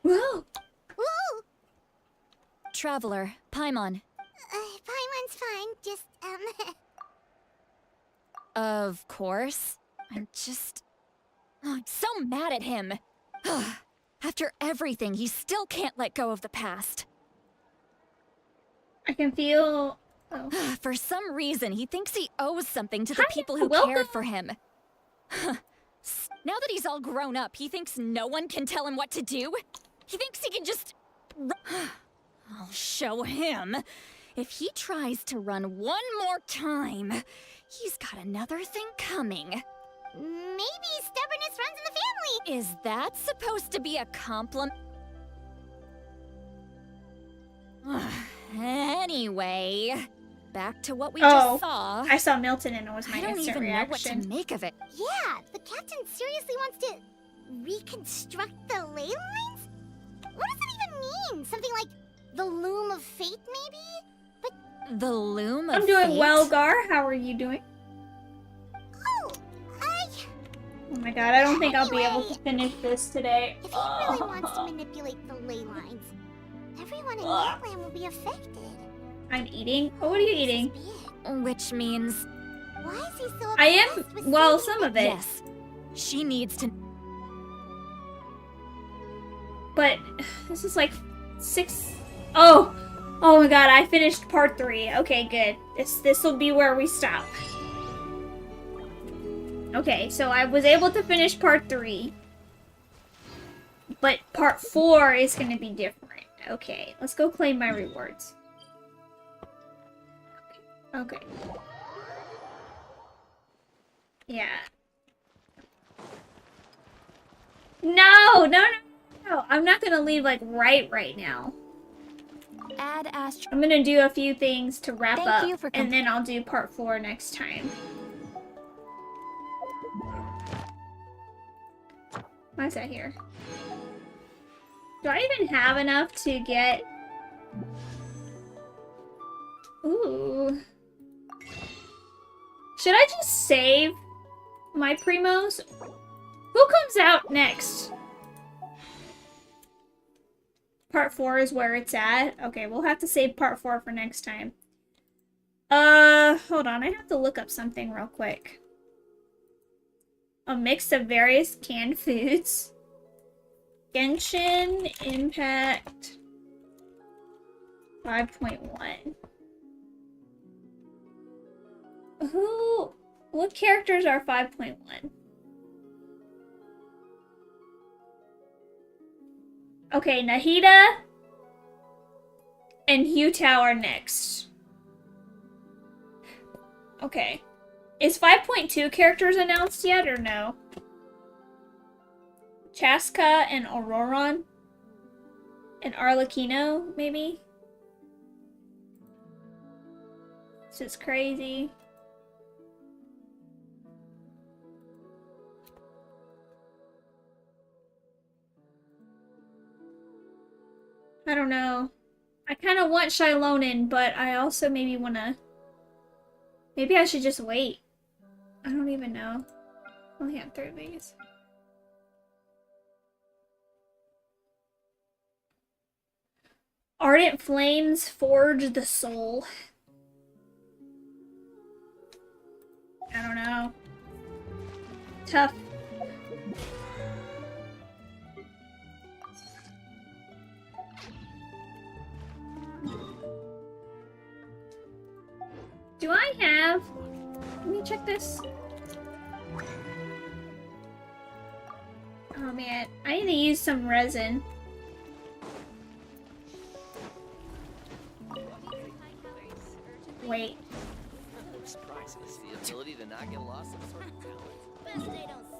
Whoa! Woo! Traveler, Paimon. Paimon's fine, just, Of course. I'm so mad at him. After everything, he still can't let go of the past. I can feel... Oh. For some reason, he thinks he owes something to the people who cared for him. Now that he's all grown up, he thinks no one can tell him what to do? He thinks he can just... I'll show him. If he tries to run one more time, he's got another thing coming. Maybe stubbornness runs in the family! Is that supposed to be a compliment? Anyway, back to what we just saw. I saw Milton and it was my I don't instant even reaction. know what to make of it. Yeah, the captain seriously wants to reconstruct the ley lines? What does that even mean? Something like the loom of fate, maybe? But the loom of I'm doing fate? well, Gar. How are you doing? Oh my god, I don't think I'll be able to finish this today. If he really wants to manipulate the ley lines, everyone in Natlan will be affected. I'm eating? Oh, what are you eating? Which means... Why is he so I am, obsessed with well, seeing some of it. Yes. She needs to... But, this is like 6... Oh! Oh my god, I finished part 3. Okay, good. This will be where we stop. Okay, so I was able to finish part 3. But part 4 is going to be different. Okay, let's go claim my rewards. Okay. Yeah. No! I'm not going to leave, like, right now. Add Astro... I'm going to do a few things to wrap Thank up, you for and then I'll do part 4 next time. Why is that here? Do I even have enough to get... Ooh. Should I just save my primos? Who comes out next? Part 4 is where it's at. Okay, we'll have to save part 4 for next time. Hold on. I have to look up something real quick. A mix of various canned foods. Genshin Impact 5.1. What characters are 5.1? Okay, Nahida and Hutao are next. Okay. Is 5.2 characters announced yet or no? Chaska and Auroron? And Arlecchino, maybe? This is crazy. I don't know. I kind of want Shilonen, but I also maybe want to... Maybe I should just wait. I don't even know. I only have 3 of these. Ardent Flames Forge the Soul. I don't know. Tough. Do I have... Let me check this. Oh man, I need to use some resin. Wait. It's priceless, the ability to not get lost in sort of talent. Best they don't see.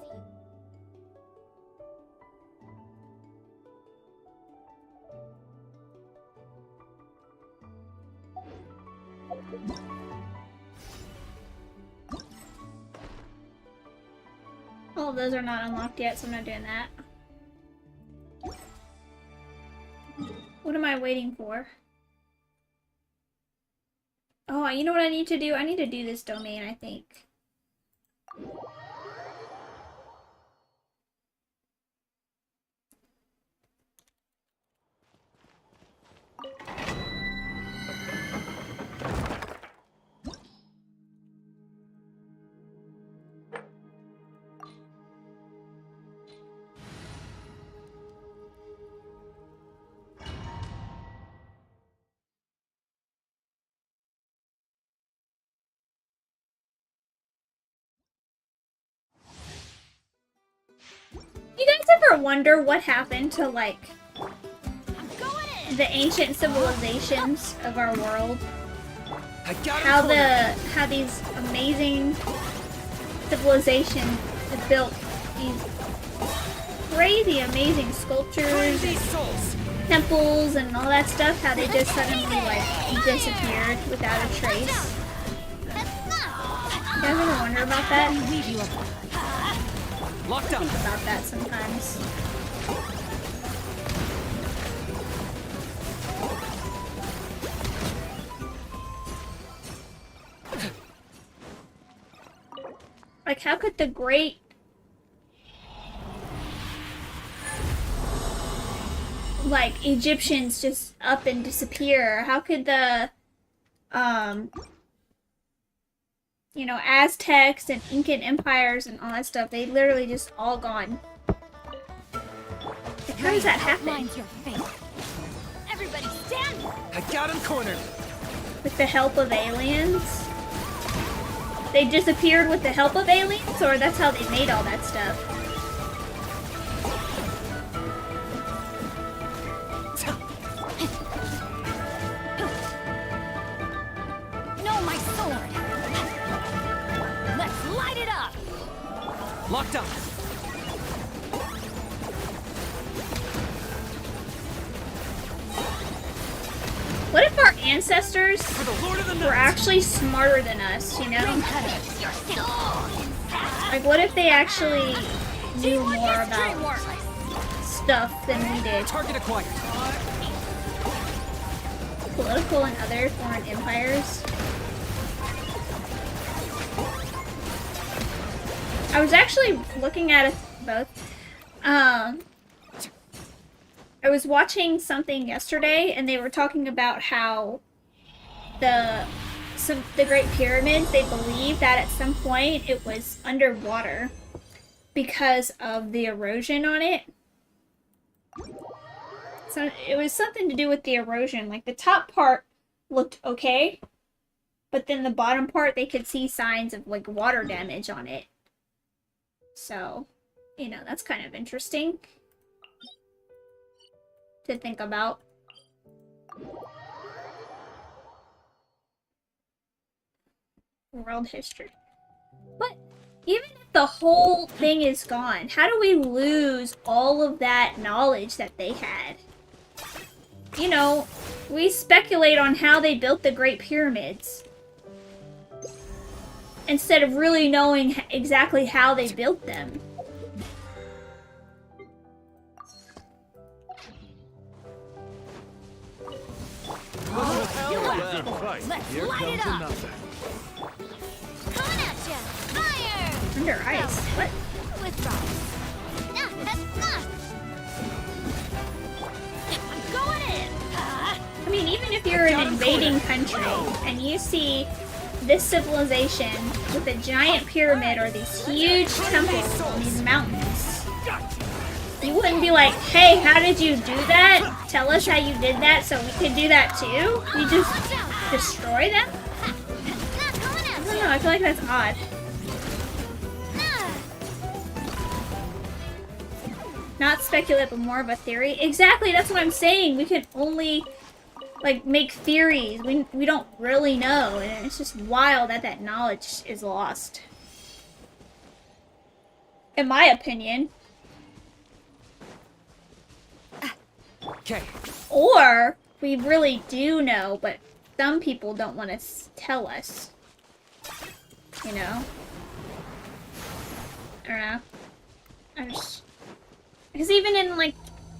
All of those are not unlocked yet, so I'm not doing that. What am I waiting for? Oh, you know what I need to do? I need to do this domain, I think. You guys ever wonder what happened to, like, the ancient civilizations of our world? How these amazing civilizations have built these crazy amazing sculptures, temples, and all that stuff, how they just suddenly, like, disappeared without a trace. You guys ever wonder about that? Locked up. I think about that sometimes. Like, how could the great... like, Egyptians just up and disappear? How could the, you know, Aztecs and Incan empires and all that stuff, they literally just all gone. Like, how does that happen? Everybody stand! I got him cornered. With the help of aliens? They disappeared with the help of aliens, or that's how they made all that stuff? No, my sword! Let's light it up! Locked up. What if our ancestors were actually smarter than us, you know? Like, what if they actually knew more about stuff than we did? Target acquired. Political and other foreign empires. I was actually looking at both. I was watching something yesterday, and they were talking about how the Great Pyramids, they believe that at some point it was underwater because of the erosion on it. So it was something to do with the erosion. Like the top part looked okay, but then the bottom part, they could see signs of like water damage on it. So, you know, that's kind of interesting to think about. World history. But even if the whole thing is gone, how do we lose all of that knowledge that they had? You know, we speculate on how they built the Great Pyramids instead of really knowing exactly how they built them. Let's light it up! Coming at ya! Fire! Under ice? What? Withdraw. I'm going in! I mean, even if you're an invading country and you see this civilization with a giant pyramid or these huge temples on these mountains, you wouldn't be like, hey, how did you do that? Tell us how you did that so we could do that too? You just destroy them? I don't know, I feel like that's odd. Not speculative, but more of a theory. Exactly, that's what I'm saying. We can only, like, make theories. We don't really know, and it's just wild that that knowledge is lost. In my opinion. Okay. Or we really do know, but some people don't want to tell us. You know? I don't know. I just... Because even in, like,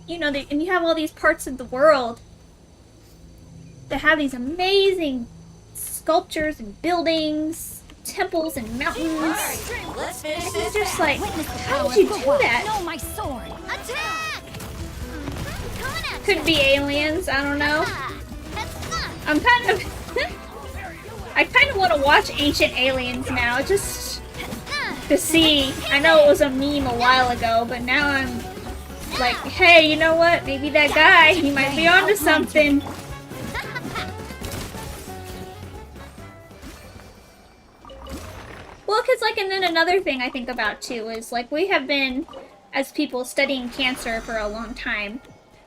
you know, and you have all these parts of the world that have these amazing sculptures and buildings, temples and mountains. Let's finish It's this. just like, Witness the how power did you of do the that? No, my sword. Attack! Could be aliens, I don't know. I'm kind of... I kind of want to watch Ancient Aliens now, just to see. I know it was a meme a while ago, but now I'm like, hey, you know what? Maybe that guy, he might be onto something. Well, because, like, and then another thing I think about, too, is, like, we have been, as people, studying cancer for a long time.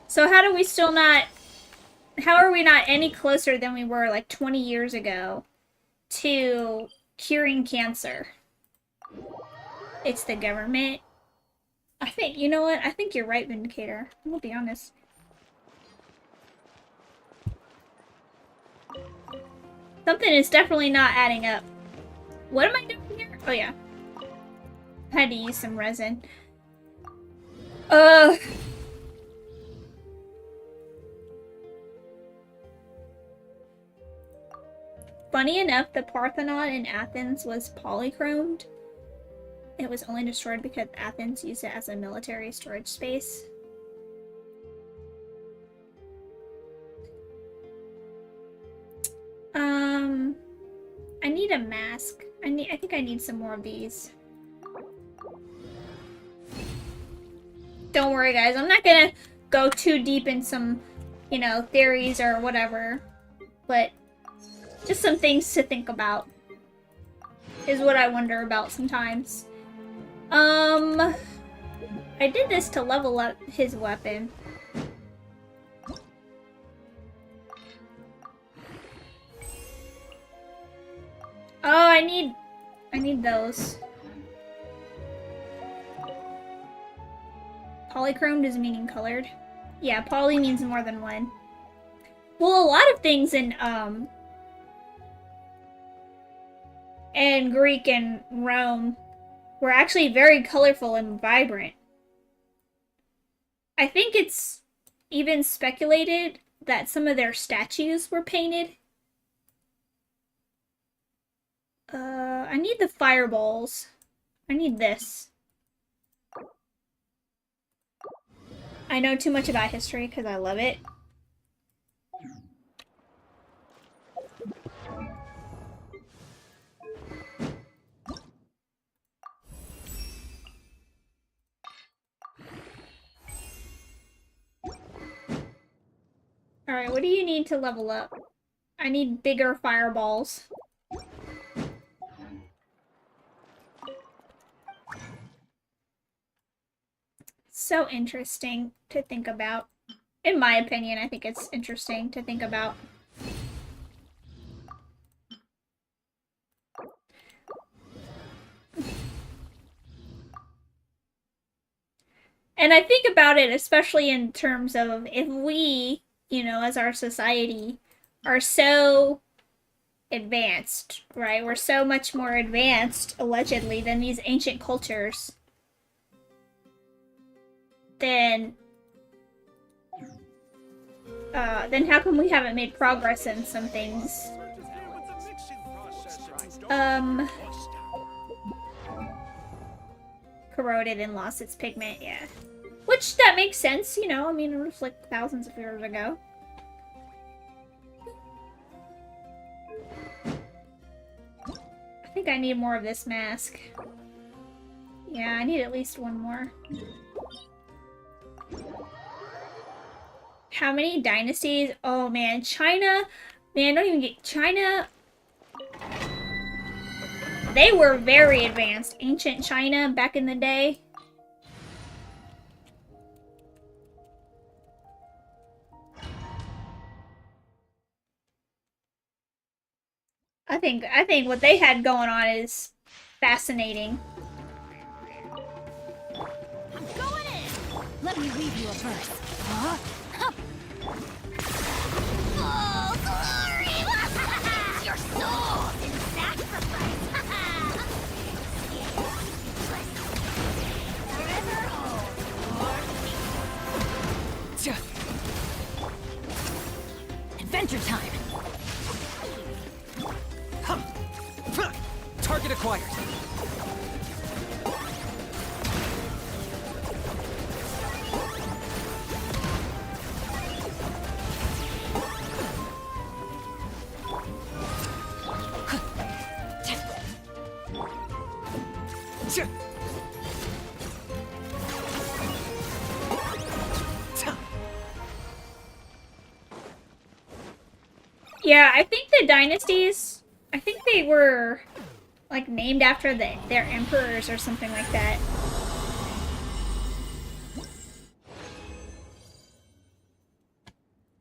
So how do we still not... How are we not any closer than we were, like, 20 years ago to curing cancer? It's the government. I think, you know what? I think you're right, Vindicator. I'll be honest. Something is definitely not adding up. What am I doing here? Oh, yeah. I had to use some resin. Funny enough, the Parthenon in Athens was polychromed. It was only destroyed because Athens used it as a military storage space. I need a mask. I think I need some more of these. Don't worry, guys. I'm not gonna go too deep in some, you know, theories or whatever. But just some things to think about is what I wonder about sometimes. I did this to level up his weapon. Oh, I need those. Polychromed is meaning colored. Yeah, poly means more than one. Well, a lot of things in Greek and Rome were actually very colorful and vibrant. I think it's even speculated that some of their statues were painted. I need the fireballs. I need this. I know too much about history because I love it. Alright, what do you need to level up? I need bigger fireballs. So interesting to think about. In my opinion, I think it's interesting to think about. And I think about it especially in terms of if we, you know, as our society, are so advanced, right? We're so much more advanced, allegedly, than these ancient cultures. Then how come we haven't made progress in some things? Corroded and lost its pigment, yeah. Which, that makes sense, you know, I mean, it was like thousands of years ago. I think I need more of this mask. Yeah, I need at least one more. How many dynasties? Oh man, China. Man, don't even get China. They were very advanced. Ancient China back in the day. I think what they had going on is fascinating. I'm going in. Let me leave you a verse. Huh? Oh, glory! Your soul in sacrifice. Forever hold. Adventure time. Target acquired. Yeah, I think the dynasties, I think they were like named after their emperors or something like that.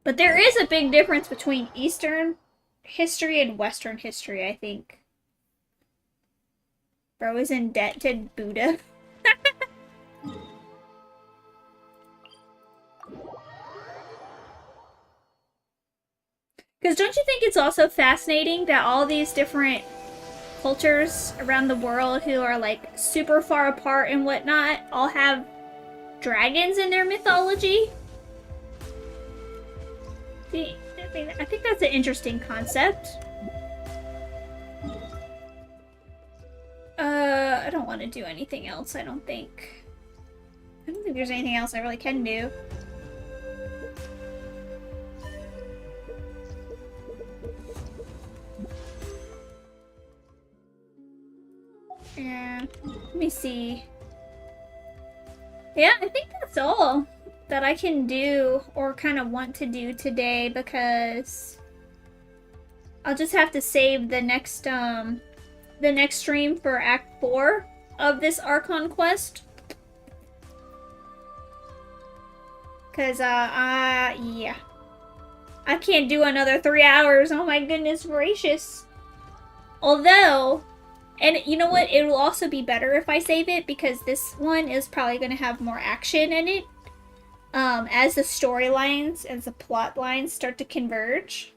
But there is a big difference between Eastern history and Western history, I think. Bro is in debt to Buddha. Because don't you think it's also fascinating that all these different cultures around the world who are like super far apart and whatnot all have dragons in their mythology? See, I think that's an interesting concept. I don't want to do anything else, I don't think. I don't think there's anything else I really can do. Yeah, let me see. Yeah, I think that's all that I can do or kind of want to do today because I'll just have to save the next stream for Act 4 of this Archon quest. Cause yeah. I can't do another 3 hours, oh my goodness gracious. Although, and you know what, it will also be better if I save it because this one is probably going to have more action in it. As the storylines, as the plot lines start to converge.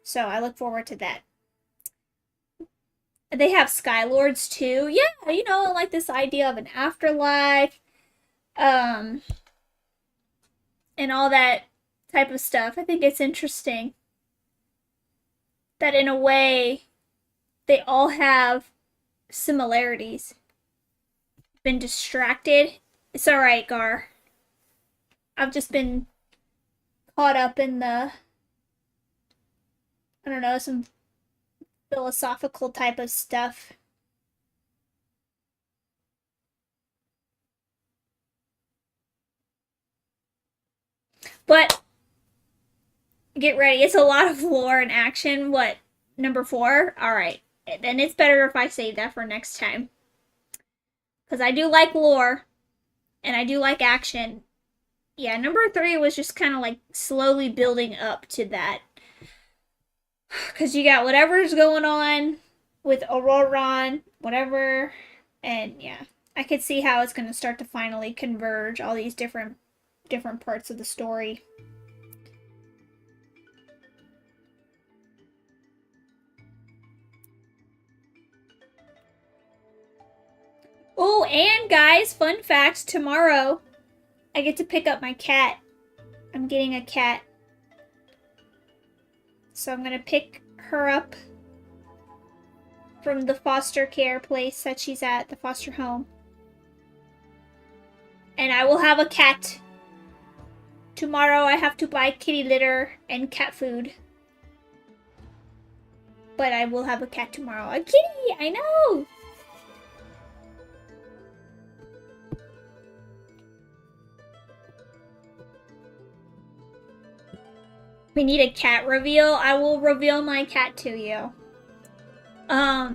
So I look forward to that. They have Skylords too. Yeah, you know, like this idea of an afterlife. And all that type of stuff. I think it's interesting. That in a way, they all have similarities. Been distracted. It's alright, Gar. I've just been caught up in the, I don't know, some philosophical type of stuff. But get ready, it's a lot of lore and action. What, number 4? Alright, then it's better if I save that for next time. Because I do like lore, and I do like action. Yeah, number 3 was just kind of like slowly building up to that. Because you got whatever's going on with Auroron, whatever, and yeah. I could see how it's going to start to finally converge all these different parts of the story. Oh, and guys, fun fact, tomorrow I get to pick up my cat. I'm getting a cat. So I'm gonna pick her up from the foster care place that she's at, the foster home. And I will have a cat. Tomorrow I have to buy kitty litter and cat food. But I will have a cat tomorrow. A kitty! I know! We need a cat reveal. I will reveal my cat to you. I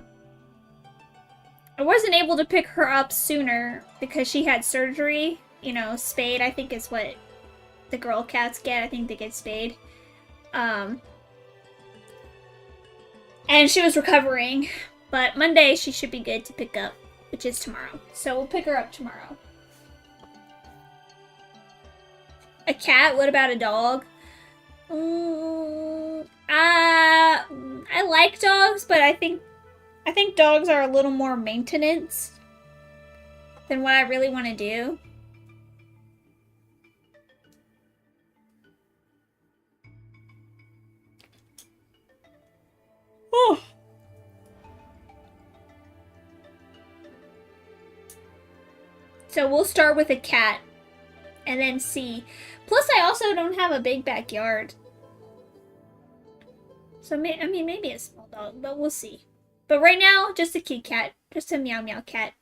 wasn't able to pick her up sooner because she had surgery. You know, spayed, I think is what the girl cats get. I think they get spayed. And she was recovering. But Monday she should be good to pick up, which is tomorrow. So we'll pick her up tomorrow. A cat? What about a dog? I like dogs, but I think dogs are a little more maintenance than what I really want to do. Oh. So we'll start with a cat and then see. Plus, I also don't have a big backyard. So, I mean, maybe a small dog, but we'll see. But right now, just a cute cat. Just a meow meow cat.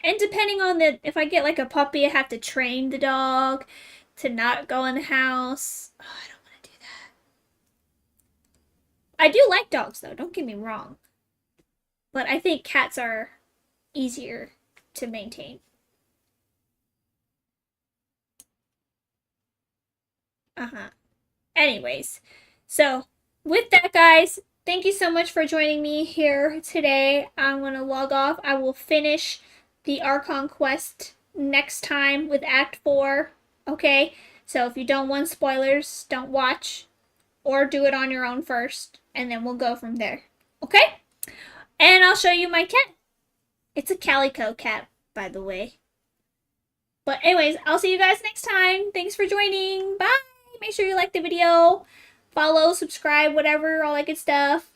And depending on if I get like a puppy, I have to train the dog to not go in the house. Oh, I don't want to do that. I do like dogs, though. Don't get me wrong. But I think cats are easier to maintain. Anyways, so with that, guys, thank you so much for joining me here today. I'm going to log off. I will finish the Archon quest next time with Act 4, okay? So if you don't want spoilers, don't watch, or do it on your own first, and then we'll go from there, okay? And I'll show you my cat. It's a calico cat, by the way. But anyways, I'll see you guys next time. Thanks for joining. Bye! Make sure you like the video, follow, subscribe, whatever, all that good stuff.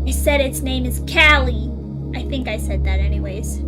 I said its name is Callie. I think I said that anyways.